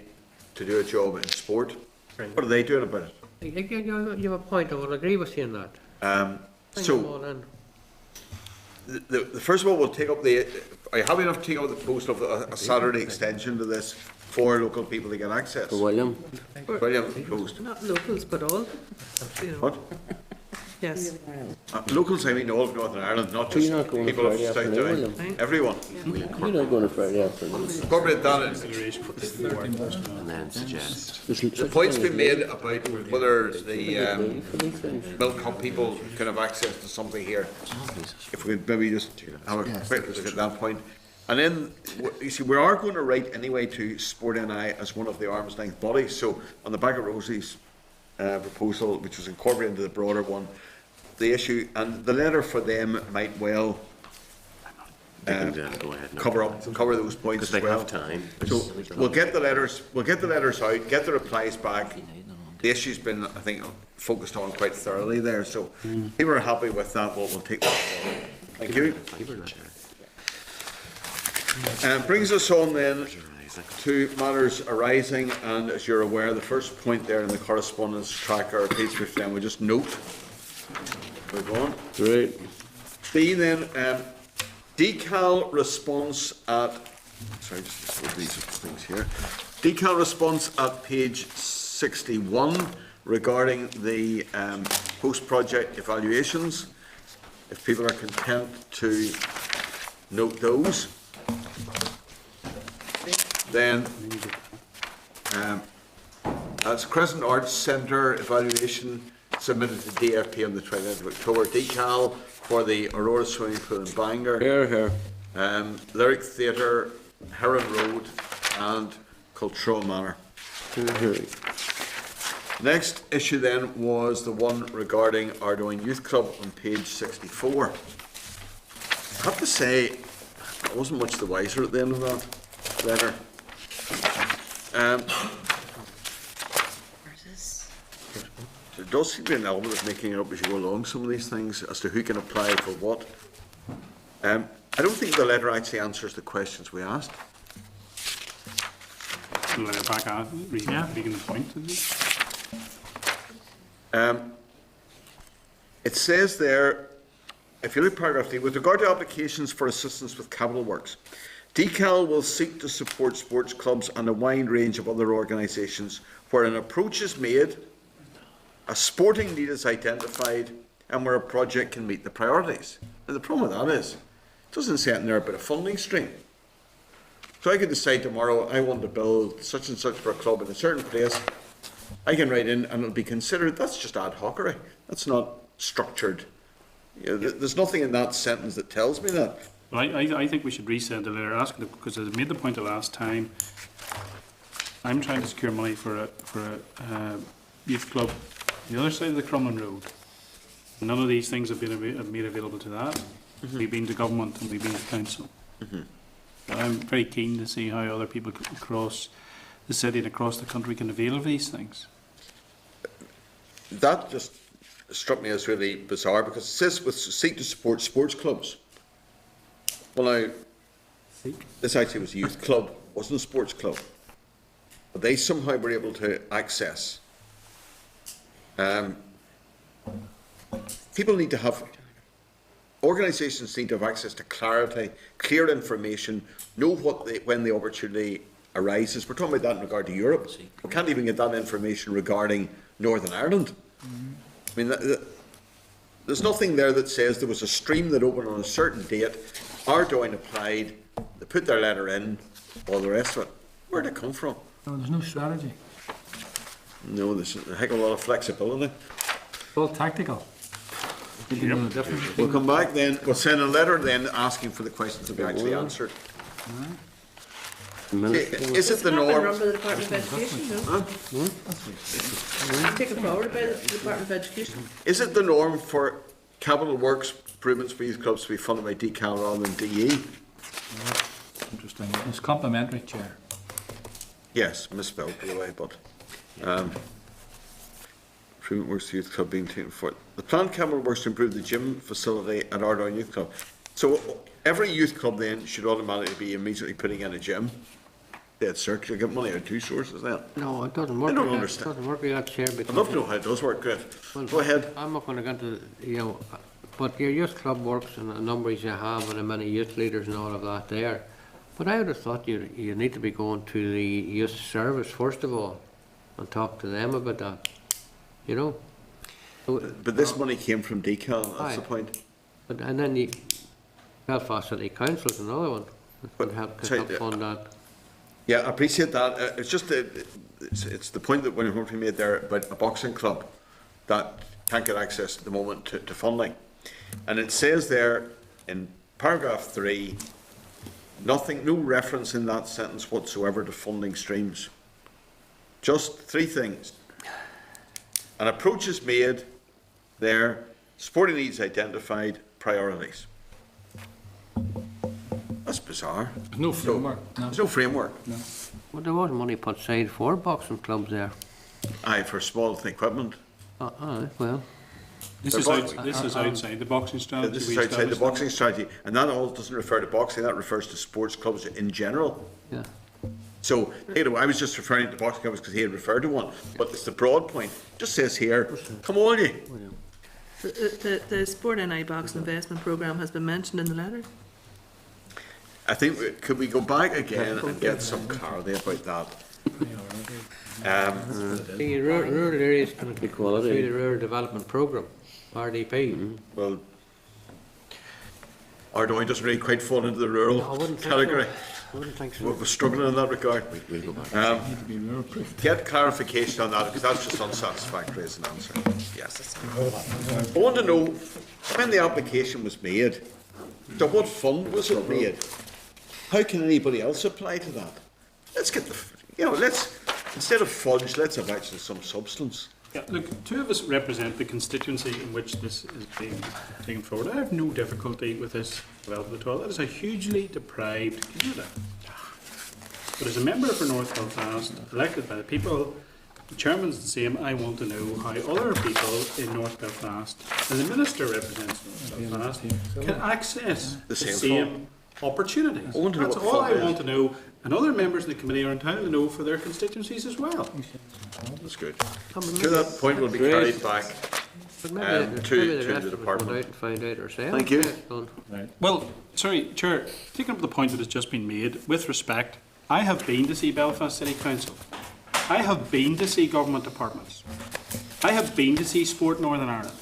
to do a job in sport, what are they doing about it? You have a point, I will agree with you on that. The first of all, we'll take up are you happy enough to take up the post of a Saturday extension to this for local people to get access? For William. William proposed. Not locals, but all. You know. What? Yes. Locals, I mean all of Northern Ireland, not just people of South Down. Everyone. You're not going to Friday afternoon. Incorporate that in. And then suggest. The point's been made about whether the Milk Cup people can have access to something here. If we could maybe just have a quick look at that point. And then, you see, we are going to write anyway to Sport NI as one of the arm's length bodies. So on the back of Rosie's proposal, which was incorporated into the broader one, the issue and the letter for them might well cover those points as well. Have time. So we'll get the letters out, get the replies back. The issue's been, I think, focused on quite thoroughly there. So if people are happy with that, we'll take that forward. Thank you. Brings us on then to matters arising, and as you're aware, the first point there in the correspondence tracker, page 15, we just note. Move on. Great. B then, decal response at, sorry, just these things here. Decal response at page 61 regarding the post-project evaluations. If people are content to note those. Then, that's Crescent Arts Centre evaluation submitted to DFP on the 29th of October. Decal for the Aurora Swimming Pool in Bangor. Here. Lyric Theatre, Heron Road, and Cultural Manor. Next issue then was the one regarding Ardoyne Youth Club on page 64. I have to say, I wasn't much the wiser at the end of that letter. There does seem to be an element of making it up as you go along, some of these things, as to who can apply for what. I don't think the letter actually answers the questions we asked. Letter back out, reading the point. It says there, if you look at paragraph D, with regard to applications for assistance with capital works, Decal will seek to support sports clubs and a wide range of other organisations where an approach is made, a sporting need is identified, and where a project can meet the priorities. And the problem with that is, it doesn't say in there about a funding stream. So I could decide tomorrow I want to build such and such for a club in a certain place. I can write in and it'll be considered. That's just ad hocery. That's not structured. You know, there's nothing in that sentence that tells me that. But I think we should resend the letter asking, because I made the point the last time, I'm trying to secure money for a youth club on the other side of the Crumlin Road. None of these things have been made available to that. We've been to government and we've been to council. But I'm very keen to see how other people across the city and across the country can avail of these things. That just struck me as really bizarre, because it says with seek to support sports clubs. Well, now, this actually was a youth club, wasn't a sports club. But they somehow were able to access. People need to have, organisations need to have access to clarity, clear information, know when the opportunity arises. We're talking about that in regard to Europe. We can't even get that information regarding Northern Ireland. I mean, there's nothing there that says there was a stream that opened on a certain date, Ardoyne applied, they put their letter in, all the rest of it. Where'd it come from? No, there's no strategy. No, there's a heck of a lot of flexibility. It's all tactical. We'll come back then, we'll send a letter then asking for the questions to be actually answered. Is it the norm? Run by the Department of Education, no? Taken forward by the Department of Education. Is it the norm for capital works improvements for youth clubs to be funded by DCAL rather than DE? Interesting. It's complimentary, Chair. Yes, misspelled by the way, but improvement works to youth club being taken for the planned capital works to improve the gym facility at Ardoyne Youth Club. So every youth club then should automatically be immediately putting in a gym. Dead cert, you get money out of two sources then. No, it doesn't work. I don't like understand. It doesn't work like that, Chair. I'd love to know how it does work. Good. Well, go ahead. I'm not going to get into, but your youth club works and the numbers you have and the many youth leaders and all of that there. But I would have thought you need to be going to the youth service first of all and talk to them about that. You know? But this money came from DCAL, that's the point. But, and then Belfast City Council is another one that could help fund that. Yeah, I appreciate that. It's just it's the point that when we made there about a boxing club that can't get access at the moment to funding. And it says there in paragraph 3, no reference in that sentence whatsoever to funding streams. Just 3 things. An approach is made there, supporting needs identified, priorities. That's bizarre. There's no framework. There's no framework. No. Well, there was money put aside for boxing clubs there. Aye, for small equipment. Well. This is outside the boxing strategy. This is outside the boxing strategy, and that all doesn't refer to boxing. That refers to sports clubs in general. Yeah. So, I was just referring to boxing clubs because he had referred to one, but it's the broad point. It just says here, come on, you. The Sport NI Box Investment Programme has been mentioned in the letter. I think, could we go back again and get some clarity about that? The rural areas can be quality through the Rural Development Programme, RDP. Well, Ardoyne doesn't really quite fall into the rural category. I wouldn't think so. We're struggling in that regard. Get clarification on that, because that's just unsatisfactory as an answer. Yes. I want to know when the application was made, to what fund was it made? How can anybody else apply to that? Let's get instead of fudge, let's have actually some substance. Yeah, look, 2 of us represent the constituency in which this is being taken forward. I have no difficulty with this development at all. That is a hugely deprived community. But as a member for North Belfast, elected by the people, the chairman's the same. I want to know how other people in North Belfast, and the minister represents North Belfast, can access the same opportunities. That's all I want to know, and other members of the committee are entitled to know for their constituencies as well. That's good. To that point will be carried back to the department. Thank you. Well, sorry, Chair, taking up the point that has just been made, with respect, I have been to see Belfast City Council. I have been to see government departments. I have been to see Sport Northern Ireland.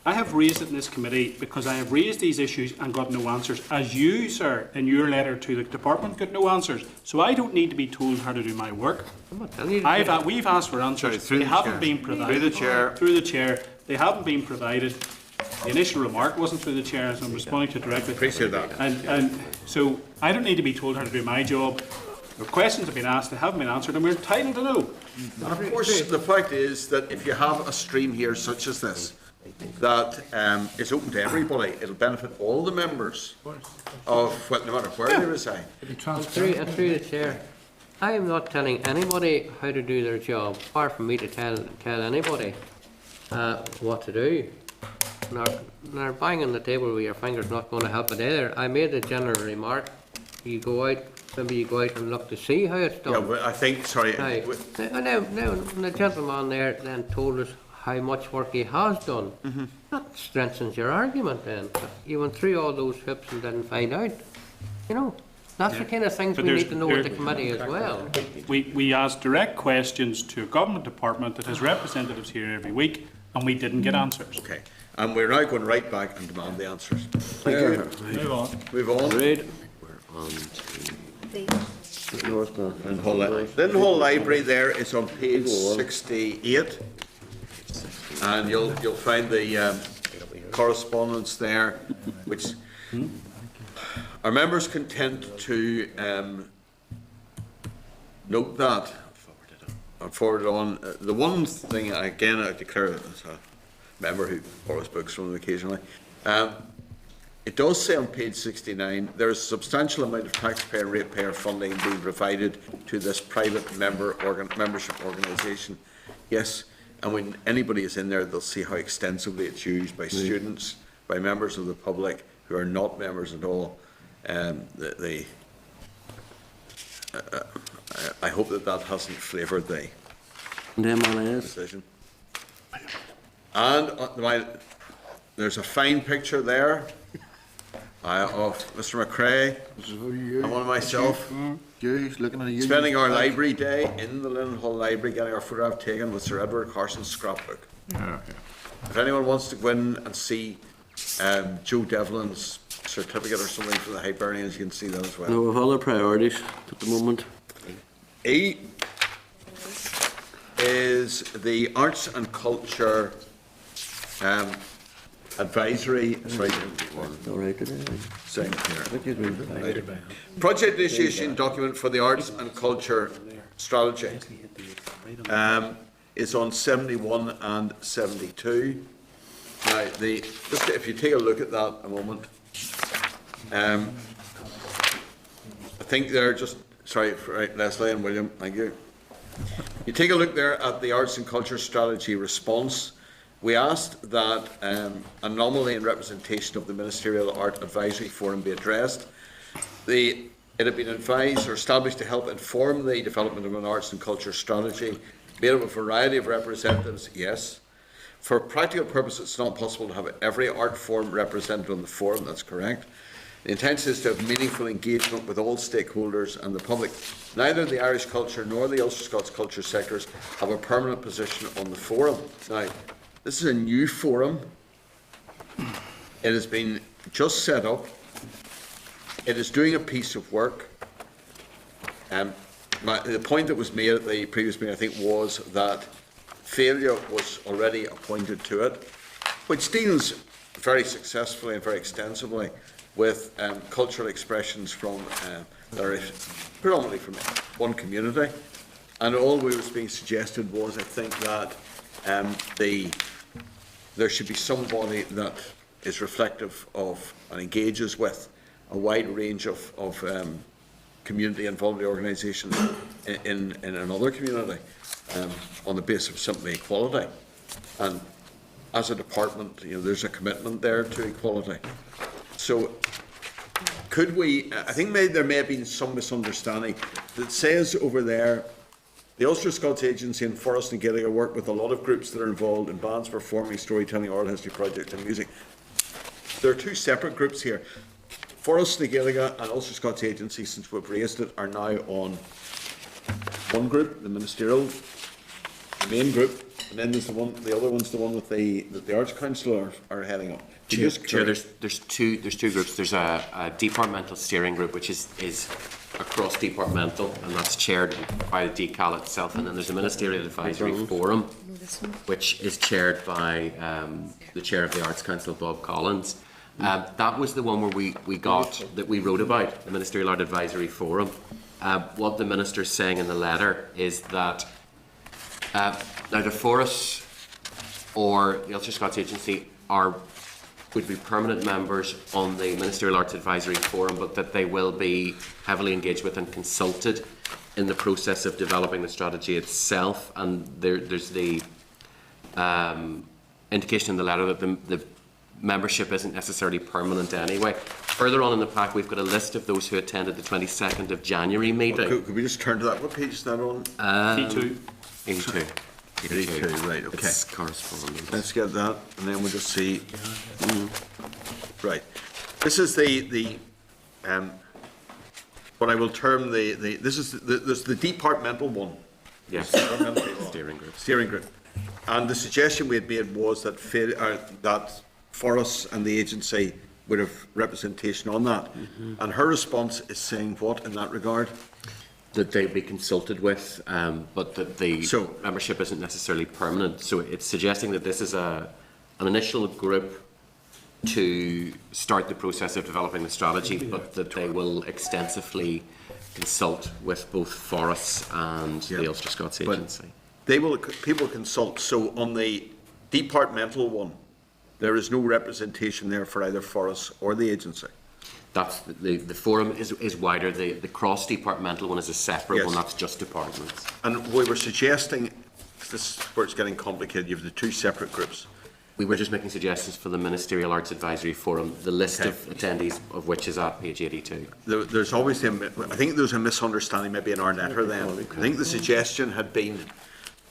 I have raised it in this committee because I have raised these issues and got no answers, as you, sir, in your letter to the department, got no answers. So I don't need to be told how to do my work. We've asked for answers. They haven't been provided. Through the chair. Through the chair. They haven't been provided. the initial remark wasn't through the chair, so I'm responding to it directly. Appreciate that. And so I don't need to be told how to do my job. The questions have been asked, they haven't been answered, and we're entitled to know. And of course, the fact is that if you have a stream here such as this, that is open to everybody, it'll benefit all the members of, well, no matter where they reside. Through the chair, I am not telling anybody how to do their job, far from me to tell anybody what to do. Now, banging on the table with your finger's not going to help it either. I made a general remark. You go out, maybe you go out and look to see how it's done. Yeah, but I think, sorry. Now, the gentleman there then told us how much work he has done. That strengthens your argument then. You went through all those hoops and didn't find out. You know, that's the kind of things But we need to know at the committee as well. We asked direct questions to a government department that has representatives here every week, and we didn't get answers. Okay. And we're now going right back and demand the answers. Thank you. Move on. Move on. Read. We're on to Lindenhall Library there is on page 68. And you'll find the correspondence there, which are members content to note that and forward it on. The one thing, again, I declare as a member who borrows books from them occasionally, it does say on page 69, there is a substantial amount of taxpayer ratepayer funding being provided to this private membership organisation. Yes, and when anybody is in there, they'll see how extensively it's used by students, by members of the public who are not members at all. I hope that hasn't flavoured the decision. And there's a fine picture there of Mr. McCrae and one of myself spending our library day in the Lindenhall Library, getting our photograph taken with Sir Edward Carson's scrapbook. If anyone wants to go in and see Joe Devlin's certificate or something for the Hibernians, you can see that as well. No, we have other priorities at the moment. E is the Arts and Culture Advisory. Project initiation document for the Arts and Culture Strategy is on 71 and 72. Now, just if you take a look at that a moment, I think they're just, sorry, right, Leslie and William, thank you. You take a look there at the Arts and Culture Strategy response. We asked that anomaly in representation of the Ministerial Art Advisory Forum be addressed. It had been advised or established to help inform the development of an arts and culture strategy, made up of a variety of representatives, yes. For practical purposes, it's not possible to have every art form represented on the forum, that's correct. The intention is to have meaningful engagement with all stakeholders and the public. Neither the Irish culture nor the Ulster Scots culture sectors have a permanent position on the forum. Now, this is a new forum. It has been just set up. It is doing a piece of work. The point that was made at the previous meeting, I think, was that failure was already appointed to it, which deals very successfully and very extensively with cultural expressions from that are predominantly from one community. And all we was being suggested was, I think, that there should be somebody that is reflective of and engages with a wide range of community-involved organisations in another community on the basis of simply equality. And as a department, there's a commitment there to equality. So could we, I think there may have been some misunderstanding that says over there, the Ulster Scots Agency and Forest and Gaelic work with a lot of groups that are involved in bands, performing, storytelling, oral history projects and music. There are two separate groups here. Forest and Gaelic and Ulster Scots Agency, since we've raised it, are now on one group, the ministerial, the main group, and then there's the other one's the one with that the Arts Council are heading up. Chair, there's two groups. There's a departmental steering group, which is cross-departmental, and that's chaired by the DCAL itself, and then there's a Ministerial Advisory Forum, which is chaired by the Chair of the Arts Council, Bob Collins. That was the one where we wrote about, the Ministerial Art Advisory Forum. What the Minister's saying in the letter is that neither Forus or the Ulster Scots Agency would be permanent members on the Ministerial Arts Advisory Forum, but that they will be heavily engaged with and consulted in the process of developing the strategy itself. And there's the indication in the letter that the membership isn't necessarily permanent anyway. Further on in the pack, we've got a list of those who attended the 22nd of January meeting. Could we just turn to that? What page is that on? 82. 82. 82, right, okay. It's correspondence. Let's get that, and then we'll just see. Right. This is the what I will term this is the departmental one. Yes. Steering group. Steering group. And the suggestion we had made was that that Forus and the agency would have representation on that. And her response is saying what in that regard? That they be consulted with, but that the membership isn't necessarily permanent. So it's suggesting that this is an initial group to start the process of developing the strategy, but that they will extensively consult with both Forus and the Ulster Scots Agency. People consult. So on the departmental one, there is no representation there for either Forus or the agency. That's the forum is wider. The cross-departmental one is a separate one. That's just departments. And we were suggesting, this is where it's getting complicated, you have the two separate groups. We were just making suggestions for the Ministerial Arts Advisory Forum, the list of attendees of which is at page 82. There's obviously, I think there's a misunderstanding maybe in our letter then. I think the suggestion had been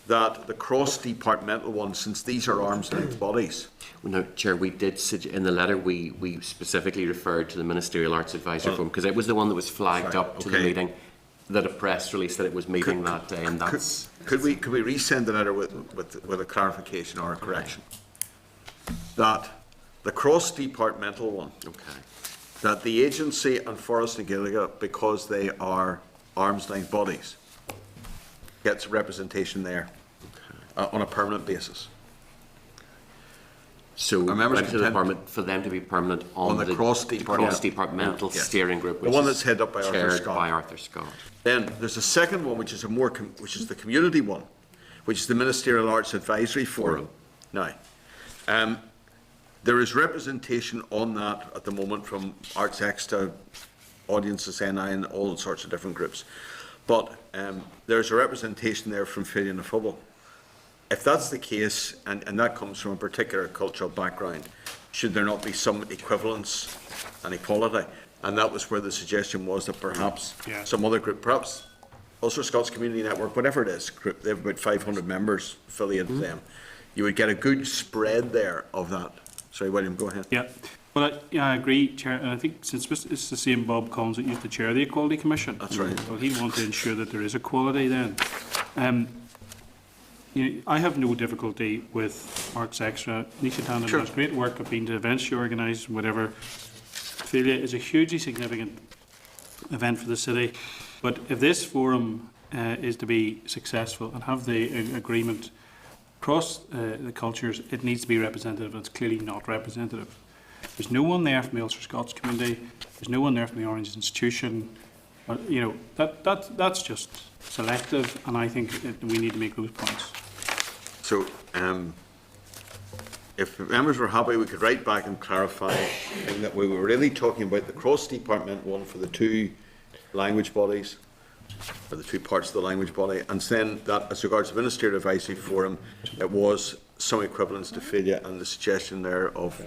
that the cross-departmental one, since these are arm's-length bodies. Well, no, Chair, we did, in the letter, we specifically referred to the Ministerial Arts Advisory Forum, because it was the one that was flagged up to the meeting, that a press release that it was meeting that day, and that's... Could we resend the letter with a clarification or a correction? That the cross-departmental one, that the agency and Forus na Gaeilge, because they are arm's-length bodies, gets representation there on a permanent basis. So for them to be permanent on the cross-departmental steering group, the one that's headed up by Arthur Scott. Then there's a second one, which is the community one, which is the Ministerial Arts Advisory Forum. Now, there is representation on that at the moment from Arts Extra, Audiences NI, and all sorts of different groups. But there's a representation there from Fillion na Phobal. If that's the case, and that comes from a particular cultural background, should there not be some equivalence and equality? And that was where the suggestion was that perhaps some other group, perhaps Ulster Scots Community Network, whatever it is, group, they have about 500 members affiliated to them. You would get a good spread there of that. Sorry, William, go ahead. Yeah. Well, I agree, Chair, and I think since it's the same Bob Collins that used to chair the Equality Commission. That's right. Well, he wanted to ensure that there is equality then. I have no difficulty with Arts Extra. Nisha Tandon does great work of being to events she organised, whatever. Ophelia is a hugely significant event for the city. But if this forum is to be successful and have the agreement across the cultures, it needs to be representative, and it's clearly not representative. There's no one there from the Ulster Scots community. There's no one there from the Orange Institution. That's just selective, and I think we need to make those points. So, if members were happy, we could write back and clarify that we were really talking about the cross-department one for the two language bodies, or the two parts of the language body, and then that, as regards the Ministerial Advisory Forum, it was some equivalence to Filia and the suggestion there of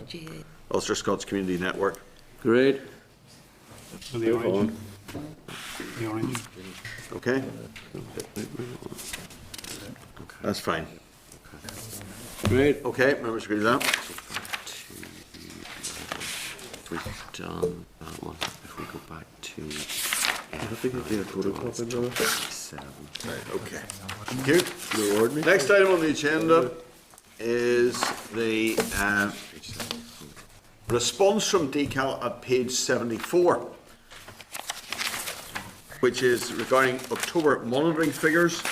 Ulster Scots Community Network. Great. So the orange. The orange. Okay. That's fine. Great. Okay, members agree with that? We've done that one. If we go back to Right, okay. Thank you. Next item on the agenda is the response from DCAL at page 74. which is regarding October monitoring figures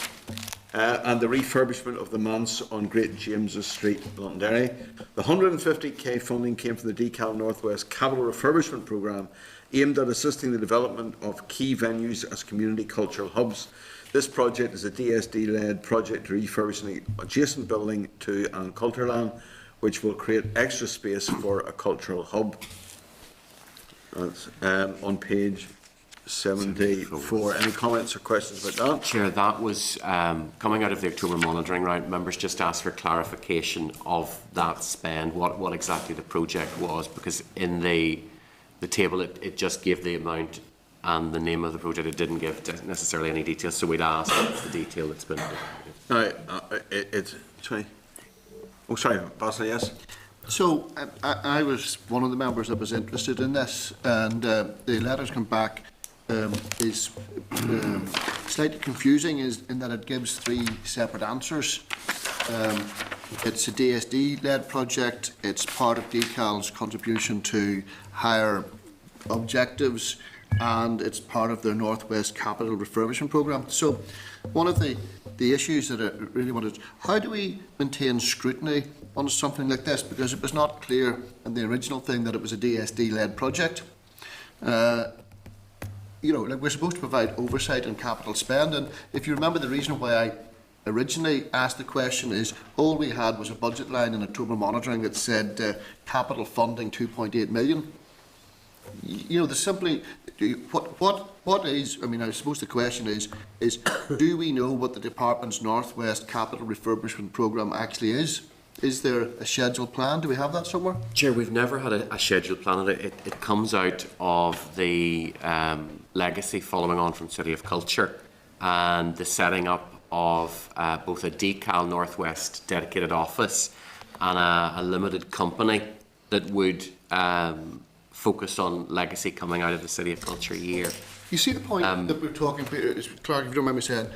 and the refurbishment of the manse on Great James's Street, Londonderry. The 150k funding came from the DCAL Northwest Capital Refurbishment Programme, aimed at assisting the development of key venues as community cultural hubs. This project is a DSD-led project refurbishing the adjacent building to An Culturland, which will create extra space for a cultural hub. That's on page 74. Any comments or questions about that? Chair, that was coming out of the October monitoring round. Members just asked for clarification of that spend, what exactly the project was, because in the table it just gave the amount and the name of the project. It didn't give necessarily any details, so we'd ask the detail that's been provided. Sorry, Basil, yes? So I was one of the members that was interested in this, and the letters come back is slightly confusing in that it gives three separate answers. It's a DSD-led project, it's part of DCAL's contribution to higher objectives, and it's part of their Northwest Capital Refurbishment Programme. So one of the issues that I really wanted, how do we maintain scrutiny on something like this? Because it was not clear in the original thing that it was a DSD-led project. You know, like, we're supposed to provide oversight on capital spend, and if you remember, the reason why I originally asked the question is all we had was a budget line in October monitoring that said capital funding 2.8 million. You know, the simply what is, I mean, I suppose the question is do we know what the department's Northwest Capital Refurbishment Programme actually is? Is there a scheduled plan? Do we have that somewhere? Chair, we've never had a scheduled plan. It comes out of the legacy following on from City of Culture and the setting up of both a DCAL Northwest dedicated office and a limited company that would focus on legacy coming out of the City of Culture year. You see the point that we're talking, Peter, Clark, if you don't mind me saying,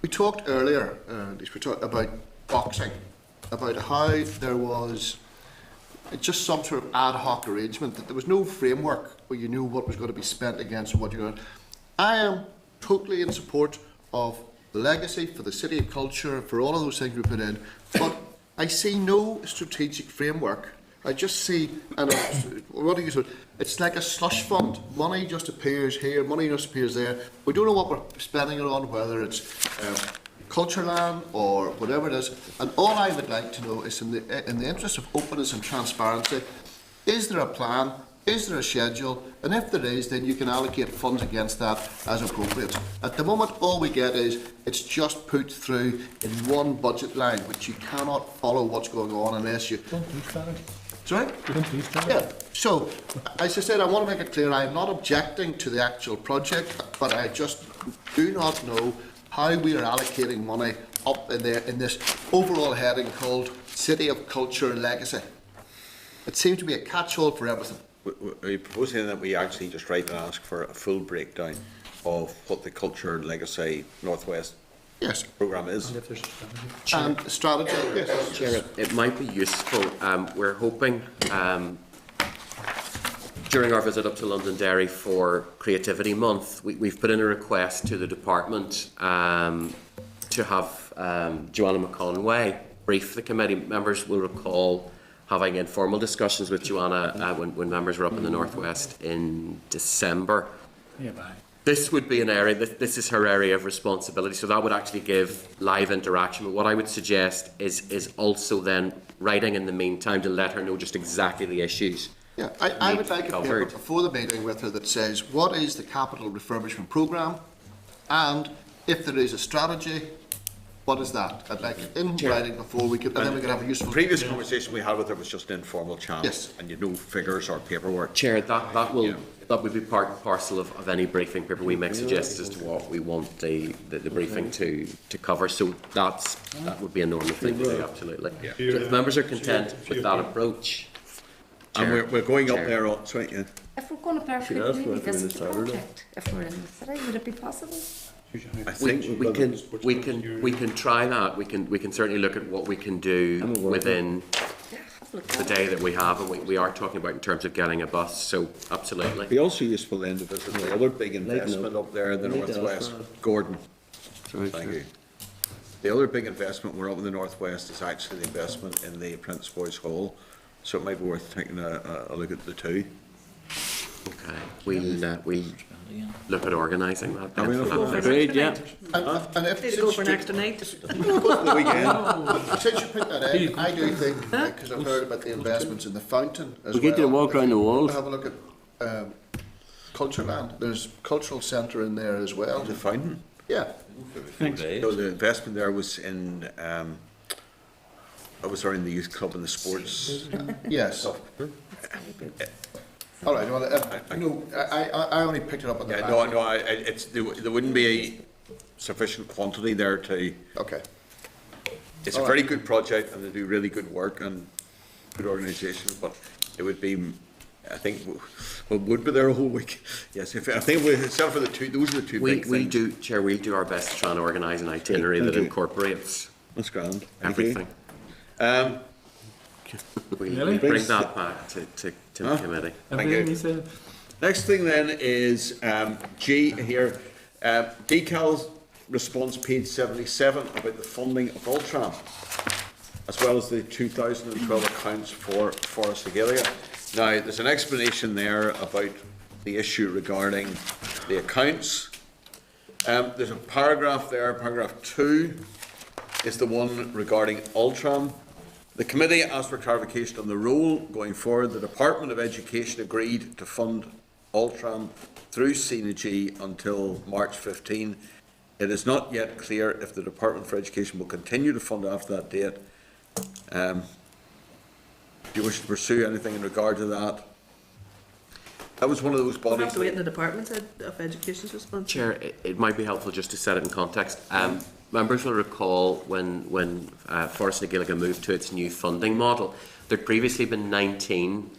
we talked earlier we talked about boxing, about how there was just some sort of ad hoc arrangement, that there was no framework where you knew what was going to be spent against and what you're going to. I am totally in support of the legacy for the City of Culture, for all of those things we put in, but I see no strategic framework. I just see, and what do you say? It's like a slush fund. Money just appears here, money just appears there. We don't know what we're spending it on, whether it's Culturland or whatever it is. And all I would like to know is, in the interest of openness and transparency, is there a plan? Is there a schedule? And if there is, then you can allocate funds against that as appropriate. At the moment, all we get is it's just put through in one budget line, which you cannot follow what's going on unless you. Sorry? Yeah. So, as I said, I want to make it clear, I am not objecting to the actual project, but I just do not know how we are allocating money up in there in this overall heading called City of Culture Legacy. It seems to be a catch-all for everything. Are you proposing that we actually just write and ask for a full breakdown of what the Culture Legacy Northwest programme is? And if there's strategy. Yes. Chair, it might be useful. We're hoping during our visit up to Londonderry for Creativity Month, we've put in a request to the department to have Joanna McConway brief the committee. Members will recall having informal discussions with Joanna when members were up in the Northwest in December. Yeah, bye. This would be an area, this is her area of responsibility, so that would actually give live interaction. But what I would suggest is also then writing in the meantime to let her know just exactly the issues. Yeah, I would like a paper before the meeting with her that says what is the capital refurbishment programme, and if there is a strategy, what is that? I'd like it in writing before we could, and then we could have a useful. The previous conversation we had with her was just an informal chat. Yes. And you know figures or paperwork. That would be part and parcel of any briefing paper. We make suggestions as to what we want the briefing to cover. So that would be a normal thing to do, absolutely. Yeah. So if members are content with that approach. Chair, and we're going up there on, sorry, yeah. If we're going to perfectly visit the project, if we're in the city, would it be possible? I think we can try that. We can certainly look at what we can do within the day that we have, and we are talking about in terms of getting a bus, so absolutely. It'd be also useful then to visit the other big investment up there in the northwest, Gordon. Thank you. The other big investment we're up in the northwest is actually the investment in the Prince Boys Hall, so it might be worth taking a look at the two. Okay, we'll look at organising that. I mean, Agreed, yeah. And if Need to go for an extra night. the weekend. Since you put that in, I do think, because I've heard about the investments in the fountain as We well. get to walk around the walls. Have a look at Cultureland. There's cultural centre in there as well. The fountain. Yeah. No, the investment there was in, I was in the youth club and the sports. Yes. All right. Well, I only picked it up on the back. There wouldn't be a sufficient quantity there to. Okay. It's a very good project and they do really good work and good organisation, but it would be, I think, well, would be there a whole week. Yes, I think except for the two, those are the two big things. Chair, we'll do our best to try and organise an itinerary that incorporates That's grand. everything. We'll bring that back to the committee. Thank you. Next thing then is G here, decals response page 77 about the funding of Ultram, as well as the 2012 accounts for Forest Regalia. Now, there's an explanation there about the issue regarding the accounts. There's a paragraph there, paragraph 2 is the one regarding Ultram. The committee asked for clarification on the role going forward. The Department of Education agreed to fund Ultram through Synergy until March 15. It is not yet clear if the Department for Education will continue to fund after that date. Do you wish to pursue anything in regard to that? That was one of those We'll bodies. have to wait in the Department of Education's response. Chair, it might be helpful just to set it in context. Members will recall when Forest na Gaeilge moved to its new funding model, there'd previously been 19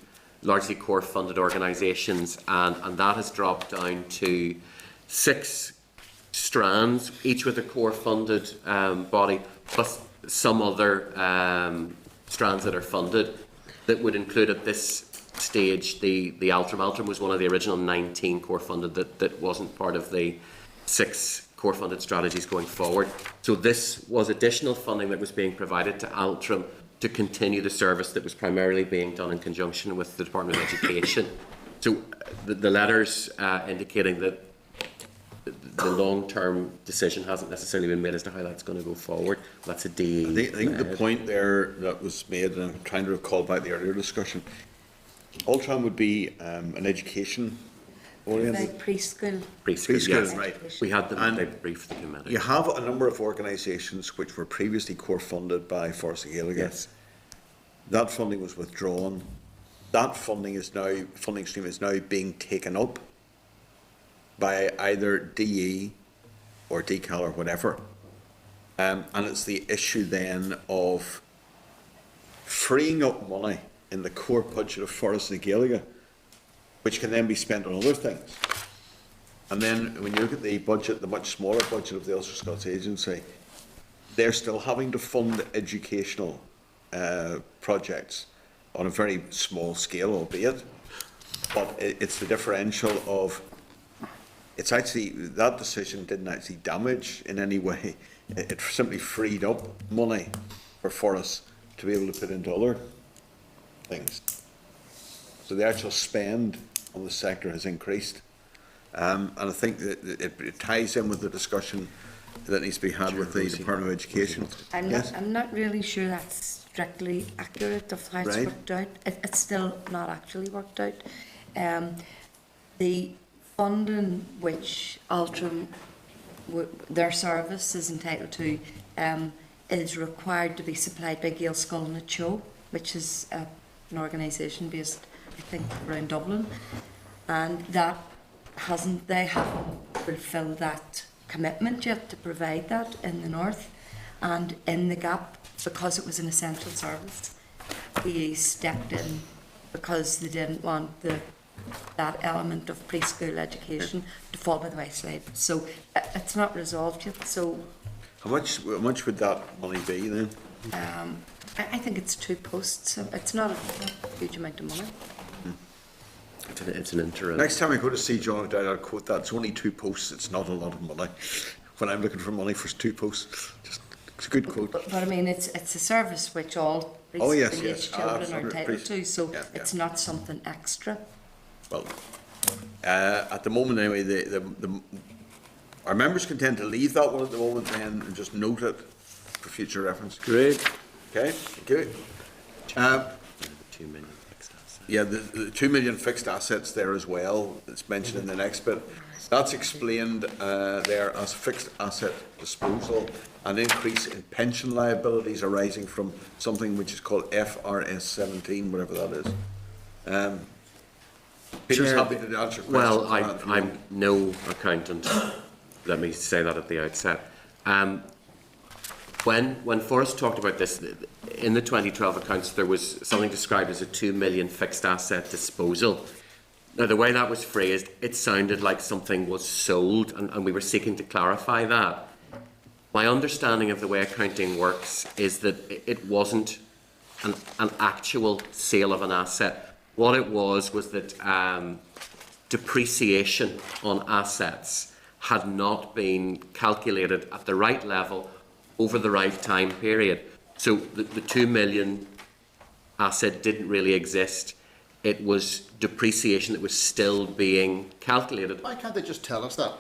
largely core funded organisations, and that has dropped down to 6 strands, each with a core funded body, plus some other strands that are funded that would include at this stage the Altram. Altram was one of the original 19 core funded that wasn't part of the 6 core funded strategies going forward. So this was additional funding that was being provided to Altram to continue the service that was primarily being done in conjunction with the Department of Education. So the letters indicating that the long-term decision hasn't necessarily been made as to how that's going to go forward. That's a DE. I think the point there that was made, and I'm trying to recall back the earlier discussion, Ultram would be an education oriented. Like preschool. Preschool, yes. Right. We had them, they briefed the committee. You have a number of organisations which were previously core funded by Forest na Gaeilge. Yes. That funding was withdrawn. That funding stream is now being taken up by either DE or DCAL or whatever. And it's the issue then of freeing up money in the core budget of Forest na Gaeilge, which can then be spent on other things. And then when you look at the budget, the much smaller budget of the Ulster Scots Agency, they're still having to fund educational projects on a very small scale, albeit, but it's the differential of, it's actually, that decision didn't actually damage in any way. It simply freed up money for us to be able to put into other things. So the actual spend on the sector has increased. And I think that it ties in with the discussion that needs to be had with the Department of Education. I'm not really sure that's strictly accurate of how it's worked out. It's still not actually worked out. The funding which Ultram, their service is entitled to, is required to be supplied by Gael Skull na Cho, which is an organisation based, I think, around Dublin, and that they haven't fulfilled that commitment yet to provide that in the north, and in the gap, because it was an essential service, we stepped in because they didn't want that element of preschool education to fall by the wayside. So it's not resolved yet. So how much would that money be then? I think it's 2 posts, so it's not a huge amount of money. It's an interim. Next time I go to see John O'Dowd, I'll quote that. It's only 2 posts. It's not a lot of money. When I'm looking for money for 2 posts, it's a good quote. But I mean, it's a service which all village children are entitled to, so it's not something extra. Well, at the moment anyway, our members can tend to leave that one at the moment then and just note it for future reference. Great. Okay, good. 2 million fixed assets. Yeah, the 2 million fixed assets there as well. It's mentioned in the next bit. That's explained there as fixed asset disposal, an increase in pension liabilities arising from something which is called FRS 17, whatever that is. Peter's Chair, happy to answer questions. Well, on that if you I'm want. no accountant. Let me say that at the outset. When Forrest talked about this, in the 2012 accounts, there was something described as a 2 million fixed asset disposal. Now, the way that was phrased, it sounded like something was sold, and we were seeking to clarify that. My understanding of the way accounting works is that it wasn't an actual sale of an asset. What it was that depreciation on assets had not been calculated at the right level over the right time period. So the 2 million asset didn't really exist. It was depreciation that was still being calculated. Why can't they just tell us that?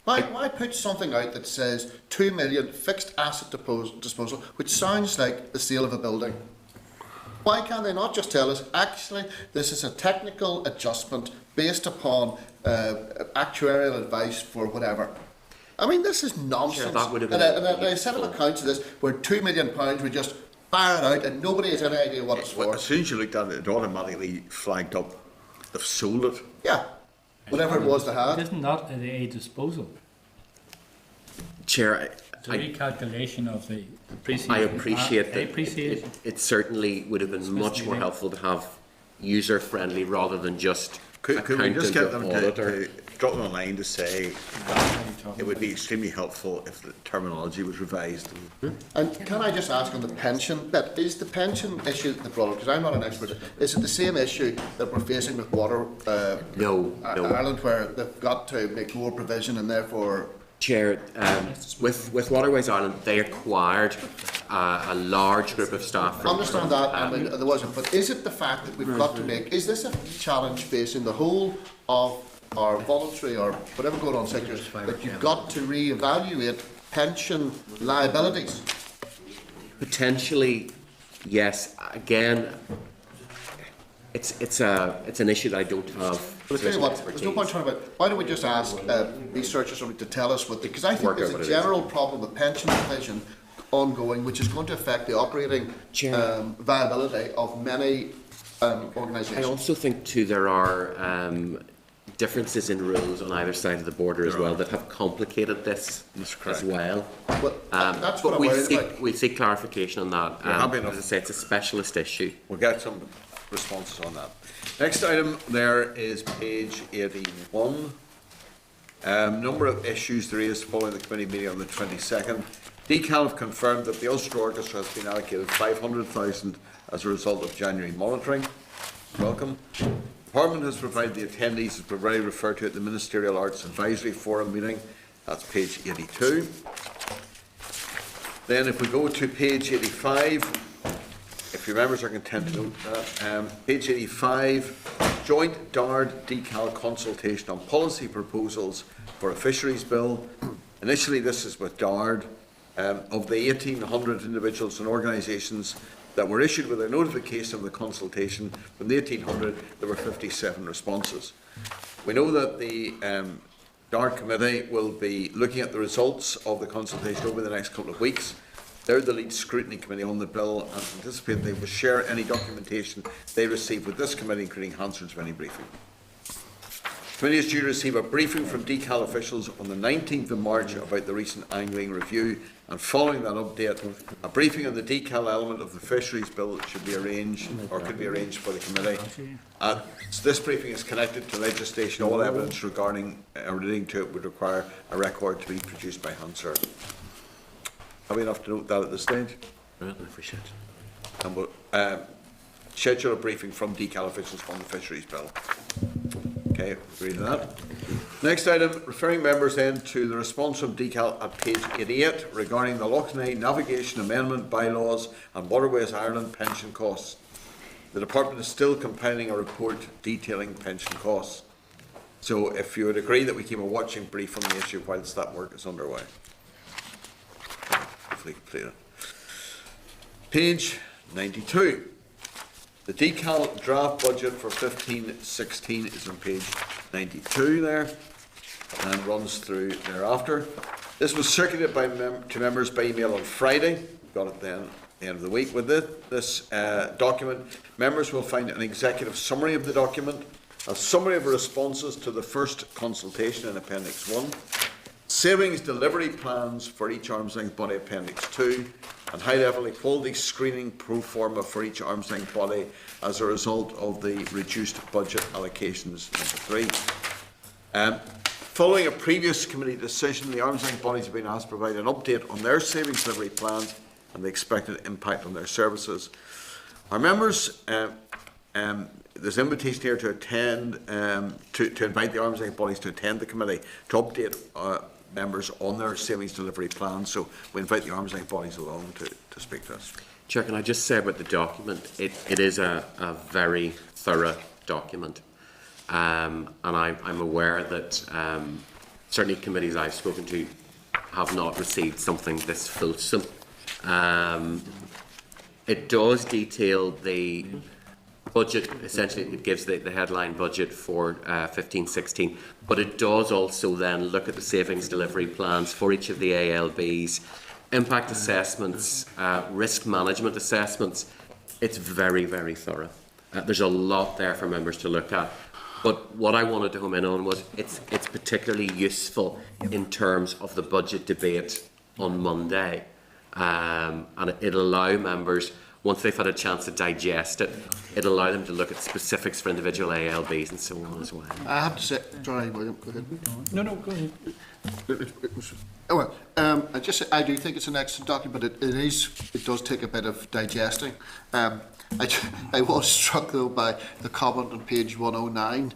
Why put something out that says 2 million fixed asset disposal, which sounds like the sale of a building? Why can't they not just tell us, actually, this is a technical adjustment based upon actuarial advice for whatever? I mean, this is nonsense. Sure, that would have been and a set of accounts of this where £2 million we just fire it out and nobody has any idea what it's for. As soon as you looked at it, it automatically flagged up. They've sold it. Yeah, whatever it was they had. Isn't that a disposal? Chair, It's a recalculation of the depreciation. I appreciate that. Depreciation. It certainly would have been much more helpful to have user-friendly rather than just Could we just accountant get or them auditor. to drop them a line to say that it would be extremely helpful if the terminology was revised? And can I just ask on the pension bit, is the pension issue that they brought up, because I'm not an expert, is it the same issue that we're facing with water No. Ireland, where they've got to make more provision and therefore... Chair, with Waterways Ireland, they acquired a large group of staff. I From, understand that, I mean, there wasn't, but is it the fact that we've got to make, is this a challenge facing the whole of our voluntary or whatever going on sectors, that you've got to re-evaluate pension liabilities? Potentially, yes. Again, it's an issue that I don't have. But I tell you what, there's no point talking about, why don't we just ask research or something to tell us what, because I think there's a general problem with pension provision ongoing, which is going to affect the operating viability of many organisations. I also think too there are differences in rules on either side of the border as well that have complicated this as well. But that's what but I'm worried about. We'll seek clarification on that. As I say, it's a specialist issue. We'll get some responses on that. Next item there is page 81. Number of issues raised following the committee meeting on the 22nd. DCAL have confirmed that the Ulster Orchestra has been allocated 500,000 as a result of January monitoring. Welcome. Parliament has provided the attendees as already referred to at the Ministerial Arts Advisory Forum meeting. That's page 82. Then if we go to page 85, if your members are content to note that, page 85, joint DARD DCAL consultation on policy proposals for a fisheries bill. Initially this is with DARD. Of the 1,800 individuals and organisations that were issued with a notification of the consultation, from the 1,800 there were 57 responses. We know that the DARD committee will be looking at the results of the consultation over the next couple of weeks. They're the lead scrutiny committee on the bill and anticipate they will share any documentation they receive with this committee, including answers to any briefing. The committee is due to receive a briefing from DCAL officials on the 19th of March about the recent angling review, and following that update, a briefing on the DCAL element of the fisheries bill should be arranged or could be arranged for the committee. This briefing is connected to legislation. All evidence regarding relating to it would require a record to be produced by Hansard. Are we enough to note that at this stage? If we should. And we'll schedule a briefing from decal officials on the fisheries bill. Okay, agree to that. Next item, referring members then to the response from decal at page 88 regarding the Lough Neagh Navigation Amendment bylaws and Waterways Ireland pension costs. The department is still compiling a report detailing pension costs. So if you would agree that we keep a watching brief on the issue whilst that work is underway. Hopefully completed. Page 92. The decal draft budget for 15-16 is on page 92 there and runs through thereafter. This was circulated to members by email on Friday. Got it then at the end of the week. With this document, members will find an executive summary of the document, a summary of responses to the first consultation in Appendix 1, savings delivery plans for each arm's length body Appendix 2, and high-level equality screening pro forma for each arm's length body as a result of the reduced budget allocations, number 3. Following a previous committee decision, the arm's length bodies have been asked to provide an update on their savings delivery plans and the expected impact on their services. Our members, there's an invitation here to attend, to invite the arm's length bodies to attend the committee to update members on their savings delivery plans. So we invite the arm's length bodies along to speak to us. Chair, can I just say about the document, it is a very thorough document. And I'm aware that certainly committees I've spoken to have not received something this fulsome. It does detail the budget, essentially it gives the headline budget for 15-16, but it does also then look at the savings delivery plans for each of the ALBs, impact assessments, risk management assessments. It's very, very thorough. There's a lot there for members to look at. But what I wanted to home in on was it's particularly useful in terms of the budget debate on Monday. And it'll allow members, once they've had a chance to digest it, it'll allow them to look at specifics for individual ALBs and so on as well. I have to say, sorry, William, go ahead. No, go ahead. I do think it's an excellent document, but it does take a bit of digesting. I was struck though by the comment on page 109.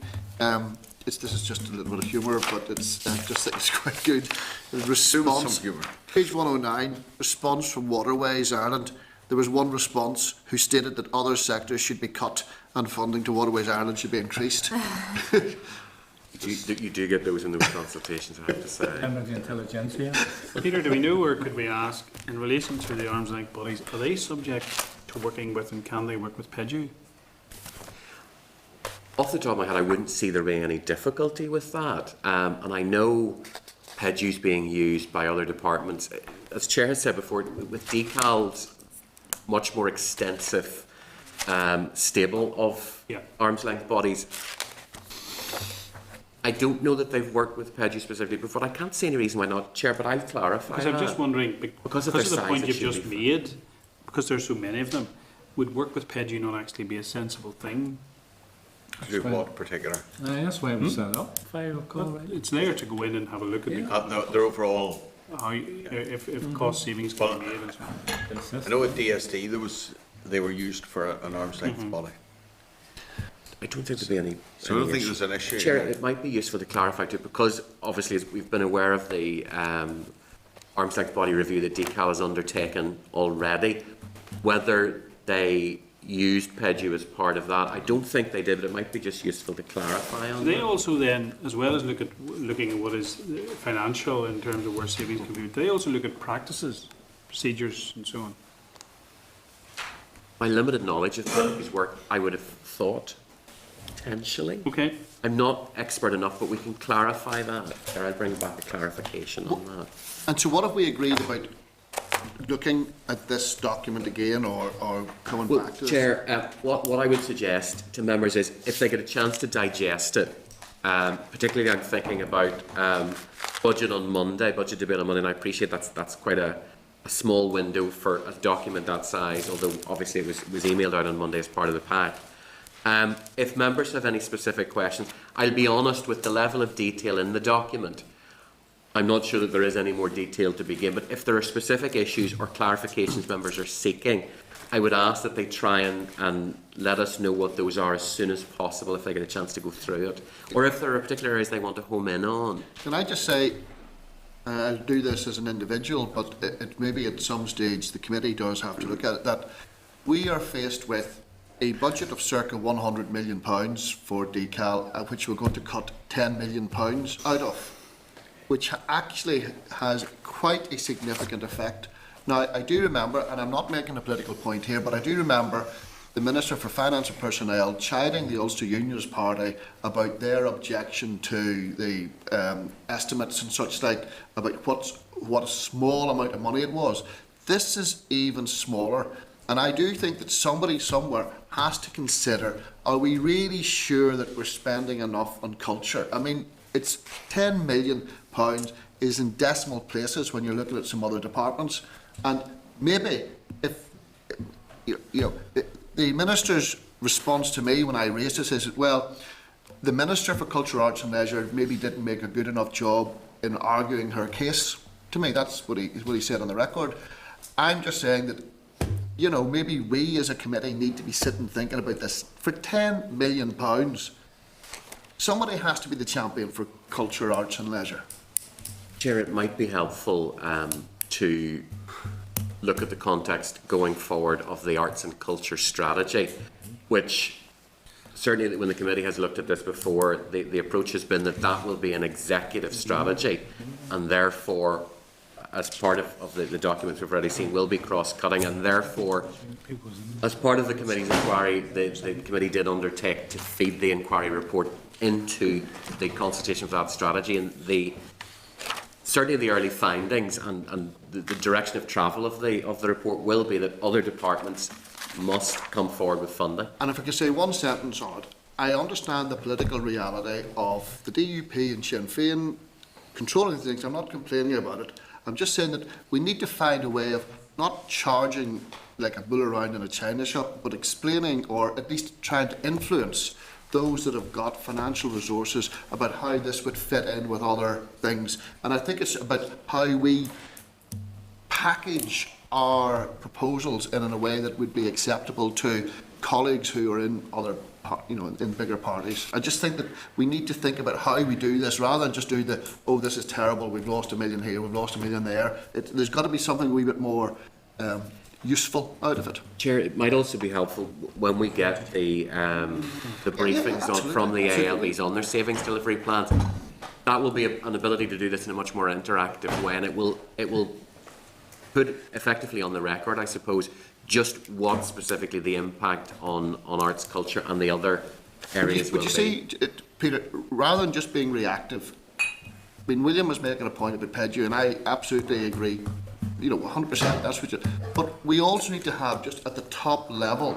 This is just a little bit of humour, but it's I just think it's quite good. Response, page 109, response from Waterways Ireland. There was one response who stated that other sectors should be cut and funding to Waterways Ireland should be increased. You do get those in those consultations, I have to say. And the intelligentsia. Peter, do we know, or could we ask, in relation to the arm's length bodies, are they subject to working with, and can they work with PEDU? Off the top of my head, I wouldn't see there being any difficulty with that. And I know PEDU's being used by other departments. As Chair has said before, with decals, much more extensive stable of arm's length bodies. I don't know that they've worked with PEDU specifically before. I can't see any reason why not, Chair, but I'll clarify. Because I'm just wondering, because of the point you've just made, because there's so many of them, would work with PEDU not actually be a sensible thing? To do what in particular? That's why it was set up, if I recall right. It's there to go in and have a look at their overall. How, if cost savings can be made and so on. I know at DSD they were used for an arm's length body. I don't think there'd be any. So I don't think there's an issue. Chair, it might be useful to clarify too, because obviously as we've been aware of the arm's length body review that decal has undertaken already, whether they used PEDU as part of that. I don't think they did, but it might be just useful to clarify on They that. also then, as well as looking at what is financial in terms of where savings can be, they also look at practices, procedures and so on. My limited knowledge of PEDU's work, I would have thought, potentially. Okay. I'm not expert enough, but we can clarify that. Or I'll bring back a clarification on that. And so what have we agreed about looking at this document again or coming back to Chair, what I would suggest to members is if they get a chance to digest it, particularly I'm thinking about budget on Monday, budget debate on Monday, and I appreciate that's quite a small window for a document that size, although obviously it was emailed out on Monday as part of the pack. If members have any specific questions, I'll be honest with the level of detail in the document. I'm not sure that there is any more detail to be given, but if there are specific issues or clarifications members are seeking, I would ask that they try and let us know what those are as soon as possible if they get a chance to go through it. Or if there are particular areas they want to home in on. Can I just say, I'll do this as an individual, but it maybe at some stage the committee does have to look at it, that we are faced with a budget of circa £100 million for decal, which we're going to cut £10 million out of, which actually has quite a significant effect. Now, I do remember, and I'm not making a political point here, but I do remember the Minister for Finance and Personnel chiding the Ulster Unionist Party about their objection to the estimates and such like, about what a small amount of money it was. This is even smaller, and I do think that somebody somewhere has to consider, are we really sure that we're spending enough on culture? I mean, it's £10 million is in decimal places when you're looking at some other departments. And maybe if, the Minister's response to me when I raised this is, well, the Minister for Culture, Arts and Leisure maybe didn't make a good enough job in arguing her case. To me, that's what he said on the record. I'm just saying that, maybe we as a committee need to be sitting thinking about this. For £10 million, somebody has to be the champion for culture, arts and leisure. Chair, it might be helpful to look at the context going forward of the arts and culture strategy, which certainly when the committee has looked at this before, the approach has been that will be an executive strategy, and therefore, as part of the documents we've already seen, will be cross-cutting, and therefore, as part of the committee's inquiry, the committee did undertake to feed the inquiry report into the consultation for that strategy, and certainly the early findings and the direction of travel of the report will be that other departments must come forward with funding. And if I could say one sentence on it, I understand the political reality of the DUP and Sinn Féin controlling things. I'm not complaining about it. I'm just saying that we need to find a way of not charging like a bull around in a china shop, but explaining, or at least trying to influence those that have got financial resources about how this would fit in with other things. And I think it's about how we package our proposals in a way that would be acceptable to colleagues who are in other, in bigger parties. I just think that we need to think about how we do this rather than just do this is terrible, we've lost $1 million here, we've lost $1 million there. There's got to be something a wee bit more useful out of it. Chair, it might also be helpful when we get the briefings from the ALBs on their savings delivery plans. That will be an ability to do this in a much more interactive way, and it will put effectively on the record, I suppose, just what specifically the impact on arts, culture, and the other areas will be. But you see, Peter, rather than just being reactive, I mean, William was making a point about PEDU, and I absolutely agree. 100%, that's what but we also need to have, just at the top level,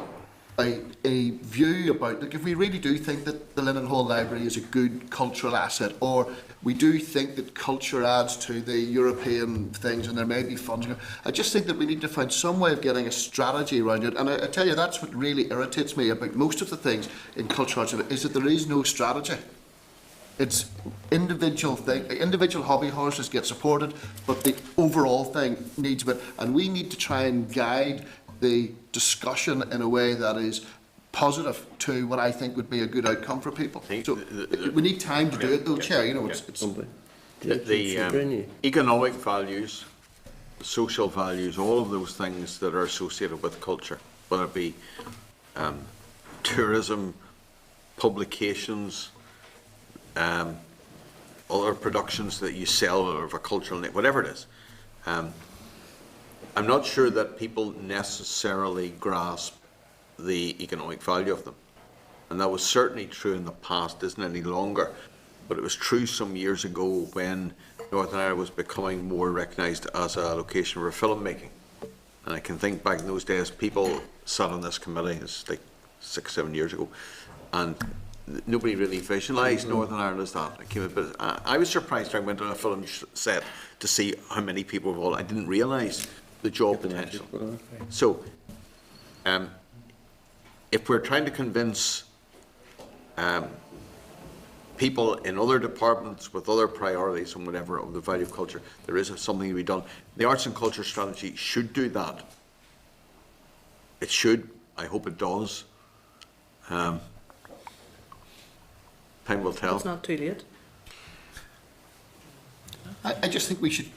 a view about, like, if we really do think that the Linen Hall Library is a good cultural asset, or we do think that culture adds to the European things and there may be funds, I just think that we need to find some way of getting a strategy around it. And I tell you, that's what really irritates me about most of the things in culture arts, is that there is no strategy. It's individual hobby horses get supported, but the overall thing needs a bit, and we need to try and guide the discussion in a way that is positive to what I think would be a good outcome for people. So we need time to do it, though, Chair. The economic values, the social values, all of those things that are associated with culture, whether it be tourism, publications, other productions that you sell of a cultural, whatever it is. I'm not sure that people necessarily grasp the economic value of them. And that was certainly true in the past, isn't any longer. But it was true some years ago when Northern Ireland was becoming more recognised as a location for filmmaking. And I can think back in those days, people sat on this committee, it's like 6-7 years ago, and nobody really visualised Northern Ireland as that. But I was surprised when I went on a film set to see how many people were involved. I didn't realise the job potential. So, if we're trying to convince people in other departments with other priorities and whatever of the value of culture. There is something to be done. The arts and culture strategy should do that. It should. I hope it does. Time will tell. It's not too late. I just think we should,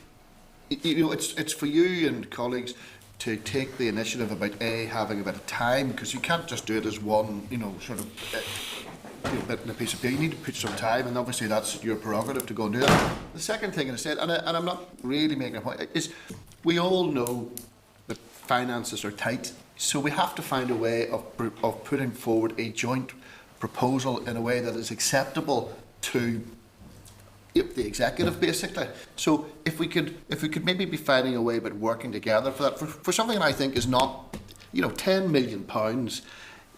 you know, it's for you and colleagues to take the initiative about having a bit of time, because you can't just do it as one, you know, sort of bit in a piece of paper. You need to put some time, and obviously that's your prerogative to go and do that. The second thing, and I said, and I'm not really making a point, is we all know that finances are tight, so we have to find a way of putting forward a joint proposal in a way that is acceptable to the executive, basically. So if we could maybe be finding a way about working together for that, for something that I think is not, you know, £10 million.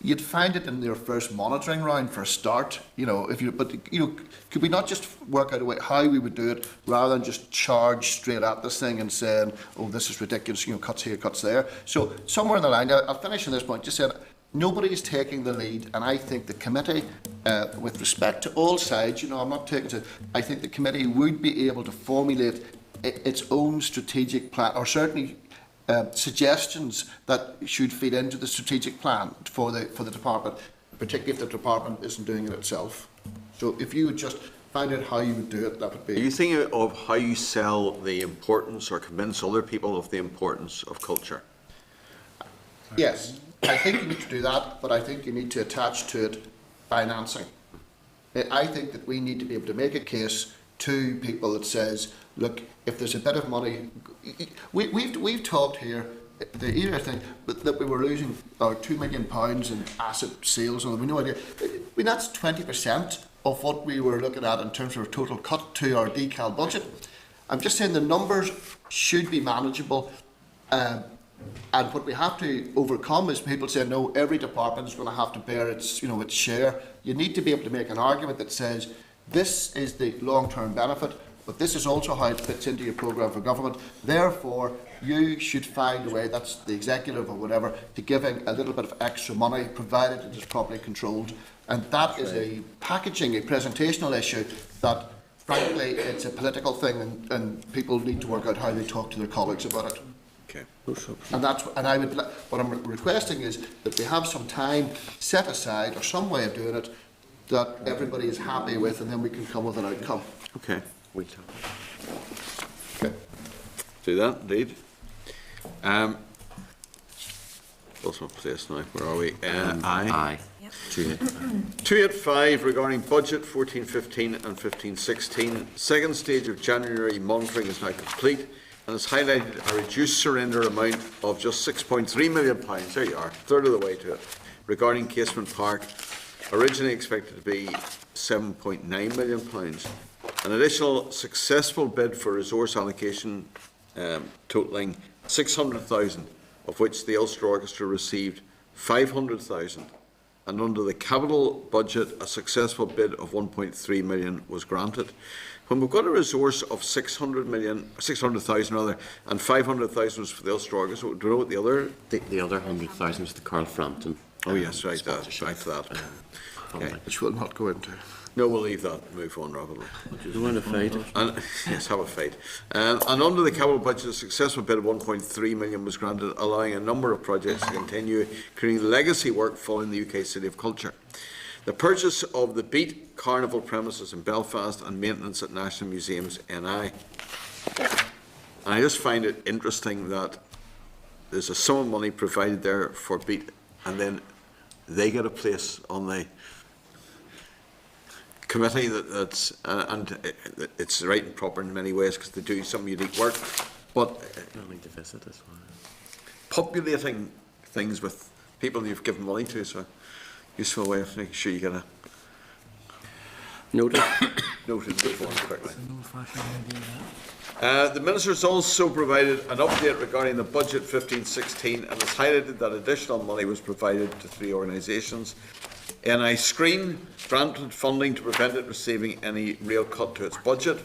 You'd find it in your first monitoring round for a start, you know. Could we not just work out a way how we would do it, rather than just charge straight at this thing and saying, "Oh, this is ridiculous," you know, cuts here, cuts there. So somewhere in the line, I'll finish on this point. Just saying, nobody is taking the lead, and I think the committee, with respect to all sides, you know, I'm not taking to. I think the committee would be able to formulate its own strategic plan, or certainly suggestions that should feed into the strategic plan for the department, particularly if the department isn't doing it itself. So if you would just find out how you would do it, that would be. Are you thinking of how you sell the importance or convince other people of the importance of culture? Yes, I think you need to do that, but I think you need to attach to it financing. I think that we need to be able to make a case to people that says, look, if there's a bit of money, we've talked here, the ERA thing, that we were losing our £2 million in asset sales, and we no idea. I mean, that's 20% of what we were looking at in terms of total cut to our decal budget. I'm just saying the numbers should be manageable. And what we have to overcome is people saying, no, every department is going to have to bear its, you know, its share. You need to be able to make an argument that says, this is the long-term benefit, but this is also how it fits into your programme for government. Therefore, you should find a way, that's the executive or whatever, to giving a little bit of extra money, provided it is properly controlled. And that is a packaging, a presentational issue that, frankly, it's a political thing, and people need to work out how they talk to their colleagues about it. Okay. And what I'm requesting is that we have some time set aside, or some way of doing it, that everybody is happy with, and then we can come with an outcome. Okay. Okay. Do that, indeed. What's my place now? Where are we? Aye. 285 regarding budget 14-15 and 15-16. Second stage of January monitoring is now complete, and has highlighted a reduced surrender amount of just £6.3 million. There you are, a third of the way to it. Regarding Casement Park, originally expected to be £7.9 million. An additional successful bid for resource allocation totalling 600,000, of which the Ulster Orchestra received 500,000. And under the capital budget, a successful bid of 1.3 million was granted. When we've got a resource of 600,000 rather, and 500,000 was for the Ulster Orchestra, do you know what the other? The other 100,000 was the Carl Frampton. Oh yes, right, right for that. Okay. Which we'll not go into. No, we'll leave that and move on rapidly. Do you want to fight? Yes, have a fight. And under the capital budget, a successful bid of 1.3 million was granted, allowing a number of projects to continue, creating legacy work following the UK City of Culture. The purchase of the Beat Carnival premises in Belfast and maintenance at National Museums NI. And I just find it interesting that there's a sum of money provided there for Beat, and then they get a place on the committee that's and it's right and proper in many ways because they do some unique work, but need to visit as well. Populating things with people you've given money to is a useful way of making sure you get a noted before quickly. The Minister's also provided an update regarding the budget 15-16 and has highlighted that additional money was provided to 3 organisations. NI Screen granted funding to prevent it receiving any real cut to its budget.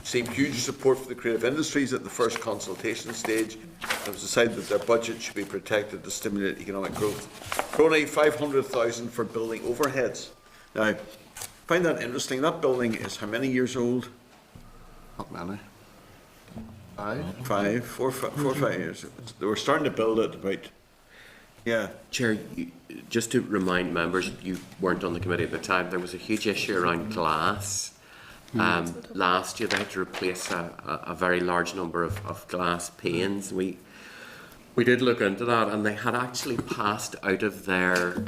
Received huge support for the creative industries at the first consultation stage. It was decided that their budget should be protected to stimulate economic growth. Crony 500,000 for building overheads. Now, find that interesting. That building is how many years old? Not many. 4 or 5 years. They were starting to build it about, yeah. Chair, just to remind members, you weren't on the committee at the time, there was a huge issue around glass. Last year they had to replace a very large number of glass panes. We did look into that, and they had actually passed out of their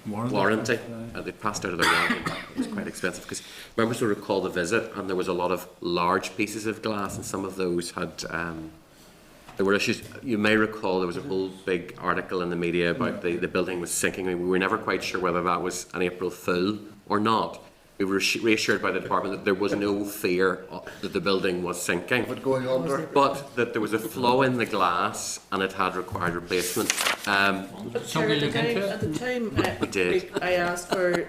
warranty. They passed out of their warranty. It was quite expensive because members will recall the visit, and there was a lot of large pieces of glass, and some of those had there were issues. You may recall there was a whole big article in the media about the building was sinking. We were never quite sure whether that was an April Fool or not. We were reassured by the department that there was no fear that the building was sinking, going under, but that there was a flaw in the glass and it had required replacement. Somebody look into it? At the time, We did. I asked for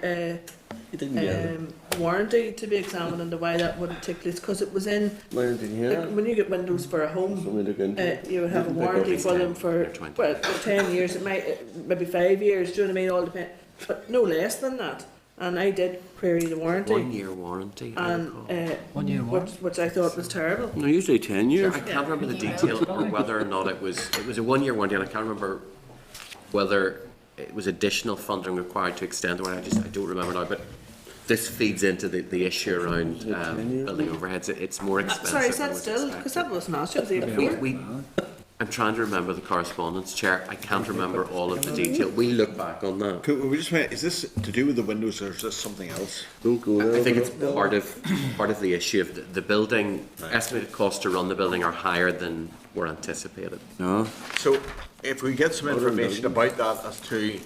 warranty to be examined into why that wouldn't take place, because it was in, like, when you get windows for a home, you would have a warranty for them for 10 years, it might maybe 5 years, do you know what I mean, all depends, but no less than that. And I did query the warranty. 1 year warranty. And 1 year warranty. which I thought was terrible. No, usually 10 years. I can't remember the detail or whether or not it was a 1 year warranty, and I can't remember whether it was additional funding required to extend the warranty. I don't remember now, but this feeds into the issue around building overheads. It's more expensive. Sorry, is than that was still, because that wasn't asked, it was the year before. I'm trying to remember the correspondence, Chair. I can't remember all of the detail. We look back on that. Could we just wait, is this to do with the windows or is this something else? Don't go there. I think it's part of the issue of the building. Estimated costs to run the building are higher than were anticipated. No. So if we get some information about that as to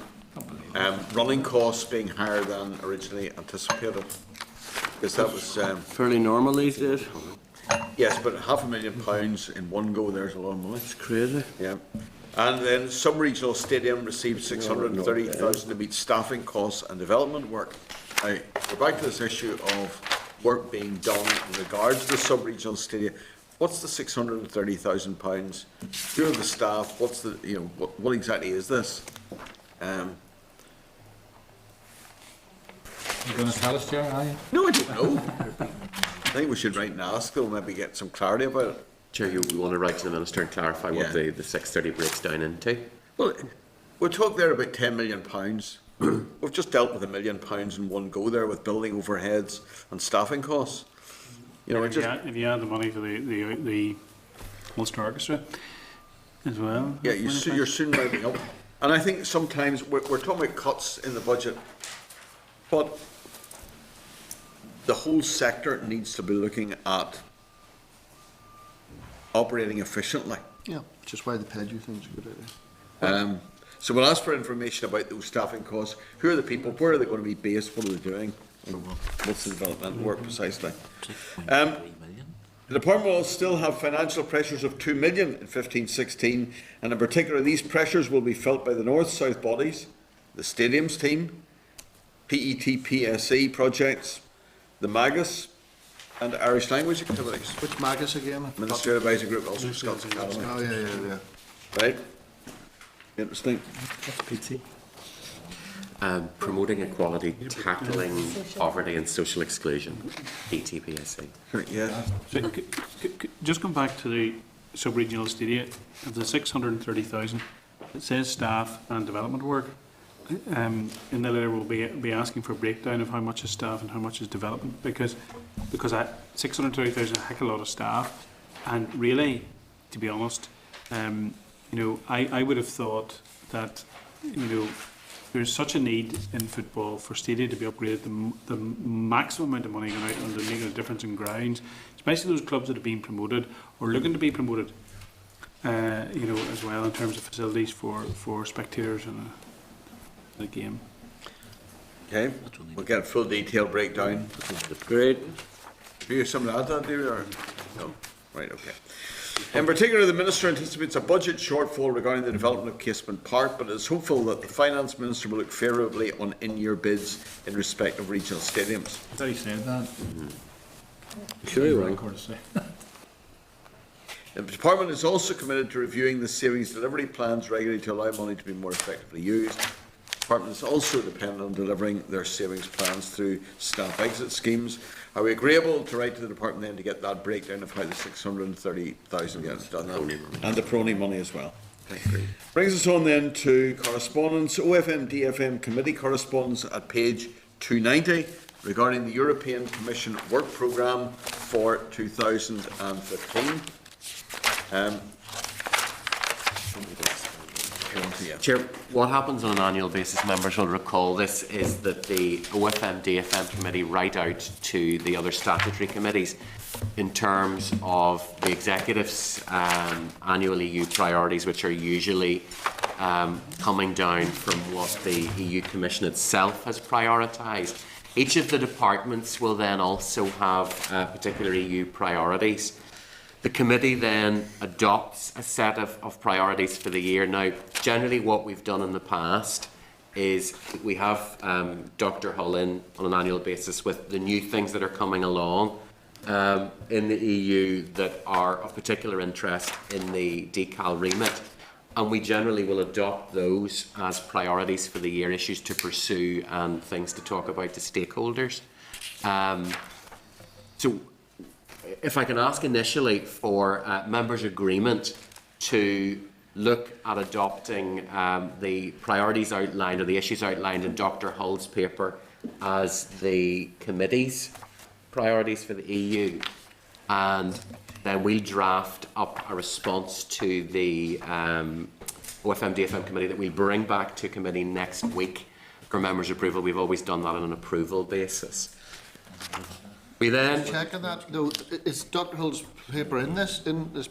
running costs being higher than originally anticipated, because that was Fairly normal these days. yes, but £500,000 in one go, there's a lot of money. It's crazy. Yeah. And then some regional stadium received 630,000 to meet staffing costs and development work. Now, we're back to this issue of work being done in regards to the sub-regional stadium. What's the £630,000? Who are the staff? What's the, what exactly is this? You're going to tell us, Chair, are you? No, I don't know. I think we should write and ask, we'll maybe get some clarity about it. Chair, we want to write to the Minister and clarify what the 630 breaks down into. Well, we're talking there about £10 million. We've just dealt with £1 million in one go there with building overheads and staffing costs. If you add the money for the Ulster Orchestra as well. Yeah, you're soon rounding up. And I think sometimes we're talking about cuts in the budget, but the whole sector needs to be looking at operating efficiently. Yeah, just why the Pedro thing's a good idea. So we'll ask for information about those staffing costs. Who are the people? Where are they going to be based? What are they doing? What's the developmental work precisely? The department will still have financial pressures of £2 million in 15-16, and in particular these pressures will be felt by the north-south bodies, the stadiums team, PET-PSE projects, the MAGAS, and Irish language activities. Which MAGAS again? Ministry Advisory Group, Ulster Scots Academy. Oh, yeah. Right? Interesting. Promoting equality, tackling poverty and social exclusion, PET-PSE. Yeah. So, just come back to the sub-regional stadia. Of the 630,000, it says staff and development work. In the letter we'll be asking for a breakdown of how much is staff and how much is development, because 630,000 is a heck of a lot of staff, and really, to be honest, I would have thought that there's such a need in football for stadia to be upgraded. The maximum amount of money going out and making a difference in grounds, especially those clubs that are being promoted or looking to be promoted, as well in terms of facilities for spectators and the game. Okay, we'll get a full detailed breakdown. Great. Do you have something to add to that, David, or no? Right, okay. In particular, the Minister anticipates a budget shortfall regarding the development of Casement Park, but is hopeful that the Finance Minister will look favourably on in-year bids in respect of regional stadiums. I thought he said that. Sure you will. The Department is also committed to reviewing the savings delivery plans regularly to allow money to be more effectively used. Department is also dependent on delivering their savings plans through staff exit schemes. Are we agreeable to write to the Department then to get that breakdown of how the 630,000 gets done? And the Prony money as well. Brings us on then to correspondence. OFM DFM Committee correspondence at page 290 regarding the European Commission Work Programme for 2015. Chair, what happens on an annual basis, members will recall this, is that the OFM DFM committee write out to the other statutory committees in terms of the executive's annual EU priorities, which are usually coming down from what the EU Commission itself has prioritised. Each of the departments will then also have particular EU priorities. The committee then adopts a set of priorities for the year. Now, generally what we've done in the past is we have Dr Hull in on an annual basis with the new things that are coming along in the EU that are of particular interest in the decal remit. And we generally will adopt those as priorities for the year, issues to pursue and things to talk about to stakeholders. So if I can ask initially for members' agreement to look at adopting the priorities outlined or the issues outlined in Dr Hull's paper as the committee's priorities for the EU, and then we'll draft up a response to the OFM DFM committee that we'll bring back to committee next week for members' approval. We've always done that on an approval basis. We then checking that. No, is Dr Hull's paper in this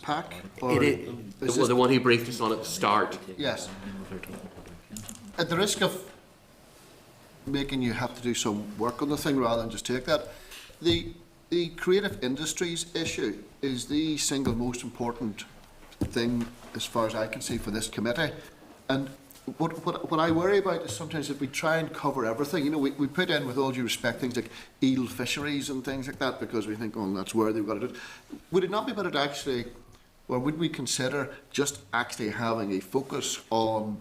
pack? Or it is the one he briefed us on at the start. Yes. At the risk of making you have to do some work on the thing rather than just take that, the creative industries issue is the single most important thing as far as I can see for this committee. And what I worry about is sometimes that we try and cover everything. You know, we put in, with all due respect, things like eel fisheries and things like that because we think, oh, that's where they've got to do it. Would it not be better to actually, or would we consider just actually having a focus on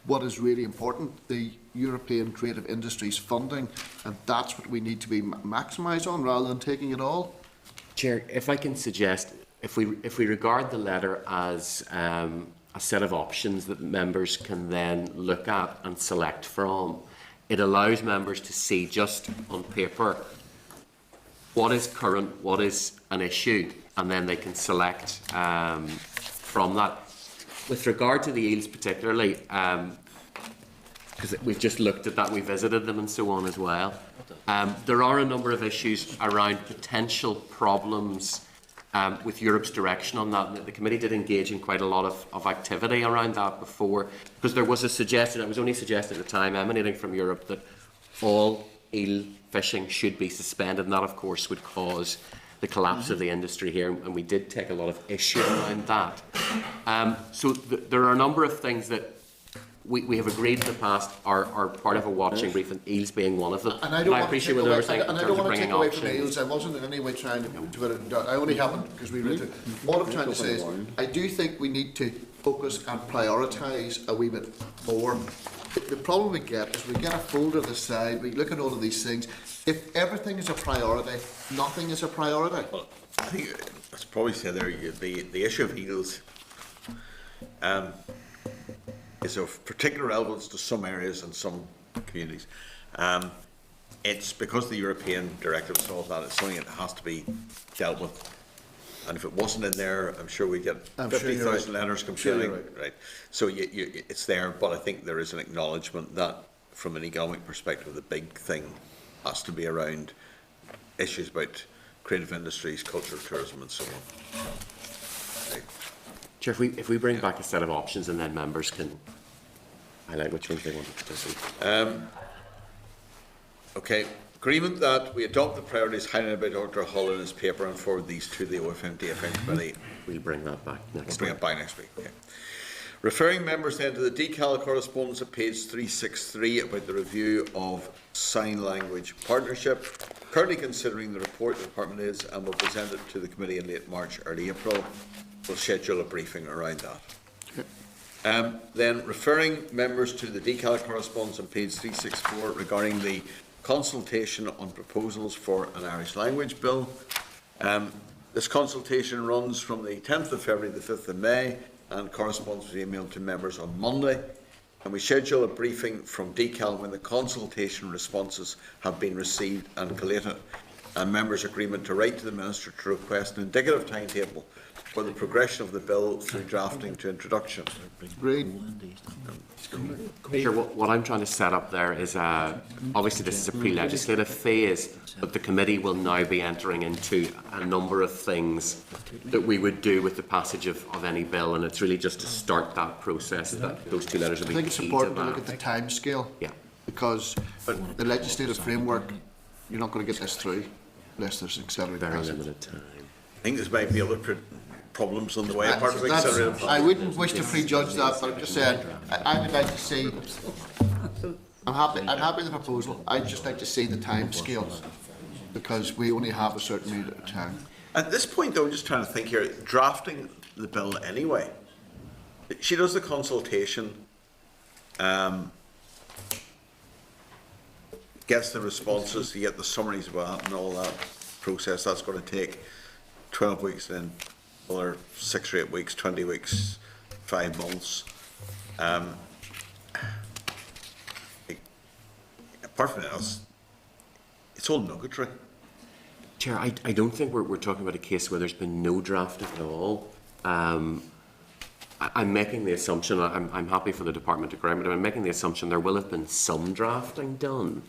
what is really important, the European creative industries funding, and that's what we need to be maximised on rather than taking it all? Chair, if I can suggest, if we regard the letter as a set of options that members can then look at and select from, it allows members to see just on paper what is current, what is an issue, and then they can select from that. With regard to the eels particularly, because we've just looked at that, we visited them and so on as well, there are a number of issues around potential problems with Europe's direction on that. The committee did engage in quite a lot of activity around that before, because there was a suggestion, it was only suggested at the time, emanating from Europe, that all eel fishing should be suspended, and that of course would cause the collapse of the industry here, and we did take a lot of issue around that. So there are a number of things that we have agreed in the past are part of a watching brief, and eels being one of them. And I don't want to take away, and I don't want to take away from eels. I wasn't in any way trying to put it down. I only happened because we read it. What I'm trying to say is, I do think we need to focus and prioritise a wee bit more. The problem we get is we get a folder this side, we look at all of these things. If everything is a priority, nothing is a priority. Well, I think I should probably say there, the issue of eels is of particular relevance to some areas and some communities. It's because the European directive and all that, it's something that has to be dealt with. And if it wasn't in there, I'm sure we get 50,000 letters complaining. Right. So it's there, but I think there is an acknowledgement that from an economic perspective, the big thing has to be around issues about creative industries, culture, tourism and so on. Right. Chair, if we bring back a set of options and then members can highlight which ones they want to see. Okay. Agreement that we adopt the priorities highlighted by Dr Hull in his paper and forward these to the OFM DFM committee. We'll bring that back next week. We'll bring it back next week. Okay. Referring members then to the decal correspondence at page 363 about the review of sign language partnership. Currently considering the report the department is and will present it to the committee in late March, early April. We'll schedule a briefing around that. Then referring members to the decal correspondence on page 364 regarding the consultation on proposals for an Irish language bill. This consultation runs from the 10th of February to the 5th of May and corresponds with email to members on Monday. And we schedule a briefing from decal when the consultation responses have been received and collated, and members' agreement to write to the Minister to request an indicative timetable for the progression of the bill through drafting to introduction. Sure, what I'm trying to set up there is, obviously this is a pre-legislative phase, but the committee will now be entering into a number of things that we would do with the passage of any bill, and it's really just to start that process that those two letters will be I think it's key important to to that. look at the time scale. Yeah. Because the legislative framework, you're not going to get this through unless there's accelerated Very passage. limited time. I think this might be other problems on the way. Part of accelerated. I wouldn't wish to prejudge that, but I'm just saying, I would like to see, I'm happy with the proposal. I'd just like to see the time scales, because we only have a certain amount of time. At this point, though, I'm just trying to think here, drafting the bill anyway. She does the consultation, gets the responses, you get the summaries about it and all that process. That's going to take 12 weeks, then another 6 or 8 weeks, 20 weeks, 5 months. Apart from that, it's all nuggetry. Chair, I don't think we're talking about a case where there's been no drafting at all. I'm making the assumption, I'm happy for the department to correct me, but I'm making the assumption there will have been some drafting done.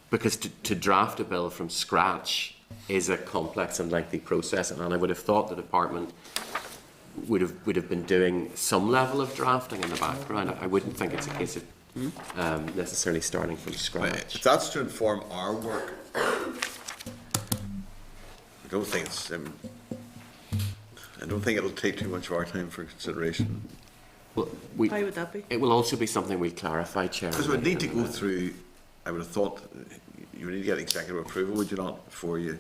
Because to draft a bill from scratch is a complex and lengthy process, and I would have thought the department would have been doing some level of drafting in the background. I wouldn't think it's a case of necessarily starting from scratch. If that's to inform our work, I don't think it's. I don't think it'll take too much of our time for consideration. Well, Why would that be? It will also be something we'll clarify, Chair. Because we'd need to go through. I would have thought you would need to get executive approval, would you not, before you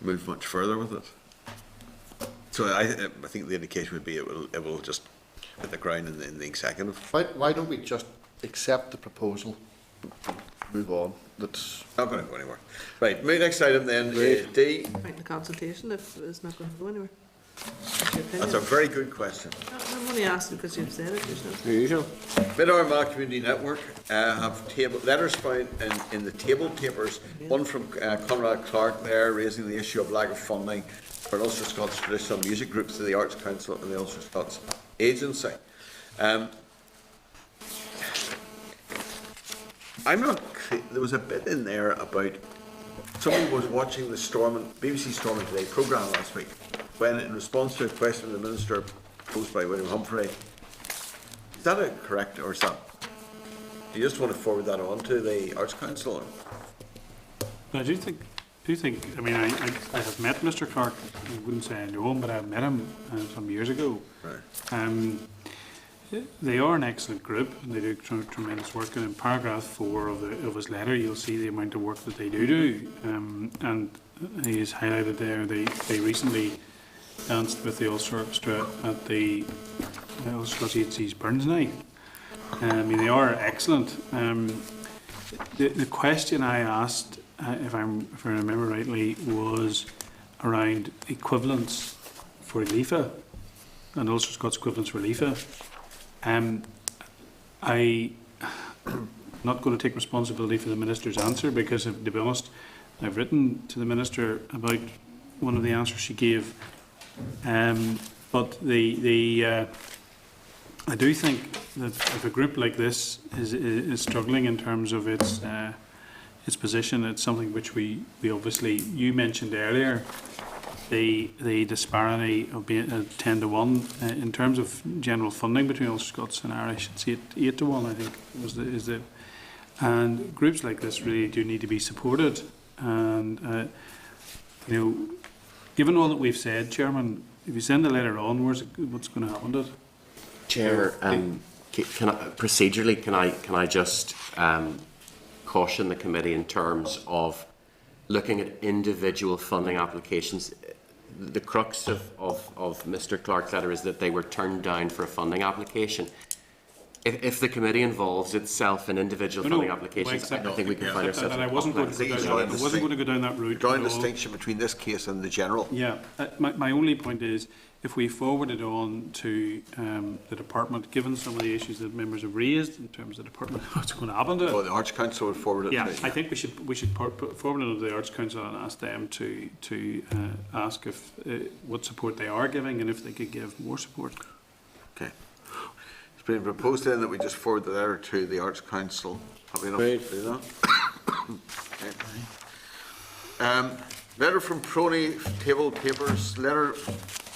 move much further with it? So I think the indication would be it will just hit the ground in the executive. Why don't we just accept the proposal, move on? That's not going to go anywhere. Right, my next item then is D. Right, the consultation, if it's not going to go anywhere. That's a very good question. I'm only asking because you've said it yourself. Usual. Mid-Armagh Community Network have letters found in the table papers, one from Conrad Clark there raising the issue of lack of funding for Ulster Scots traditional music groups to the Arts Council and the Ulster Scots Agency. There was a bit in there about somebody was watching the BBC Stormont Today programme last week when, in response to a question of the Minister posed by William Humphrey, is that correct, or is that, do you just want to forward that on to the Arts Council? I do think, I mean, I have met Mr. Clark. I wouldn't say I know him, but I met him some years ago. Right. They are an excellent group, and they do tremendous work. And in paragraph 4 of his letter, you'll see the amount of work that they do. And he has highlighted there they recently danced with the Ulster Orchestra at the Ulster Scots Agency's Burns Night. I mean, they are excellent. The question I asked, if I remember rightly, was around equivalence for LIFA and Ulster Scots equivalence for LIFA. I'm not going to take responsibility for the Minister's answer because, to be honest, I've written to the Minister about one of the answers she gave. But I do think that if a group like this is struggling in terms of its position, it's something which we obviously, you mentioned earlier, the disparity of being 10 to 1 in terms of general funding between Ulster Scots and Irish. It's 8 to 1, I think, is the and groups like this really do need to be supported. And you know, given all that we've said, Chairman, if you send the letter on, what's going to happen to it? Chair, procedurally, can I just caution the committee in terms of looking at individual funding applications? the crux of Mr Clark's letter is that they were turned down for a funding application. If the committee involves itself in individual funding applications, I think we can find ourselves. And I wasn't going to go down that route. Drawing a distinction between this case and the general. Yeah, my only point is, if we forward it on to the department, given some of the issues that members have raised in terms of the department, what's going to happen to it? Well, the Arts Council would forward it. Yeah, I think we should forward it on to the Arts Council and ask them to ask if what support they are giving and if they could give more support. Okay. It's been proposed then that we just forward the letter to the Arts Council. Have we enough to do that? Okay. Letter from Prony Table Papers. Letter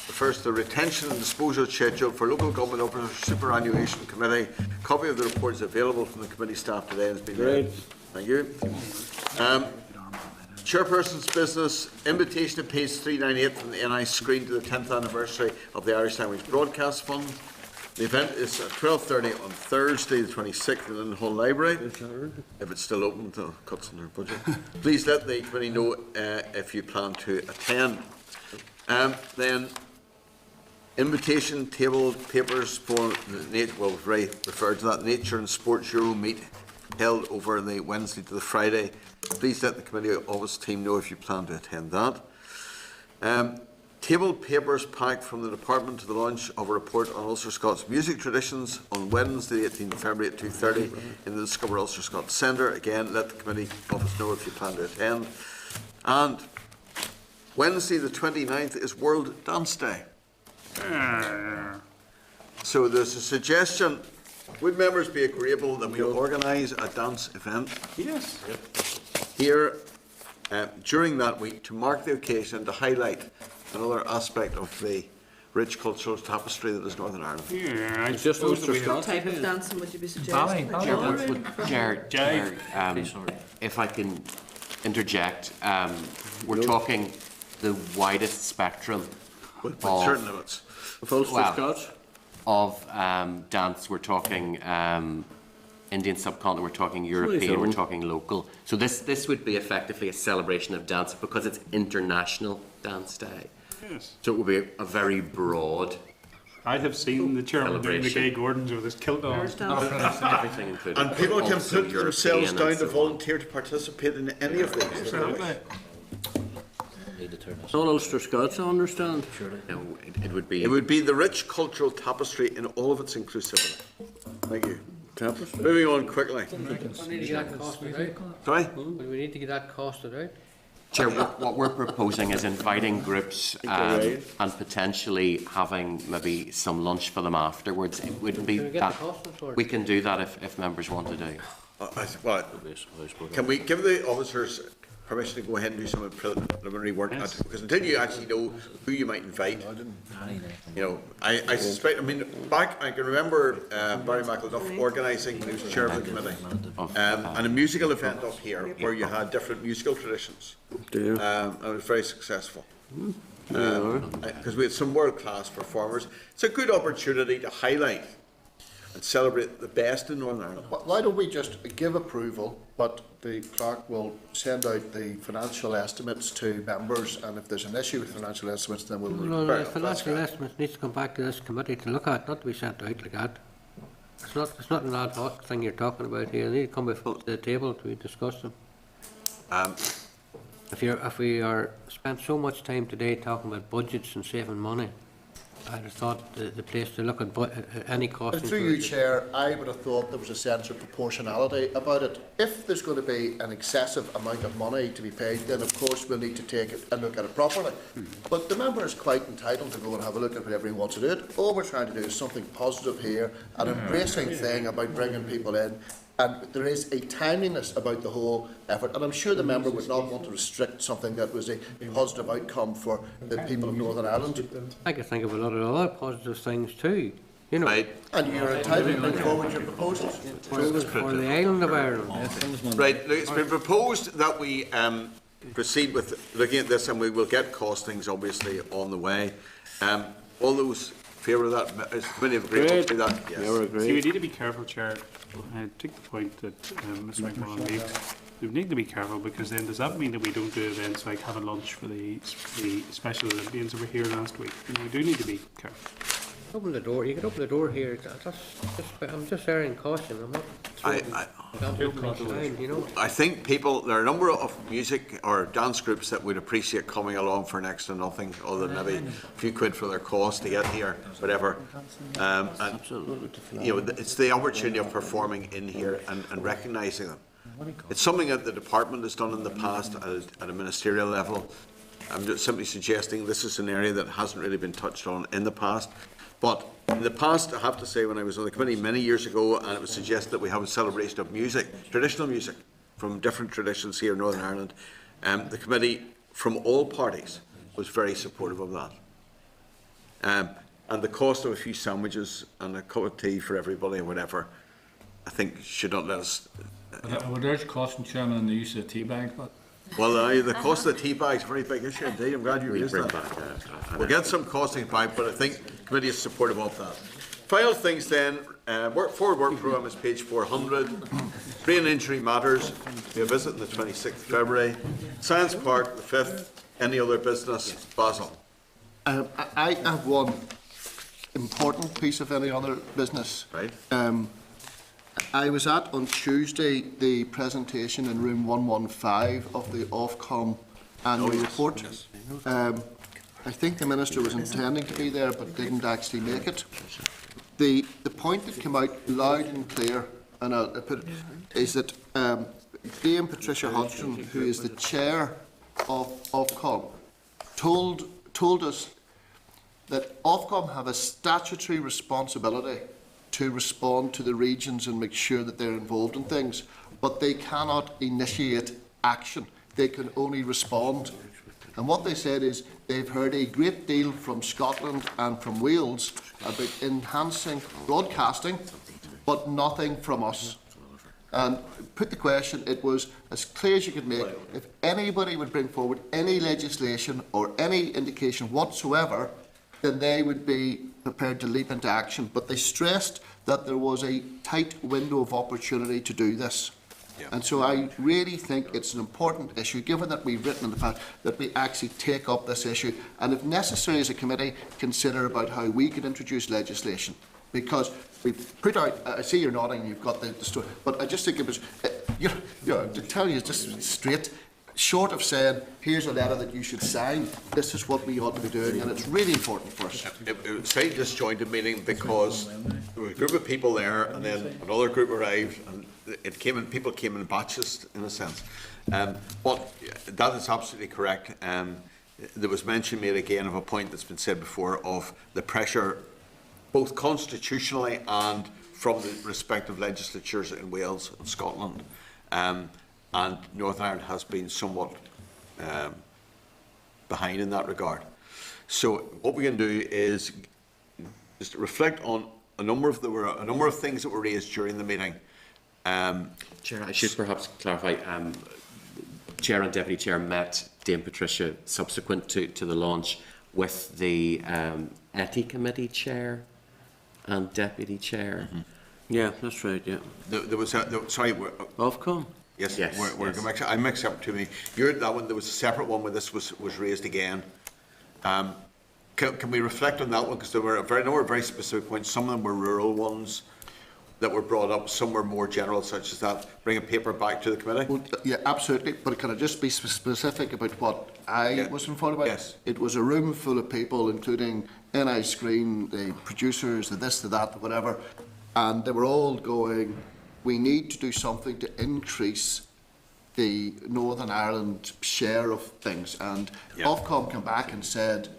refers to the retention and disposal schedule for local government officers superannuation committee. Copy of the report is available from the committee staff today and has been read. Thank you. Chairperson's business, invitation to page 398 from the NI screen to the 10th anniversary of the Irish Language Broadcast Fund. The event is at 12:30 on Thursday, the 26th, in the Hall Library. If it's still open, to cuts in their budget. Please let the committee know if you plan to attend. Then, invitation table papers for the we've already referred to that Nature and Sports Euro meet held over the Wednesday to the Friday. Please let the committee office team know if you plan to attend that. Table papers packed from the department to the launch of a report on Ulster Scots music traditions on Wednesday, 18th February at 2:30 in the Discover Ulster Scots Centre. Again, let the committee office know if you plan to attend. And Wednesday, the 29th, is World Dance Day. So there's a suggestion. Would members be agreeable that we organise a dance event? Yes. Here during that week to mark the occasion, to highlight another aspect of the rich cultural tapestry that is Northern Ireland. Yeah, I What type of dancing would you be suggesting? Jared, if I can interject, we're talking the widest spectrum with certain limits. Of dance. We're talking Indian subcontinent, we're talking European, we're talking local. So this would be effectively a celebration of dance because it's International Dance Day. Yes. So it would be a very broad. I have seen the chairman doing the Gay Gordons with his kilt on. Everything included. And people can Also put themselves European down and to so on. volunteer to participate in any of these. Absolutely. All Ulster Scots, I understand. No, it would be. It would be the rich cultural tapestry in all of its inclusivity. Thank you. Tapestry. Moving on quickly. We need to get that costed out. Sorry? We need to get that costed out. Chair, what we're proposing is inviting groups and potentially having maybe some lunch for them afterwards. It wouldn't be Can we get that. the costing for it? We can do that if members want to do. Well, can we give the officers permission to go ahead and do some preliminary work? Yes. Because until you actually know who you might invite, you know, I suspect, I mean, back, I can remember Barry McElduff organising when he was chair of the committee, and a musical event up here where you had different musical traditions. It was very successful. Because we had some world-class performers. It's a good opportunity to highlight and celebrate the best in Northern Ireland. Why don't we just give approval, but the clerk will send out the financial estimates to members, and if there's an issue with financial estimates, then we'll... No, the financial estimates needs to come back to this committee to look at, not to be sent out like that. It's not an ad hoc thing you're talking about here. They need to come before the table to discuss them. If we are spent so much time today talking about budgets and saving money, I'd have thought the place to look at any cost. Through you, Chair, I would have thought there was a sense of proportionality about it. If there's going to be an excessive amount of money to be paid, then of course we'll need to take it and look at it properly. But the member is quite entitled to go and have a look at whatever he wants to do it. All we're trying to do is something positive here, an embracing thing about bringing people in. And there is a timeliness about the whole effort, and I'm sure the member would not want to restrict something that was a positive outcome for the people of Northern Ireland. I can think of a lot of other positive things too, you know. Right. And you're entitled to bring forward your proposals. For the island of Ireland. Right, look, it's been proposed that we proceed with looking at this, and we will get costings obviously on the way. All those in favour of that, is the committee agreed to do that? Yes. See, we need to be careful, Chair. I take the point that Mr McMillan made. we need to be careful, because then does that mean that we don't do events like having lunch for the Special Olympians that were here last week? You know, we do need to be careful. Open the door. You can open the door here. I'm just erring caution. I'm not. I think people, there are a number of music or dance groups that would appreciate coming along for next to nothing, other than maybe a few quid for their cost to get here, whatever. And you know, it's the opportunity of performing in here and recognising them. It's something that the department has done in the past at a ministerial level. I'm just simply suggesting this is an area that hasn't really been touched on in the past. But in the past, I have to say, when I was on the committee many years ago, and it was suggested that we have a celebration of music, traditional music, from different traditions here in Northern Ireland, the committee, from all parties, was very supportive of that. And the cost of a few sandwiches and a cup of tea for everybody or whatever, I think should not let us... I would urge caution, Chairman, on the use of tea bags, but... Well, the cost of the tea bag is a very big issue indeed. I'm glad you raised that. We'll get some costing back, but I think the committee is supportive of that. Final things then, forward work programme is page 400. Brain injury matters. We have a visit on the 26th of February. Science Park, the 5th. Any other business? Basil. I have one important piece of any other business. Right. I was at on Tuesday the presentation in room 115 of the Ofcom annual report. I think the Minister was intending to be there but didn't actually make it. The point that came out loud and clear, and I'll put it, is that Dame Patricia Hodgson, who is the chair of Ofcom, told us that Ofcom have a statutory responsibility to respond to the regions and make sure that they're involved in things, but they cannot initiate action. They can only respond. And what they said is they've heard a great deal from Scotland and from Wales about enhancing broadcasting, but nothing from us. And put the question, it was as clear as you could make. If anybody would bring forward any legislation or any indication whatsoever, then they would be prepared to leap into action. But they stressed that there was a tight window of opportunity to do this. Yeah. And so I really think it's an important issue, given that we've written in the past, that we actually take up this issue and, if necessary as a committee, consider about how we could introduce legislation. Because we put out, I see you're nodding, you've got the story, but I just think it was, to tell you just straight, short of saying, here's a letter that you should sign, this is what we ought to be doing, and it's really important for us. It was a very disjointed meeting because there was a group of people there, and then another group arrived, and people came in batches, in a sense. But that is absolutely correct. There was mention made again of a point that's been said before of the pressure, both constitutionally and from the respective legislatures in Wales and Scotland. And Northern Ireland has been somewhat behind in that regard. So what we can do is just reflect on a number of things that were raised during the meeting. Chair, I should perhaps clarify. Chair and Deputy Chair met Dame Patricia subsequent to the launch with the ETI Committee Chair and Deputy Chair. Mm-hmm. Yeah, that's right. Yeah. There was Ofcom. Yes, I mixed up too many. You're that one. There was a separate one where this was raised again. Can we reflect on that one, because there were a number of very specific points. Some of them were rural ones that were brought up. Some were more general, such as that. Bring a paper back to the committee. Well, yeah, absolutely. But can I just be specific about what I was informed about? Yes. It was a room full of people, including NI Screen, the producers, the this, the that, whatever, and they were all going, we need to do something to increase the Northern Ireland share of things. And Ofcom came back and said,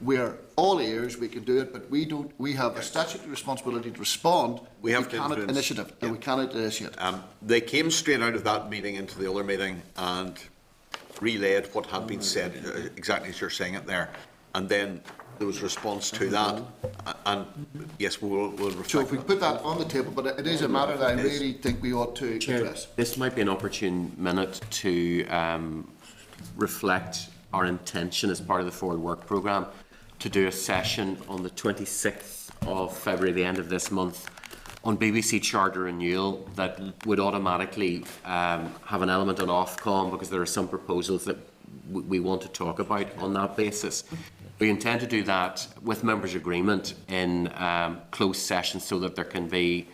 we're all ears, we can do it, but we have a statutory responsibility to respond. We cannot initiative, and we cannot initiate. They came straight out of that meeting into the other meeting and relayed what had been said, exactly as you're saying it there. And then there was response to that, and yes, we'll reflect. So if we put that on the table, but it is a matter that I really think we ought to address. This might be an opportune minute to reflect our intention as part of the Forward Work Programme to do a session on the 26th of February, the end of this month, on BBC Charter renewal that would automatically have an element on Ofcom, because there are some proposals that we want to talk about on that basis. We intend to do that with members' agreement in closed session so that there can be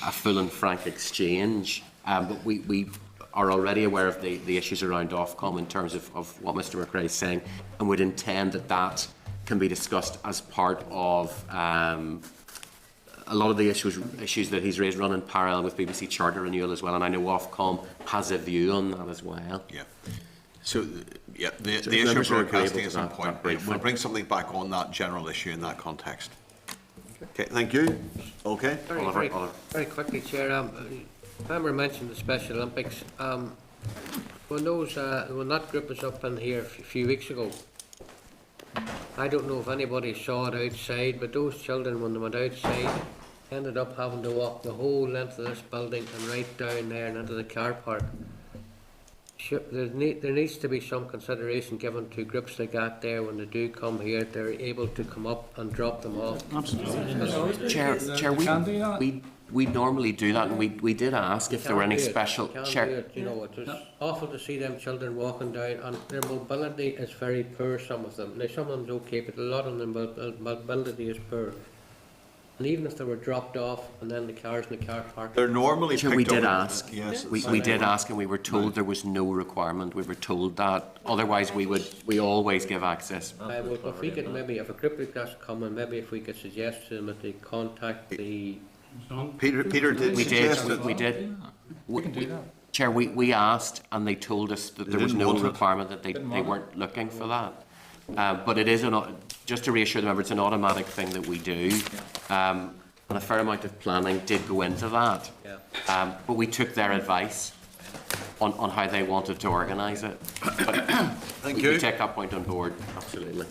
a full and frank exchange. But we are already aware of the issues around Ofcom in terms of what Mr McRae is saying, and would intend that can be discussed as part of a lot of the issues that he's raised run in parallel with BBC Charter renewal as well, and I know Ofcom has a view on that as well. Yeah. So, yeah, the So issue of members are broadcasting agreeable is to important. that We'll bring something back on that general issue in that context. Okay, thank you. Okay. Very quickly, Chair. Member mentioned the Special Olympics. When that group was up in here a few weeks ago, I don't know if anybody saw it outside, but those children, when they went outside, ended up having to walk the whole length of this building and right down there and into the car park. There needs to be some consideration given to groups like that there when they do come here. They're able to come up and drop them off. Absolutely. Chair, we normally do that, and we did ask if there were any special. Chair, You know, it was awful to see them children walking down, and their mobility is very poor. Some of them. Now, some of them's okay, but a lot of them mobility is poor. And even if they were dropped off and then the cars in the car park. They're normally Chair, picked we did up. ask. Yes, We did ask, and we were told there was no requirement. We were told that. Otherwise, we always give access. If we could maybe, if a group like that's coming, maybe if we could suggest to them that they contact the. Peter did. We suggest did. that- We did. We can do that. Chair, we asked, and they told us that there was didn't no want it. requirement, that they weren't looking for that. But it is just to reassure the member, it's an automatic thing that we do. And a fair amount of planning did go into that. Yeah. But we took their advice on how they wanted to organise it. But Thank we you. take that point on board, absolutely.